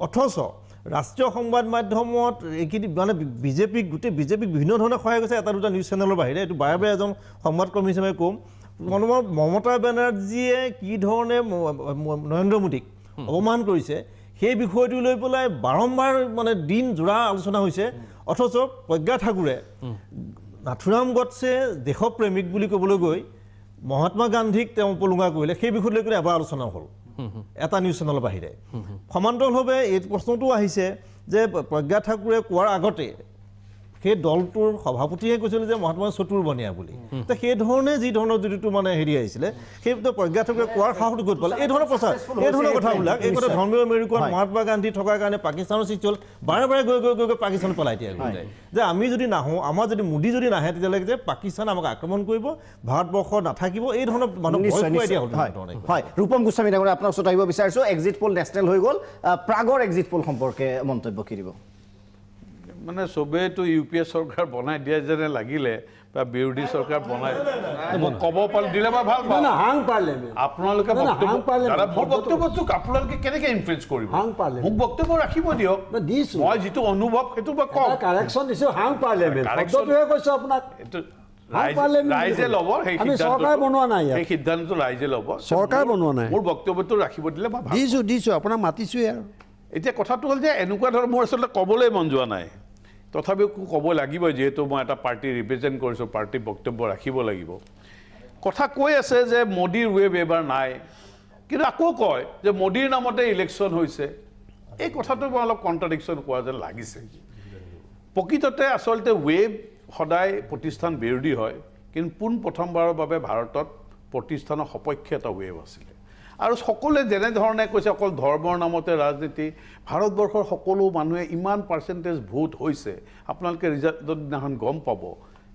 অথচ ৰাষ্ট্ৰীয় সংবাদ মাধ্যমত এইখিনি মানে গোটেই বিজেপিক বিভিন্ন ধৰণে সহায় কৰিছে এটা দুটা নিউজ চেনেলৰ বাহিৰে এইটো বাৰে বাৰে এজন সংবাদকৰ্মী হিচাপে ক'ম মমতা বেনাৰ্জীয়ে কি ধৰণে নৰেন্দ্ৰ মোদীক অপমান কৰিছে সেই বিষয়টো লৈ পেলাই বাৰম্বাৰ মানে দিন জোৰা আলোচনা হৈছে অথচ প্ৰজ্ঞা ঠাকুৰে নাথুৰাম গডছে দেশপ্ৰেমিক বুলি ক'বলৈ গৈ মহাত্মা গান্ধীক তেওঁ উপলুঙা কৰিলে সেই বিষয়টো লৈ এবাৰ আলোচনা হ'ল এটা নিউজ চেনেলৰ বাহিৰে সমান্তৰালভাৱে এই প্ৰশ্নটো আহিছে যে প্ৰজ্ঞা ঠাকুৰে কোৱাৰ আগতে সেই দলটোৰ সভাপতিয়ে কৈছিল যে মহাত্মা চতুৰ বনিয়া বুলি তো সেই ধৰণে যি ধৰণৰ যিটো মানে হেৰি আহিছিলে সেই প্ৰজ্ঞা ঠাকুৰে কোৱাৰ সাহসটো ক'ত পালে এই ধৰণৰ প্ৰচাৰ এই ধৰণৰ কথাবিলাক এই কথা ধৰ্মীয় মেৰুকৰণ মহাত্মা গান্ধী থকাৰ কাৰণে পাকিস্তানৰ সৃষ্টি হ'ল বাৰে বাৰে গৈ পাকিস্তান পেলাই দিয়া যায় যে আমি যদি নাহোঁ আমাৰ যদি মোদী যদি নাহে তেতিয়ালৈকে যে পাকিস্তান আমাক আক্ৰমণ কৰিব ভাৰতবৰ্ষ নাথাকিব এই ধৰণৰ মানুহ হয় ৰূপম গোস্বামী ডাঙৰীয়া আপোনাৰ ওচৰত আহিব বিচাৰিছোঁ এক্সিট পোল নেশ্যনেল হৈ গ'ল প্ৰাগৰ এক্সিট পোল সম্পৰ্কে মন্তব্য কি দিব মানে চবেইতো UPA চৰকাৰ বনাই দিয়া যেনে লাগিলে বা বিৰোধী চৰকাৰ বনাই মোক ক'ব দিলে মই ভাল পাওঁ আপোনালোকে আপোনালোকে কেনেকৈ ইনফ্লুৱেঞ্চ কৰিব মোক বক্তব্য ৰাখিব দিয়ক মই যিটো অনুভৱ সেইটো মই কওঁ কাৰেকশ্যন দিছোঁ হাং পাৰ্লিয়ামেণ্ট শব্দটোহে কৈছোঁ আপোনাক ৰাইজে ল'ব সেই চৰকাৰ বনোৱা নাই সেই সিদ্ধান্তটো ৰাইজে ল'ব চৰকাৰ বনোৱা নাই মোৰ বক্তব্যটো ৰাখিব দিলে মই দিছোঁ আপোনাক মাতিছোঁৱে আৰু এতিয়া কথাটো হ'ল যে এনেকুৱা ধৰণৰ মোৰ আচলতে ক'বলৈ মন যোৱা নাই তথাপিও ক'ব লাগিব যিহেতু মই এটা পাৰ্টি ৰিপ্ৰেজেণ্ট কৰিছোঁ পাৰ্টিৰ বক্তব্য ৰাখিব লাগিব কথা কৈ আছে যে মোদীৰ ৱেভ এবাৰ নাই কিন্তু আকৌ কয় যে মোদীৰ নামতে ইলেকশ্যন হৈছে এই কথাটো মই অলপ কণ্ট্ৰাডিকশ্যন কোৱা যেন লাগিছে প্ৰকৃততে আচলতে ৱেভ সদায় প্ৰতিষ্ঠান বিৰোধী হয় কিন্তু প্ৰথমবাৰৰ বাবে ভাৰতত প্ৰতিষ্ঠানৰ সপক্ষে এটা ৱেভ আছিলে আৰু সকলোৱে যেনেধৰণে কৈছে অকল ধৰ্মৰ নামতে ৰাজনীতি ভাৰতবৰ্ষৰ সকলো মানুহে ইমান পাৰ্চেণ্টেজ ভোট হৈছে আপোনালোকে ৰিজাল্টৰ দিনাখন গম পাব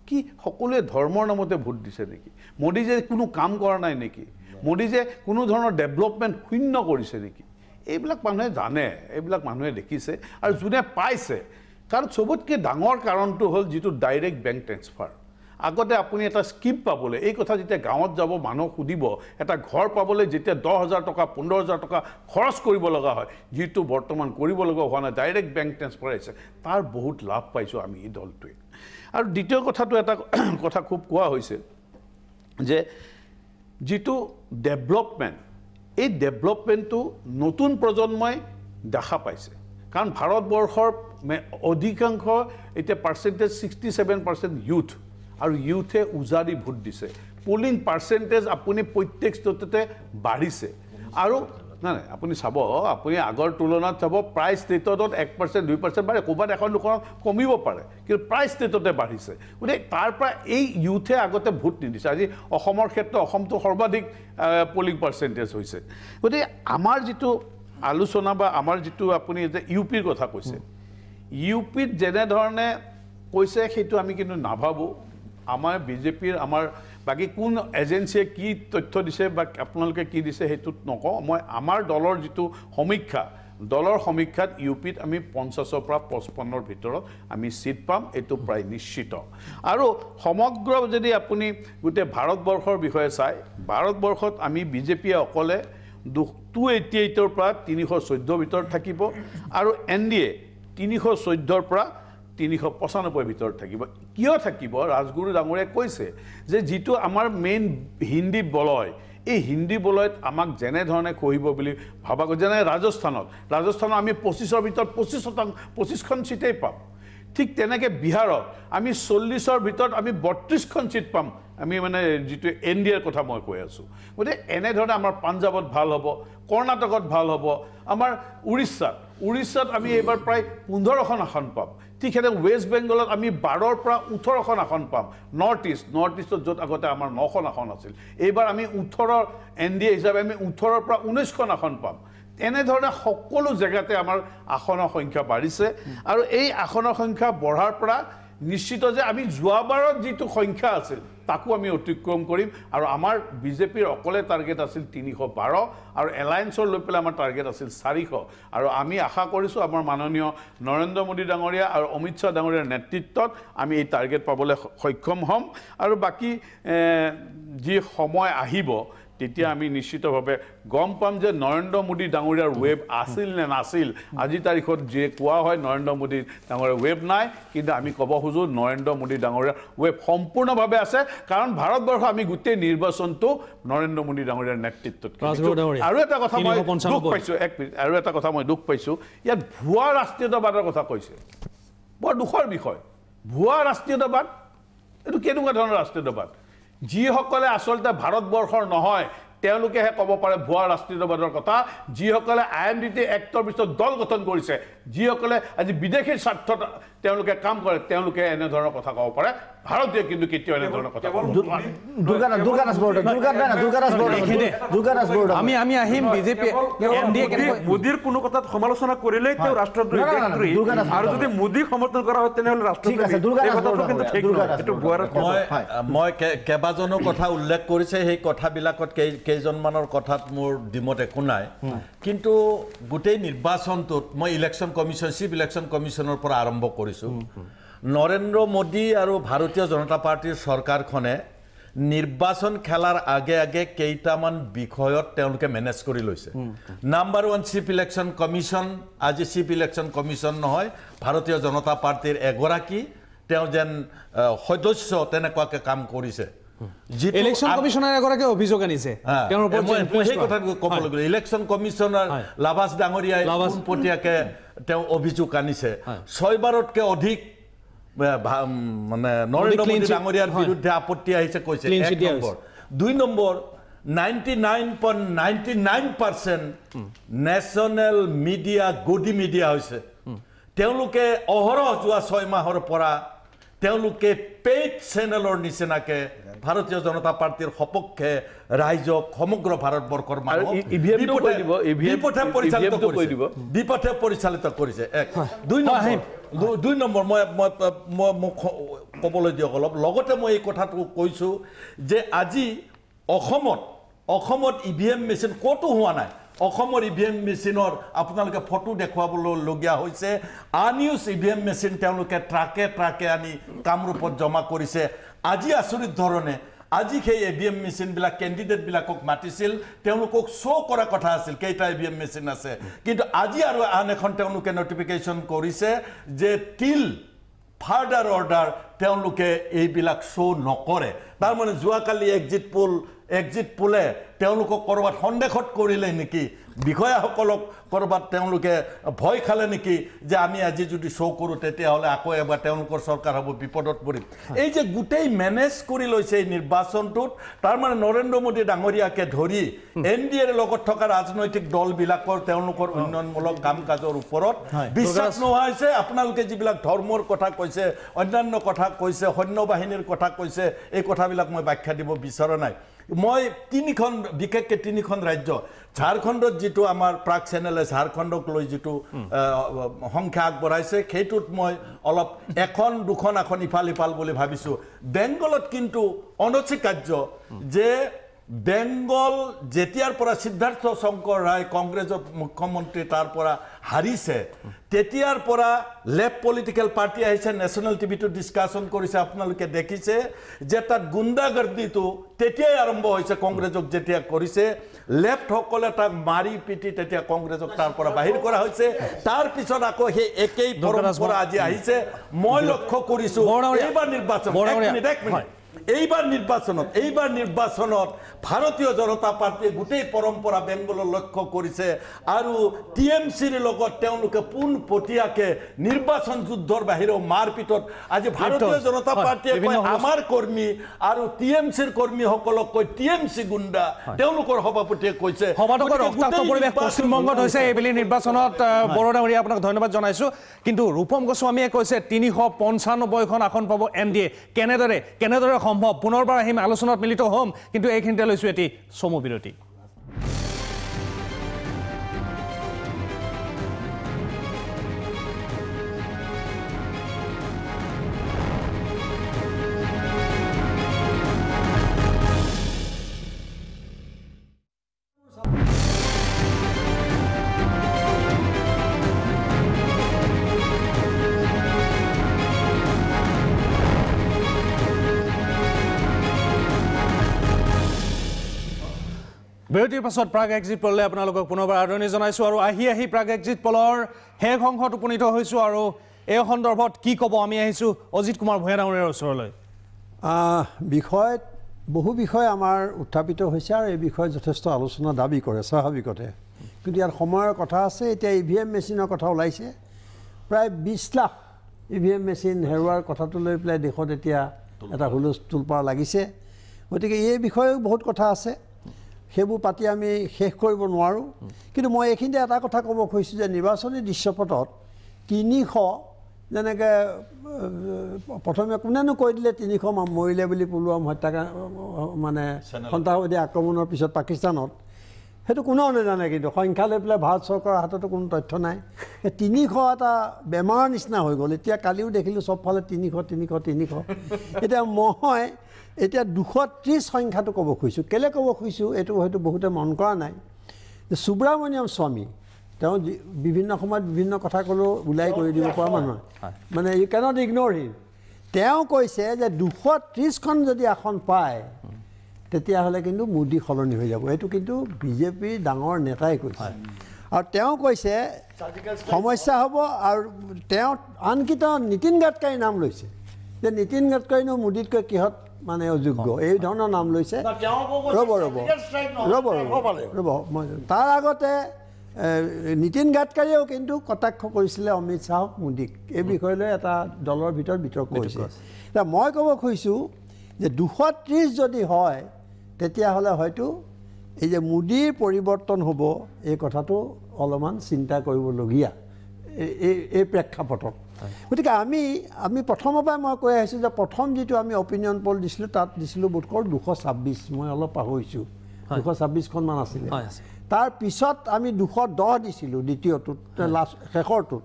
কি সকলোৱে ধৰ্মৰ নামতে ভোট দিছে নেকি মোদী যে কোনো কাম কৰা নাই নেকি মোদী যে কোনো ধৰণৰ ডেভেলপমেণ্ট শূন্য কৰিছে নেকি এইবিলাক মানুহে জানে এইবিলাক মানুহে দেখিছে আৰু যোনে পাইছে কাৰণ চবতকৈ ডাঙৰ কাৰণটো হ'ল যিটো ডাইৰেক্ট বেংক ট্ৰেন্সফাৰ আগতে আপুনি এটা স্কিম পাবলৈ এই কথা যেতিয়া গাঁৱত যাব মানুহ সুধিব এটা ঘৰ পাবলৈ যেতিয়া 10,000 টকা 15,000 টকা খৰচ কৰিব লগা হয় যিটো বৰ্তমান কৰিব লগা হোৱা নাই ডাইৰেক্ট বেংক ট্ৰেন্সফাৰ আহিছে তাৰ বহুত লাভ পাইছোঁ আমি এই দলটোৱে আৰু দ্বিতীয় কথাটো এটা কথা খুব কোৱা হৈছে যে যিটো ডেভেলপমেণ্ট এই ডেভেলপমেণ্টটো নতুন প্ৰজন্মই দেখা পাইছে কাৰণ ভাৰতবৰ্ষৰ অধিকাংশ এতিয়া পাৰ্চেণ্টেজ 67% ইউথ আৰু ইউথে উজাৰি ভোট দিছে পোলিং পাৰ্চেণ্টেজ আপুনি প্ৰত্যেক ষ্টেটতে বাঢ়িছে আৰু নাই আপুনি চাব আপুনি আগৰ তুলনাত চাব প্ৰায় ষ্টেটত 1% 2% বাঢ়ে ক'ৰবাত এখন দুখনত কমিব পাৰে কিন্তু প্ৰায় ষ্টেটতে বাঢ়িছে গতিকে তাৰ পৰা এই ইউথে আগতে ভোট নিদিছে আজি অসমৰ ক্ষেত্ৰত অসমটো সৰ্বাধিক পোলিং পাৰ্চেণ্টেজ হৈছে গতিকে আমাৰ যিটো আলোচনা বা আমাৰ যিটো আপুনি যে UPৰ কথা কৈছে UPত যেনেধৰণে কৈছে সেইটো আমি কিন্তু নাভাবোঁ আমাৰ বিজেপিৰ আমাৰ বাকী কোন এজেঞ্চিয়ে কি তথ্য দিছে বা আপোনালোকে কি দিছে সেইটোত নকওঁ মই আমাৰ দলৰ যিটো সমীক্ষা দলৰ সমীক্ষাত ইউপিত আমি 50ৰ পৰা 55ৰ ভিতৰত আমি সিট পাম এইটো প্ৰায় নিশ্চিত আৰু সমগ্ৰ যদি আপুনি গোটেই ভাৰতবৰ্ষৰ বিষয়ে চাই ভাৰতবৰ্ষত আমি বিজেপিয়ে অকলে 288ৰ পৰা 314 ভিতৰত থাকিব আৰু এনডিএ 314ৰ পৰা 395 ভিতৰত থাকিব কিয় থাকিব ৰাজগুৰু ডাঙৰীয়াই কৈছে যে যিটো আমাৰ মেইন হিন্দী বলয় এই হিন্দী বলয়ত আমাক যেনে ধৰণে কহিব বুলি ভাবা যেনে ৰাজস্থানত আমি 25ৰ ভিতৰত 25খন সিটেই পাম ঠিক তেনেকৈ বিহাৰত আমি 40ৰ ভিতৰত আমি 32খন সিট পাম আমি মানে যিটো এনডিএৰ কথা মই কৈ আছোঁ গতিকে এনেধৰণে আমাৰ পাঞ্জাৱত ভাল হ'ব কৰ্ণাটকত ভাল হ'ব আমাৰ উৰিষ্যাত আমি এইবাৰ প্ৰায় 15খন আসন পাম ঠিক সেইদৰে ৱেষ্ট বেংগলত আমি 12ৰ পৰা 18খন আসন পাম নৰ্থ ইষ্টত য'ত আগতে আমাৰ 9খন আসন আছিল এইবাৰ আমি 18ৰ এনডিএ হিচাপে আমি 18ৰ পৰা 19খন আসন পাম এনেধৰণে সকলো জেগাতে আমাৰ আসনৰ সংখ্যা বাঢ়িছে আৰু এই আসনৰ সংখ্যা বঢ়াৰ পৰা নিশ্চিত যে আমি যোৱাবাৰত যিটো সংখ্যা আছিল তাকো আমি অতিক্ৰম কৰিম আৰু আমাৰ বিজেপিৰ অকলে টাৰ্গেট আছিল 312 আৰু এলায়েন্সৰ লৈ পেলাই আমাৰ টাৰ্গেট আছিল 400 আৰু আমি আশা কৰিছোঁ আমাৰ মাননীয় নৰেন্দ্ৰ মোদী ডাঙৰীয়া আৰু অমিত শ্বাহ ডাঙৰীয়াৰ নেতৃত্বত আমি এই টাৰ্গেট পাবলৈ সক্ষম হ'ম আৰু বাকী যি সময় আহিব তেতিয়া আমি নিশ্চিতভাৱে গম পাম যে নৰেন্দ্ৰ মোদী ডাঙৰীয়াৰ ৱেব আছিল নে নাছিল আজি তাৰিখত যে কোৱা হয় নৰেন্দ্ৰ মোদী ডাঙৰীয়াৰ ৱেব নাই কিন্তু আমি ক'ব খোজোঁ নৰেন্দ্ৰ মোদী ডাঙৰীয়াৰ ৱেব সম্পূৰ্ণভাৱে আছে কাৰণ ভাৰতবৰ্ষ আমি গোটেই নিৰ্বাচনটো নৰেন্দ্ৰ মোদী ডাঙৰীয়াৰ নেতৃত্বত আৰু এটা কথা মই দুখ পাইছোঁ আৰু এটা কথা মই দুখ পাইছোঁ ইয়াত ভুৱা ৰাষ্ট্ৰীয়তাবাদৰ কথা কৈছে বৰ দুখৰ বিষয় ভুৱা ৰাষ্ট্ৰীয়তাবাদ এইটো কেনেকুৱা ধৰণৰ ৰাষ্ট্ৰীয়তাবাদ যিসকলে আচলতে ভাৰতবৰ্ষৰ নহয় তেওঁলোকেহে ক'ব পাৰে ভুৱা ৰাষ্ট্ৰীয়তাবাদৰ কথা যিসকলে IMDT এক্টৰ পিছত দল গঠন কৰিছে যিসকলে আজি বিদেশীৰ স্বাৰ্থত তেওঁলোকে কাম কৰে তেওঁলোকে এনেধৰণৰ কথা ক'ব পাৰে ভাৰতীয় কিন্তু কেতিয়াও এনেধৰণৰ কথা আমি আহিম বিজেপি মোদীৰ কোনো কথাত সমালোচনা কৰিলে তেওঁ ৰাষ্ট্ৰদ্ৰোহী আৰু যদি মোদীক সমৰ্থন কৰা হয় তেনেহ'লে মই কেইবাজনৰ কথা উল্লেখ কৰিছে সেই কথাবিলাকত কেইজনমানৰ কথাত মোৰ ডিমত একো নাই কিন্তু গোটেই নিৰ্বাচনটোত মই চিফ ইলেকশ্যন কমিশ্যনৰ পৰা আৰম্ভ কৰিছোঁ নৰেন্দ্ৰ মোদী আৰু ভাৰতীয় জনতা পাৰ্টীৰ চৰকাৰখনে নিৰ্বাচন খেলাৰ আগে কেইটামান বিষয়ত তেওঁলোকে মেনেজ কৰি লৈছে নাম্বাৰ 1 চিফ ইলেকশ্যন কমিশ্যন আজি চিফ ইলেকশ্যন কমিশ্যন নহয় ভাৰতীয় জনতা পাৰ্টীৰ এগৰাকী তেওঁ যেন সদস্য তেনেকুৱাকৈ কাম কৰিছে ইলেকশ্যন কমিশ্যনাৰ এগৰাকী অভিযোগ আনিছে তেওঁৰ ওপৰত সেই কথা ক'বলৈ গ'লে ইলেকশ্যন কমিশ্যনাৰ লাভাছ ডাঙৰীয়াই পোনপটীয়াকৈ তেওঁ অভিযোগ আনিছে 6বাৰতকৈ অধিক মানে নৰেন্দ্ৰ মোদী ডাঙৰীয়াৰ বিৰুদ্ধে আপত্তি আহিছে কৈছে 1 নম্বৰ 2 নম্বৰ 99.99% নেশ্যনেল মিডিয়া গদি মিডিয়া হৈছে তেওঁলোকে অহৰহ যোৱা 6 মাহৰ পৰা তেওঁলোকে পেইড চেনেলৰ নিচিনাকৈ ভাৰতীয় জনতা পাৰ্টীৰ সপক্ষে ৰাইজক সমগ্ৰ ভাৰতবৰ্ষৰ মানুহ বিপথে পৰিচালিত কৰিছে 2 নম্বৰ মই ক'বলৈ দিয়ক অলপ লগতে মই এই কথাটো কৈছোঁ যে আজি অসমত EVM মেচিন ক'তো হোৱা নাই অসমৰ EVM মেচিনৰ আপোনালোকে ফটো দেখুৱাবলগীয়া হৈছে আনইউজ EVM মেচিন তেওঁলোকে ট্ৰাকে আনি কামৰূপত জমা কৰিছে আজি আচৰিত ধৰণে আজি সেই EVM মেচিনবিলাক কেণ্ডিডেটবিলাকক মাতিছিল তেওঁলোকক শ্ব' কৰা কথা আছিল কেইটা EVM মেচিন আছে কিন্তু আজি আৰু আন এখন তেওঁলোকে নটিফিকেশ্যন কৰিছে যে টিল ফাৰ্ডাৰ অৰ্ডাৰ তেওঁলোকে এইবিলাক শ্ব' নকৰে তাৰমানে যোৱাকালি এক্সিট পোলে তেওঁলোকক ক'ৰবাত সন্দেহত কৰিলে নেকি বিষয়াসকলক ক'ৰবাত তেওঁলোকে ভয় খালে নেকি যে আমি আজি যদি শ্ব' কৰোঁ তেতিয়াহ'লে আকৌ এবাৰ তেওঁলোকৰ চৰকাৰ হ'ব বিপদত পৰিম এই যে গোটেই মেনেজ কৰি লৈছে এই নিৰ্বাচনটোত তাৰমানে নৰেন্দ্ৰ মোদী ডাঙৰীয়াকে ধৰি NDAৰ লগত থকা ৰাজনৈতিক দলবিলাকৰ তেওঁলোকৰ উন্নয়নমূলক কাম কাজৰ ওপৰত বিশ্বাস নোহোৱা হৈছে আপোনালোকে যিবিলাক ধৰ্মৰ কথা কৈছে অন্যান্য কথা কৈছে সৈন্য বাহিনীৰ কথা কৈছে এই কথাবিলাক মই ব্যাখ্যা দিব বিচৰা নাই মই বিশেষকৈ 3খন ৰাজ্য ঝাৰখণ্ডত যিটো আমাৰ প্ৰাক চেনেলে ঝাৰখণ্ডক লৈ যিটো সংখ্যা আগবঢ়াইছে সেইটোত মই অলপ 1-2খন আসন ইফাল বুলি ভাবিছোঁ বেংগলত কিন্তু অনস্বীকাৰ্য যে বেংগল যেতিয়াৰ পৰা সিদ্ধাৰ্থ শংকৰ ৰায় কংগ্ৰেছৰ মুখ্যমন্ত্ৰী তাৰ পৰা হাৰিছে তেতিয়াৰ পৰা লেফট পলিটিক্যাল পাৰ্টি আহিছে নেশ্যনেল টিভিটো ডিছকাশ্যন কৰিছে আপোনালোকে দেখিছে যে তাত গুণ্ডাগৰ্দিটো তেতিয়াই আৰম্ভ হৈছে কংগ্ৰেছক যেতিয়া কৰিছে লেফট সকলে তাক মাৰি পিটি তেতিয়া কংগ্ৰেছক তাৰ পৰা বাহিৰ কৰা হৈছে তাৰ পিছত আকৌ সেই একেই পৰম্পৰা আজি আহিছে মই লক্ষ্য কৰিছো এইবাৰ নিৰ্বাচন এইবাৰ নিৰ্বাচনত ভাৰতীয় জনতা পাৰ্টিয়ে গোটেই পৰম্পৰা বেংগলৰ লক্ষ্য কৰিছে আৰু টিএমচিৰ লগত তেওঁলোকে পোনপটীয়াকে নিৰ্বাচন যুদ্ধৰ বাহিৰেও মাৰপিটত আজি ভাৰতীয় জনতা পাৰ্টিয়ে কয় আমাৰ কৰ্মী আৰু টিএমচিৰ কৰ্মীসকলক কয় টিএমচি গুণ্ডা তেওঁলোকৰ সভাপতিয়ে কৈছে সমাজৰ ৰক্তাক্ত পৰিৱেশ পশ্চিমবংগত হৈছে এইবেলি নিৰ্বাচনত বড়োডাঙৰীয়া আপোনাক ধন্যবাদ জনাইছো কিন্তু ৰূপম গোস্বামীয়ে কৈছে 395খন আসন পাব এনডিএ কেনেদৰে সম্ভৱ পুনৰবাৰ আহিম আলোচনাত মিলিত হ'ম কিন্তু এইখিনিতে লৈছো এটি চমু বিৰতি বিৰতিৰ পাছত প্ৰাগ এক্সিট পললৈ আপোনালোকক পুনৰবাৰ আদৰণি জনাইছো আৰু আহি প্ৰাগ এক্সিট পলৰ শেষ অংশত উপনীত হৈছো আৰু এই সন্দৰ্ভত কি ক'ব আমি আহিছো অজিত কুমাৰ ভূঞা ডাঙৰীয়াৰ ওচৰলৈ বহু বিষয় আমাৰ উত্থাপিত হৈছে আৰু এই বিষয়ে যথেষ্ট আলোচনা দাবী কৰে স্বাভাৱিকতে কিন্তু ইয়াৰ সময়ৰ কথা আছে এতিয়া ইভিএম মেচিনৰ কথা ওলাইছে প্ৰায় 20 লাখ ইভিএম মেচিন হেৰুৱাৰ কথাটো লৈ পেলাই দেশত এতিয়া এটা হুলস্থুল পাৰ লাগিছে গতিকে এই বিষয়েও বহুত কথা আছে সেইবোৰ পাতি আমি শেষ কৰিব নোৱাৰোঁ কিন্তু মই এইখিনিতে এটা কথা ক'ব খুজিছোঁ যে নিৰ্বাচনী দৃশ্যপটত 300 যেনেকৈ প্ৰথমে কোনেনো কৈ দিলে 300 মৰিলে বুলি পুলৱাম হত্যাকাণ্ড মানে সন্ত্ৰাসবাদী আক্ৰমণৰ পিছত পাকিস্তানত সেইটো কোনেও নাজানে কিন্তু সংখ্যা লৈ পেলাই ভাৰত চৰকাৰৰ হাততো কোনো তথ্য নাই 300 এটা বেমাৰৰ নিচিনা হৈ গ'ল এতিয়া কালিও দেখিলোঁ চবফালে 300 এতিয়া মই এতিয়া 230 সংখ্যাটো ক'ব খুজিছোঁ কেলে ক'ব খুজিছোঁ এইটো হয়তো বহুতে মন কৰা নাই যে সুব্ৰমণ্যম স্বামী তেওঁ বিভিন্ন সময়ত বিভিন্ন কথা ক'লেও ওলাই কৰি দিব পৰা মানুহ মানে ইউ কেনট ইগন'ৰ হিম তেওঁ কৈছে যে 230খন যদি আসন পায় তেতিয়াহ'লে কিন্তু মোদী সলনি হৈ যাব এইটো কিন্তু বিজেপিৰ ডাঙৰ নেতাই কৈছে আৰু তেওঁ কৈছে সমস্যা হ'ব আৰু তেওঁ আনকি তেওঁ নীতিন গাডকাৰীৰ নাম লৈছে যে নীতিন গাডকাৰীনো মোদীতকৈ কিহত মানে অযোগ্য এই ধৰণৰ নাম লৈছে ৰ'ব তাৰ আগতে নীতিন গাডকাৰীয়েও কিন্তু কটাক্ষ কৰিছিলে অমিত শ্বাহক মোদীক এই বিষয়লৈ এটা দলৰ ভিতৰত বিতৰ্ক হৈছে এতিয়া মই ক'ব খুজিছোঁ যে 230 যদি হয় তেতিয়াহ'লে হয়তো এই যে মোদীৰ পৰিৱৰ্তন হ'ব এই কথাটো অলপমান চিন্তা কৰিবলগীয়া এই প্ৰেক্ষাপটত গতিকে আমি প্ৰথমৰ পৰাই মই কৈ আহিছোঁ যে প্ৰথম যিটো আমি অপিনিয়ন পল দিছিলোঁ তাত দিছিলোঁ বোধকৰ 226 মই অলপ পাহৰিছোঁ 226খনমান আছিলে তাৰ পিছত আমি 210 দিছিলোঁ দ্বিতীয়টোত লাষ্ট শেষৰটোত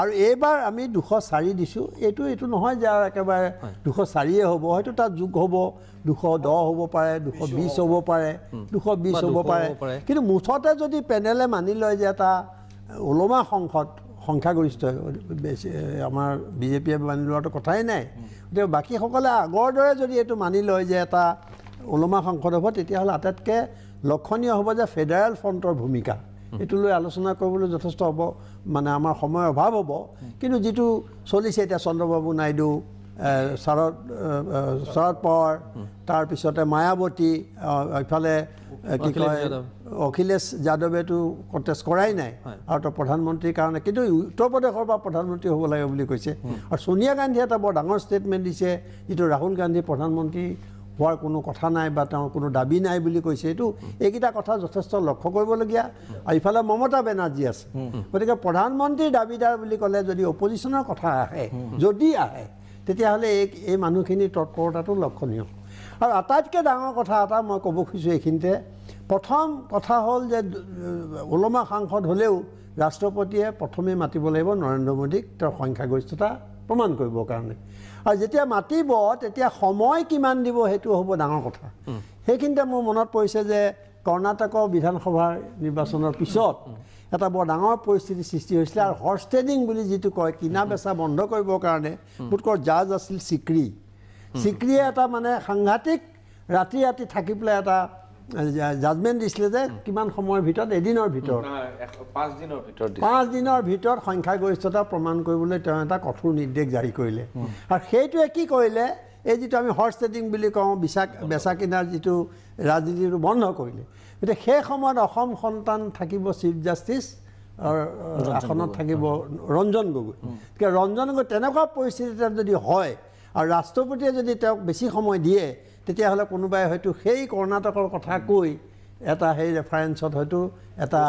আৰু এইবাৰ আমি 204 দিছোঁ এইটো নহয় যে আৰু একেবাৰে 204য়ে হ'ব হয়তো তাত যোগ হ'ব 210 হ'ব পাৰে 220 হ'ব পাৰে 220 হ'ব পাৰে কিন্তু মুঠতে যদি পেনেলে মানি লয় যে এটা ওলমা সংখ্যাগৰিষ্ঠ বেছি আমাৰ বিজেপিয়ে মানি লোৱাটো কথাই নাই গতিকে বাকীসকলে আগৰ দৰে যদি এইটো মানি লয় যে এটা ওলমা সংসদ হ'ব তেতিয়াহ'লে আটাইতকৈ লক্ষণীয় হ'ব যে ফেডাৰেল ফ্ৰণ্টৰ ভূমিকা এইটো লৈ আলোচনা কৰিবলৈ যথেষ্ট হ'ব মানে আমাৰ সময়ৰ অভাৱ হ'ব কিন্তু যিটো চলিছে এতিয়া চন্দ্ৰবাবু নাইডু শৰদ পাৱাৰ তাৰপিছতে মায়াৱতী ইফালে কি কয় অখিলেশ যাদৱেতো কণ্টেষ্ট কৰাই নাই আৰু তো প্ৰধানমন্ত্ৰীৰ কাৰণে কিন্তু উত্তৰ প্ৰদেশৰ পৰা প্ৰধানমন্ত্ৰী হ'ব লাগে বুলি কৈছে আৰু সোনিয়া গান্ধীয়ে এটা বৰ ডাঙৰ ষ্টেটমেণ্ট দিছে যিটো ৰাহুল গান্ধী প্ৰধানমন্ত্ৰী হোৱাৰ কোনো কথা নাই বা তেওঁৰ কোনো দাবী নাই বুলি কৈছে এইকেইটা কথা যথেষ্ট লক্ষ্য কৰিবলগীয়া আৰু ইফালে মমতা বেনাৰ্জী আছে গতিকে প্ৰধানমন্ত্ৰীৰ দাবীদাৰ বুলি ক'লে যদি অপজিশ্যনৰ কথা আহে যদি আহে তেতিয়াহ'লে এই মানুহখিনিৰ তৎপৰতাটো লক্ষণীয় আৰু আটাইতকৈ ডাঙৰ কথা এটা মই ক'ব খুজিছোঁ এইখিনিতে প্ৰথম কথা হ'ল যে ওলমা সাংসদ হ'লেও ৰাষ্ট্ৰপতিয়ে প্ৰথমে মাতিব লাগিব নৰেন্দ্ৰ মোদীক তেওঁৰ সংখ্যাগৰিষ্ঠতা প্ৰমাণ কৰিবৰ কাৰণে আৰু যেতিয়া মাতিব তেতিয়া সময় কিমান দিব সেইটো হ'ব ডাঙৰ কথা সেইখিনিতে মোৰ মনত পৰিছে যে কৰ্ণাটকৰ বিধানসভাৰ নিৰ্বাচনৰ পিছত এটা বৰ ডাঙৰ পৰিস্থিতিৰ সৃষ্টি হৈছিলে আৰু হৰ্চ ট্ৰেডিং বুলি যিটো কয় কিনা বেচা বন্ধ কৰিবৰ কাৰণে বোধকৰ জাজ আছিল চিক্ৰীয়ে এটা মানে সাংঘাতিক ৰাতি ৰাতি থাকি পেলাই এটা জাজমেণ্ট দিছিলে যে কিমান সময়ৰ ভিতৰত এদিনৰ ভিতৰত 5 দিনৰ ভিতৰত সংখ্যাগৰিষ্ঠতা প্ৰমাণ কৰিবলৈ তেওঁ এটা কঠোৰ নিৰ্দেশ জাৰি কৰিলে আৰু সেইটোৱে কি কৰিলে এই যিটো আমি হৰ্চ ট্ৰেডিং বুলি কওঁ বেচা কিনাৰ যিটো ৰাজনীতিটো বন্ধ কৰিলে গতিকে সেই সময়ত অসম সন্তান থাকিব চিফ জাষ্টিচ আসনত থাকিব ৰঞ্জন গগৈ গতিকে ৰঞ্জন গগৈ তেনেকুৱা পৰিস্থিতিত যদি হয় আৰু ৰাষ্ট্ৰপতিয়ে যদি তেওঁক বেছি সময় দিয়ে তেতিয়াহ'লে কোনোবাই হয়তো সেই কৰ্ণাটকৰ কথা কৈ এটা সেই ৰেফাৰেঞ্চত হয়তো এটা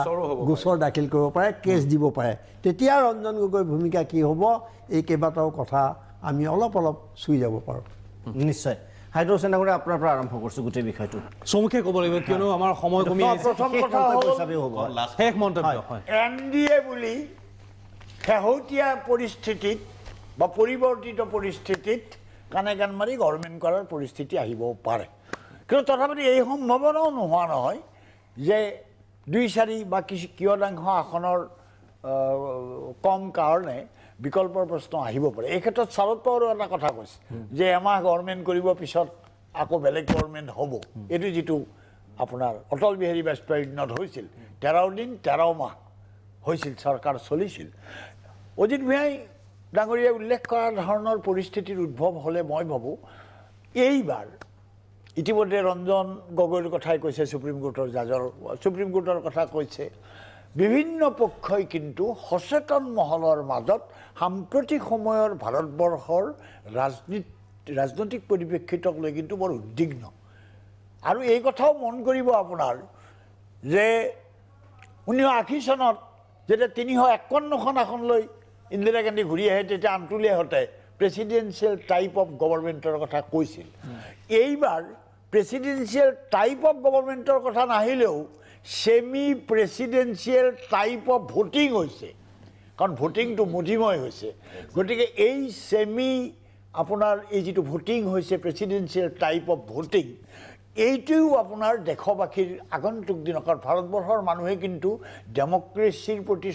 গোচৰ দাখিল কৰিব পাৰে কেছ দিব পাৰে তেতিয়া ৰঞ্জন গগৈৰ ভূমিকা কি হ'ব এই কেইবাটাও কথা আমি অলপ চুই যাব পাৰোঁ নিশ্চয় হাইড্ৰজেন আগতে আপোনাৰ পৰা আৰম্ভ কৰিছোঁ গোটেই বিষয়টো চমুকে ক'ব লাগিব কিয়নো আমাৰ সময় কমি আহিছে প্ৰথম কথা হ'ব শেষ মন্তব্য হয় NDA বুলি শেহতীয়া পৰিস্থিতিত বা পৰিৱৰ্তিত পৰিস্থিতিত কাণে কাণ মাৰি গভৰ্ণমেণ্ট কৰাৰ পৰিস্থিতি আহিব পাৰে কিন্তু তথাপি এই সম্ভাৱনাও নোহোৱা নহয় যে 2-4 বা কিয়দাংশ আসনৰ কম কাৰণে বিকল্পৰ প্ৰশ্ন আহিব পাৰে এই ক্ষেত্ৰত শৰদ পাৱাৰেও এটা কথা কৈছে যে এমাহ গভৰ্ণমেণ্ট কৰিব পিছত আকৌ বেলেগ গভৰ্ণমেণ্ট হ'ব এইটো যিটো আপোনাৰ অটল বিহাৰী বাজপেয়ীৰ দিনত হৈছিল 13 দিন 13 মাহ হৈছিল চৰকাৰ চলিছিল অজিত ভূঞাই ডাঙৰীয়াই উল্লেখ কৰা ধৰণৰ পৰিস্থিতিৰ উদ্ভৱ হ'লে মই ভাবোঁ এইবাৰ ইতিমধ্যে ৰঞ্জন গগৈৰ কথাই কৈছে সুপ্ৰিম কোৰ্টৰ কথা কৈছে বিভিন্ন পক্ষই কিন্তু সচেতন মহলৰ মাজত সাম্প্ৰতিক সময়ৰ ভাৰতবৰ্ষৰ ৰাজনৈতিক পৰিপ্ৰেক্ষিতক লৈ কিন্তু বৰ উদ্বিগ্ন আৰু এই কথাও মন কৰিব আপোনাৰ যে 1980 চনত যেতিয়া 351খন আসনলৈ ইন্দিৰা গান্ধী ঘূৰি আহে তেতিয়া আন্তুলিয়াহঁতে প্ৰেচিডেন্সিয়েল টাইপ অফ গভৰ্ণমেণ্টৰ কথা কৈছিল এইবাৰ প্ৰেচিডেন্সিয়েল টাইপ অফ গভৰ্ণমেণ্টৰ কথা নাহিলেও semi presidential type of voting হৈছে কাৰণ ভোটিংটো মধিময় হৈছে গতিকে এই সেমি আপোনাৰ এই যিটো ভোটিং হৈছে প্ৰেচিডেন্সিয়েল টাইপ অফ ভোটিং এইটোও আপোনাৰ দেশবাসীৰ আগন্তুক দিনত ভাৰতবৰ্ষৰ মানুহে কিন্তু ডেমক্ৰেচিৰ প্ৰতি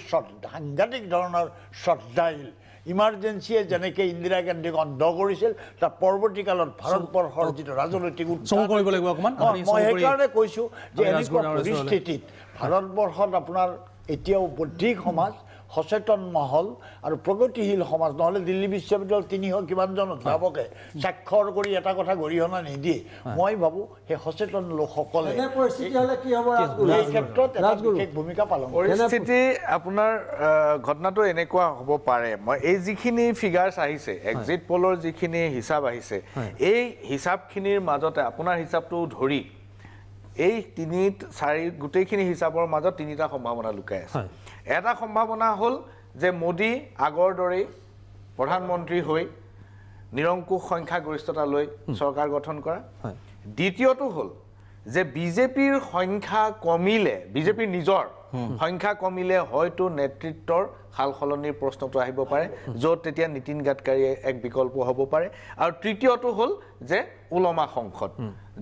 সাংঘাতিক ধৰণৰ শ্ৰদ্ধাশীল ইমাৰ্জেঞ্চিয়ে যেনেকে ইন্দিৰা গান্ধীক অন্ধ কৰিছিল তাৰ পৰৱৰ্তীকালত ভাৰতবৰ্ষৰ যিটো ৰাজনৈতিক মই সেইকাৰণে কৈছোঁ যে এনেকুৱা পৰিস্থিতিত ভাৰতবৰ্ষত আপোনাৰ এতিয়াও বৌদ্ধিক সমাজ সচেতন মহল আৰু প্ৰগতিশীল সমাজ নহ'লে দিল্লী বিশ্ববিদ্যালয়ত 300 কিমানজন অধ্যাপকে স্বাক্ষৰ কৰি এটা কথা গৰিহণা নিদিয়ে মই ভাবোঁ সেই সচেতন লোকসকলে এই ক্ষেত্ৰত এটা বিশেষ ভূমিকা পালন কৰে পৰিস্থিতি আপোনাৰ ঘটনাটো এনেকুৱা হ'ব পাৰে মই এই যিখিনি ফিগাৰ্ছ আহিছে এক্সিট পলৰ যিখিনি হিচাপ আহিছে এই হিচাপখিনিৰ মাজতে আপোনাৰ হিচাপটো ধৰি এই 3-4 গোটেইখিনি হিচাপৰ মাজত 3টা সম্ভাৱনা লুকাই আছে এটা সম্ভাৱনা হ'ল যে মোদী আগৰ দৰেই প্ৰধানমন্ত্ৰী হৈ নিৰংকুশ সংখ্যাগৰিষ্ঠতা লৈ চৰকাৰ গঠন কৰা দ্বিতীয়টো হ'ল যে বিজেপিৰ সংখ্যা কমিলে বিজেপিৰ নিজৰ সংখ্যা কমিলে হয়তো নেতৃত্বৰ সালসলনিৰ প্ৰশ্নটো আহিব পাৰে য'ত তেতিয়া নীতিন গাডকাৰীয়ে এক বিকল্প হ'ব পাৰে আৰু তৃতীয়টো হ'ল যে উলমা সংসদ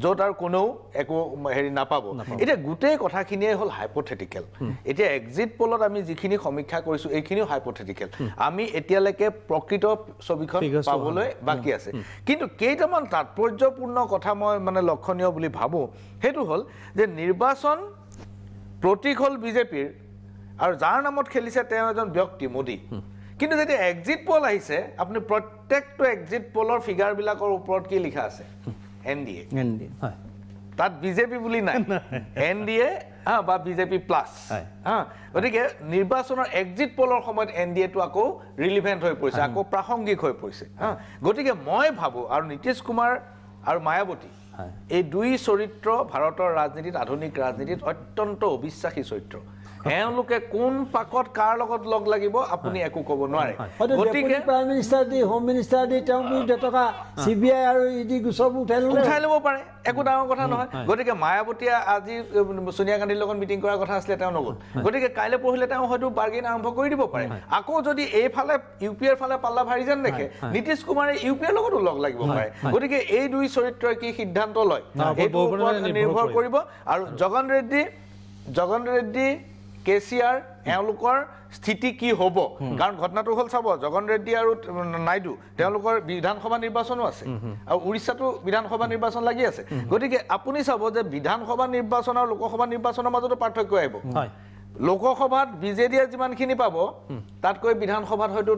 য'ত আৰু কোনেও একো হেৰি নাপাব এতিয়া গোটেই কথাখিনিয়ে হ'ল হাইপথেটিকেল এতিয়া এক্সিট পলত আমি যিখিনি সমীক্ষা কৰিছোঁ এইখিনিও হাইপথেটিকেল আমি এতিয়ালৈকে প্ৰকৃত ছবিখন পাবলৈ বাকী আছে কিন্তু কেইটামান তাৎপৰ্যপূৰ্ণ কথা মই মানে লক্ষণীয় বুলি ভাবোঁ সেইটো হ'ল যে নিৰ্বাচন প্ৰতীক হ'ল বিজেপিৰ আৰু যাৰ নামত খেলিছে তেওঁ এজন ব্যক্তি মোদী কিন্তু যেতিয়া এক্সিট পল আহিছে আপুনি প্ৰত্যেকটো এক্সিট পলৰ ফিগাৰবিলাকৰ ওপৰত কি লিখা আছে NDA তাত বিজেপি বুলি নাই NDA বা বিজেপি প্লাছ গতিকে নিৰ্বাচনৰ এক্সিট পলৰ সময়ত NDAটো আকৌ ৰিলিভেণ্ট হৈ পৰিছে আকৌ প্ৰাসংগিক হৈ পৰিছে গতিকে মই ভাবোঁ আৰু নীতিশ কুমাৰ আৰু মায়াৱতী এই দুই চৰিত্ৰ ভাৰতৰ ৰাজনীতিত আধুনিক ৰাজনীতিত অত্যন্ত অবিশ্বাসী চৰিত্ৰ এওঁলোকে কোন পাকত কাৰ লগত লগ লাগিব আপুনি একো ক'ব নোৱাৰে গতিকে প্ৰাইম মিনিষ্টাৰ দি হোম মিনিষ্টাৰ দি তেওঁ বিৰুদ্ধে থকা CBI আৰু ED গোচৰবোৰ উঠাই ল'ব পাৰে একো ডাঙৰ কথা নহয় গতিকে মায়াৱতীয়ে আজি সোনিয়া গান্ধীৰ লগত মিটিং কৰাৰ কথা আছিলে তেওঁ নগ'ল গতিকে কাইলৈ পৰহিলে তেওঁ হয়তো বাৰ্গেইন আৰম্ভ কৰি দিব পাৰে আকৌ যদি এইফালে UPৰ ফালে পাল্লা ভাৰি যেন দেখে নীতিশ কুমাৰে UPৰ লগতো লগ লাগিব পাৰে গতিকে এই দুই চৰিত্ৰই কি সিদ্ধান্ত লয় এইটোৰ ওপৰত নিৰ্ভৰ কৰিব আৰু জগন ৰেড্ডি কেচিআৰ এওঁলোকৰ স্থিতি কি হ'ব কাৰণ ঘটনাটো হ'ল চাব জগন ৰেড্ডি আৰু নাইডু তেওঁলোকৰ বিধানসভা নিৰ্বাচনো আছে আৰু উৰিষ্যাতো বিধানসভা নিৰ্বাচন লাগি আছে গতিকে আপুনি চাব যে বিধানসভা নিৰ্বাচন আৰু লোকসভা নিৰ্বাচনৰ মাজতো পাৰ্থক্য আহিব লোকসভাত বিজেডিয়ে যিমানখিনি পাব তাতকৈ বিধানসভাত হয়তো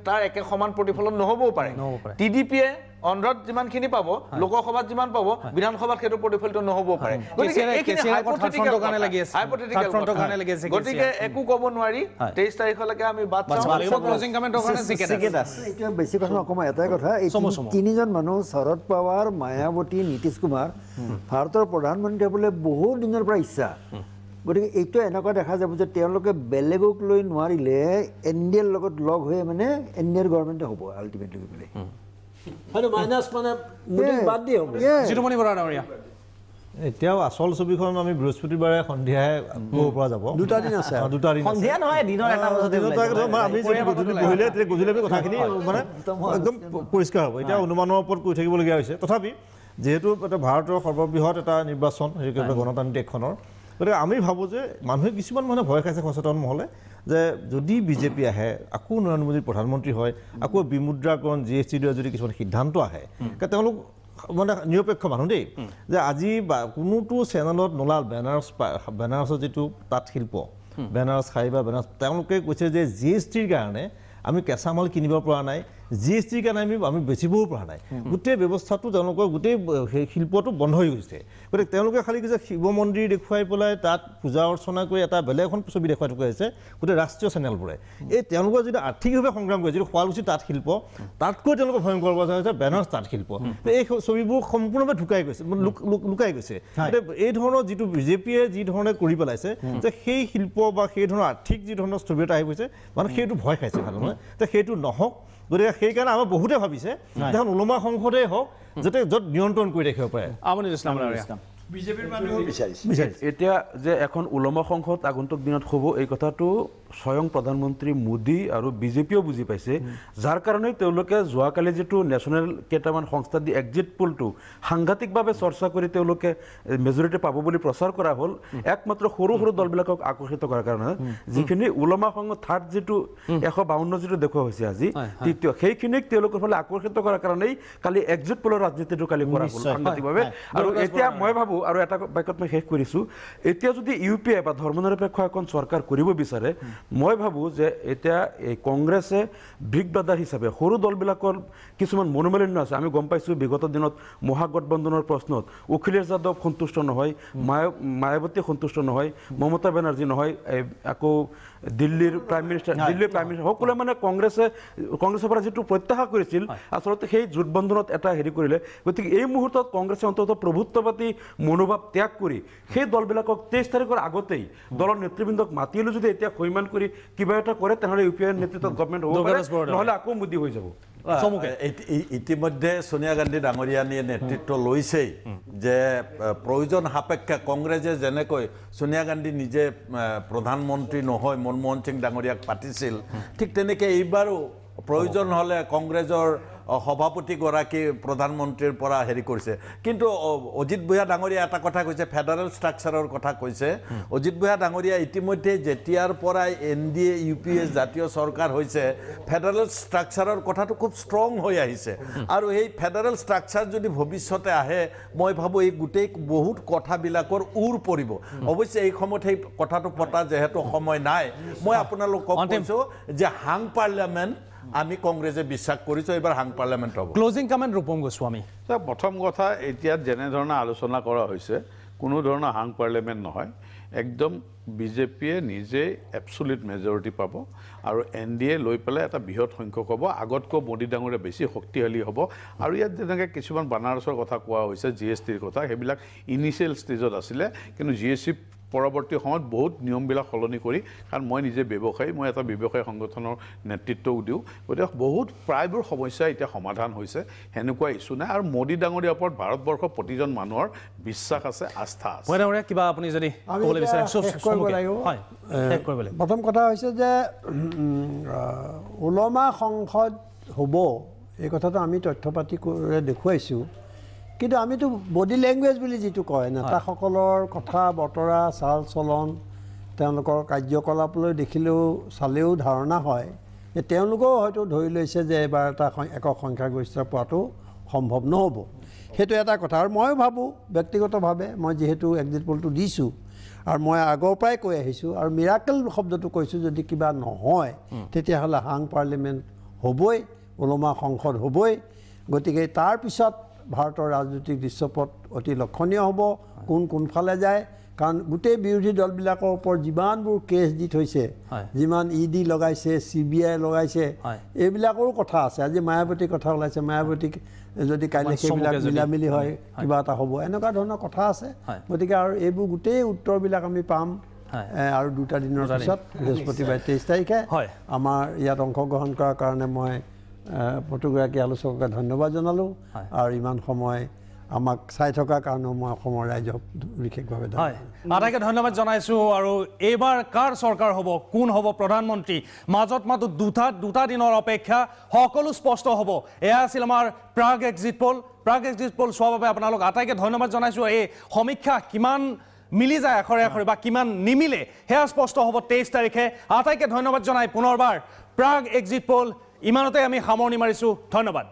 তাৰ একে সমান প্ৰতিফলন নহ'বও পাৰে TDPয়ে অন্ধ্ৰত যিমানখিনি পাব লোকসভাত যিমান পাব বিধানসভাত সেইটো প্ৰতিফলিত নহ'ব পাৰে গতিকে একো ক'ব নোৱাৰি 23 তাৰিখলৈকে আমি বাট চাওঁ এতিয়া বেছি কথা নকওঁ এটাই কথা তিনিজন মানুহ শৰদ পাৱাৰ মায়াৱতী নীতিশ কুমাৰ ভাৰতৰ প্ৰধানমন্ত্ৰী হ'বলৈ বহু দিনৰ পৰা ইচ্ছা গতিকে এইটো এনেকুৱা দেখা যাব যে তেওঁলোকে বেলেগক লৈ নোৱাৰিলে NDAৰ লগত লগ হৈ মানে NDAৰ গভৰ্ণমেণ্টে হ'ব আল্টিমেটলি বুলি এতিয়াও আচল ছবিখন আমি বৃহস্পতিবাৰে সন্ধিয়াহে ক'ব পৰা যাব দুটা দিন আছে আমি বহিলে গধূলি কথাখিনি মানে একদম পৰিষ্কাৰ হ'ব এতিয়া অনুমানৰ ওপৰত কৈ থাকিবলগীয়া হৈছে তথাপি যিহেতু এটা ভাৰতৰ সৰ্ববৃহৎ এটা নিৰ্বাচন গণতান্ত্ৰিক দেশখনৰ গতিকে আমি ভাবোঁ যে মানুহে কিছুমান মানুহে ভয় খাইছে সচেতন মহলে যে যদি বিজেপি আহে আকৌ নৰেন্দ্ৰ মোদী প্ৰধানমন্ত্ৰী হয় আকৌ বিমুদ্ৰাকৰণ GST যদি কিছুমান সিদ্ধান্ত আহে তেওঁলোক মানে নিৰপেক্ষ মানুহ দেই যে আজি কোনোটো চেনেলত নোলাল বেনাৰসৰ যিটো তাঁত শিল্প বেনাৰস খাই বা বেনাৰস তেওঁলোকে কৈছে যে GSTৰ কাৰণে আমি কেঁচা মাল কিনিব পৰা নাই GSTৰ কাৰণে আমি বেচিবও পৰা নাই গোটেই ব্যৱস্থাটো তেওঁলোকৰ গোটেই শিল্পটো বন্ধ হৈ গৈছে গতিকে তেওঁলোকে খালি যে শিৱ মন্দিৰ দেখুৱাই পেলাই তাত পূজা অৰ্চনা কৰি এটা বেলেগ এখন ছবি দেখুৱাই থকা হৈছে গোটেই ৰাষ্ট্ৰীয় চেনেলবোৰে এই তেওঁলোকৰ যদি আৰ্থিকভাৱে সংগ্ৰাম কৰে যিটো শুৱালকুছি তাঁত শিল্প তাতকৈ তেওঁলোকৰ ভয়ংকৰ হৈছে বেনাৰস তাঁত শিল্প এই ছবিবোৰ সম্পূৰ্ণভাৱে লুকাই গৈছে এই ধৰণৰ যিটো বিজেপিয়ে যি ধৰণে কৰি পেলাইছে যে সেই শিল্প বা সেই ধৰণৰ আৰ্থিক যি ধৰণৰ ছবি এটা আহি গৈছে মানে সেইটো ভয় খাইছে ভাল নহয় সেইটো নহওক গতিকে সেইকাৰণে আমাৰ বহুতে ভাবিছে দেখোন ওলমা সংসদেই হওক যাতে য'ত নিয়ন্ত্ৰণ কৰি ৰাখিব পাৰে এতিয়া যে এখন ওলমা সংসদ আগন্তুক দিনত হ'ব এই কথাটো স্বয়ং প্ৰধানমন্ত্ৰী মোদী আৰু বিজেপিও বুজি পাইছে যাৰ কাৰণে তেওঁলোকে যোৱাকালি যিটো নেশ্যনেল কেইটামান সংস্থা দি এক্সিট পোলটো সাংঘাতিকভাৱে চৰ্চা কৰি তেওঁলোকে মেজৰিটি পাব বুলি প্ৰচাৰ কৰা হ'ল একমাত্ৰ সৰু সৰু দলবিলাকক আকৰ্ষিত কৰাৰ কাৰণে যিখিনি ওলমা সংঘ থাৰ্ড যিটো 152 যিটো দেখুওৱা হৈছে আজি তৃতীয় সেইখিনিক তেওঁলোকৰ ফালে আকৰ্ষিত কৰাৰ কাৰণেই কালি এক্সিট পোলৰ ৰাজনীতিটো কালি কৰা হ'ল সাংঘাতিকভাৱে আৰু এতিয়া মই ভাবোঁ আৰু এটা বাক্যত মই শেষ কৰিছোঁ এতিয়া যদি UPA বা ধৰ্মনিৰপেক্ষ এখন চৰকাৰ কৰিব বিচাৰে মই ভাবোঁ যে এতিয়া এই কংগ্ৰেছে বিগ ব্ৰাদাৰ হিচাপে সৰু দলবিলাকৰ কিছুমান মনোমালিন্য আছে আমি গম পাইছোঁ বিগত দিনত মহাগঠবন্ধনৰ প্ৰশ্নত অখিলেশ যাদৱ সন্তুষ্ট নহয় মায়াৱতী সন্তুষ্ট নহয় মমতা বেনাৰ্জী নহয় আকৌ দিল্লীৰ প্ৰাইম মিনিষ্টাৰ সকলোৱে মানে কংগ্ৰেছৰ পৰা যিটো প্ৰত্যাশা কৰিছিল আচলতে সেই জোটবন্ধনত এটা হেৰি কৰিলে গতিকে এই মুহূৰ্তত কংগ্ৰেছে অন্ততঃ প্ৰভুত্ববাদী মনোভাৱ ত্যাগ কৰি সেই দলবিলাকক 23 তাৰিখৰ আগতেই দলৰ নেতৃবৃন্দক মাতি লৈ যদি এতিয়া সৈমান কৰি কিবা এটা কৰে তেনেহ'লে UPAৰ নেতৃত্বত গভৰ্ণমেণ্ট হ'ব পাৰে নহ'লে আকৌ মোদী হৈ যাব ইতিমধ্যে সোনিয়া গান্ধী ডাঙৰীয়ানীয়ে নেতৃত্ব লৈছেই যে প্ৰয়োজন সাপেক্ষে কংগ্ৰেছে যেনেকৈ সোনিয়া গান্ধী নিজে প্ৰধানমন্ত্ৰী নহয় মনমোহন সিং ডাঙৰীয়াক পাতিছিল ঠিক তেনেকৈ এইবাৰো প্ৰয়োজন হ'লে কংগ্ৰেছৰ সভাপতিগৰাকী প্ৰধানমন্ত্ৰীৰ পৰা হেৰি কৰিছে কিন্তু অজিত বুঢ়া ডাঙৰীয়া এটা কথা কৈছে ফেডাৰেল ষ্ট্ৰাকচাৰৰ কথা কৈছে অজিত বুঢ়া ডাঙৰীয়া ইতিমধ্যে যেতিয়াৰ পৰাই NDA UPA জাতীয় চৰকাৰ হৈছে ফেডাৰেল ষ্ট্ৰাকচাৰৰ কথাটো খুব ষ্ট্ৰং হৈ আহিছে আৰু এই ফেডাৰেল ষ্ট্ৰাকচাৰ যদি ভৱিষ্যতে আহে মই ভাবোঁ এই গোটেই বহুত কথাবিলাকৰ পৰিব অৱশ্যে এই সময়ত সেই কথাটো পতা যিহেতু সময় নাই মই আপোনালোকক কৈছোঁ যে হাং পাৰ্লিয়ামেণ্ট আমি কংগ্ৰেছে বিশ্বাস কৰিছোঁ এইবাৰ হাং পাৰ্লিয়ামেণ্ট হ'ব ক্লোজিং কমেণ্ট ৰূপম গোস্বামী প্ৰথম কথা এতিয়া যেনেধৰণে আলোচনা কৰা হৈছে কোনো ধৰণৰ হাং পাৰ্লিয়ামেণ্ট নহয় একদম বিজেপিয়ে নিজে এবছলিউট মেজৰিটি পাব আৰু NDA লৈ পেলাই এটা বৃহৎ সংখ্যক হ'ব আগতকৈ মোদী ডাঙৰীয়া বেছি শক্তিশালী হ'ব আৰু ইয়াত যেনেকৈ কিছুমান বানাৰসৰ কথা কোৱা হৈছে GSTৰ কথা সেইবিলাক ইনিচিয়েল ষ্টেজত আছিলে কিন্তু পৰৱৰ্তী সময়ত বহুত নিয়মবিলাক সলনি কৰি কাৰণ মই নিজে ব্যৱসায়ী মই এটা ব্যৱসায়ী সংগঠনৰ নেতৃত্বও দিওঁ গতিকে বহুত প্ৰায়বোৰ সমস্যা এতিয়া সমাধান হৈছে সেনেকুৱা ইছ্যু নাই আৰু মোদী ডাঙৰীয়াৰ ওপৰত ভাৰতবৰ্ষৰ প্ৰতিজন মানুহৰ বিশ্বাস আছে আস্থা আছে কিবা আপুনি যদি ক'বলৈ বিচাৰে প্ৰথম কথা হৈছে যে ওলমা সংসদ হ'ব এই কথাটো আমি তথ্য পাতি কৰি দেখুৱাইছোঁ কিন্তু আমিতো বডি লেংগুৱেজ বুলি যিটো কয় নেতাসকলৰ কথা বতৰা চাল চলন তেওঁলোকৰ কাৰ্যকলাপলৈ দেখিলেও চালেও ধাৰণা হয় যে তেওঁলোকেও হয়তো ধৰি লৈছে যে এবাৰ এটা একক সংখ্যাগৰিষ্ঠতা পোৱাটো সম্ভৱ নহ'ব সেইটো এটা কথা আৰু ময়ো ভাবোঁ ব্যক্তিগতভাৱে মই যিহেতু এক্সিট পলটো দিছোঁ আৰু মই আগৰ পৰাই কৈ আহিছোঁ আৰু মিৰাকেল শব্দটো কৈছোঁ যদি কিবা নহয় তেতিয়াহ'লে হাং পাৰ্লিমেণ্ট হ'বই ওলমা সংসদ হ'বই গতিকে তাৰপিছত ভাৰতৰ ৰাজনৈতিক দৃশ্যপট অতি লক্ষণীয় হ'ব কোনফালে যায় কাৰণ গোটেই বিৰোধী দলবিলাকৰ ওপৰত যিমানবোৰ কেছ দি থৈছে যিমান ইডি লগাইছে CBI লগাইছে এইবিলাকৰো কথা আছে আজি মায়াৱতীৰ কথা ওলাইছে মায়াৱতীক যদি কাইলৈ সেইবিলাক মিলামিলি হয় কিবা এটা হ'ব এনেকুৱা ধৰণৰ কথা আছে গতিকে আৰু এইবোৰ গোটেই উত্তৰবিলাক আমি পাম আৰু 2টা দিনৰ পিছত বৃহস্পতিবাৰ 23 তাৰিখে আমাৰ ইয়াত অংশগ্ৰহণ কৰাৰ কাৰণে মই প্ৰতিগৰাকী আলোচকক ধন্যবাদ জনালোঁ আৰু ইমান সময় আমাক চাই থকাৰ কাৰণেও মই অসমৰ ৰাইজক বিশেষভাৱে আটাইকে ধন্যবাদ জনাইছোঁ আৰু এইবাৰ কাৰ চৰকাৰ হ'ব কোন হ'ব প্ৰধানমন্ত্ৰী মাজত মাত্ৰ দুটা দিনৰ অপেক্ষা সকলো স্পষ্ট হ'ব এয়া আছিল আমাৰ প্ৰাগ এক্সিট পল চোৱাৰ বাবে আপোনালোক আটাইকে ধন্যবাদ জনাইছোঁ এই সমীক্ষা কিমান মিলি যায় আখৰে আখৰে বা কিমান নিমিলে সেয়া স্পষ্ট হ'ব 23 তাৰিখে আটাইকে ধন্যবাদ জনাই পুনৰবাৰ প্ৰাগ এক্সিট পল ইমানতে আমি সামৰণি মাৰিছোঁ ধন্যবাদ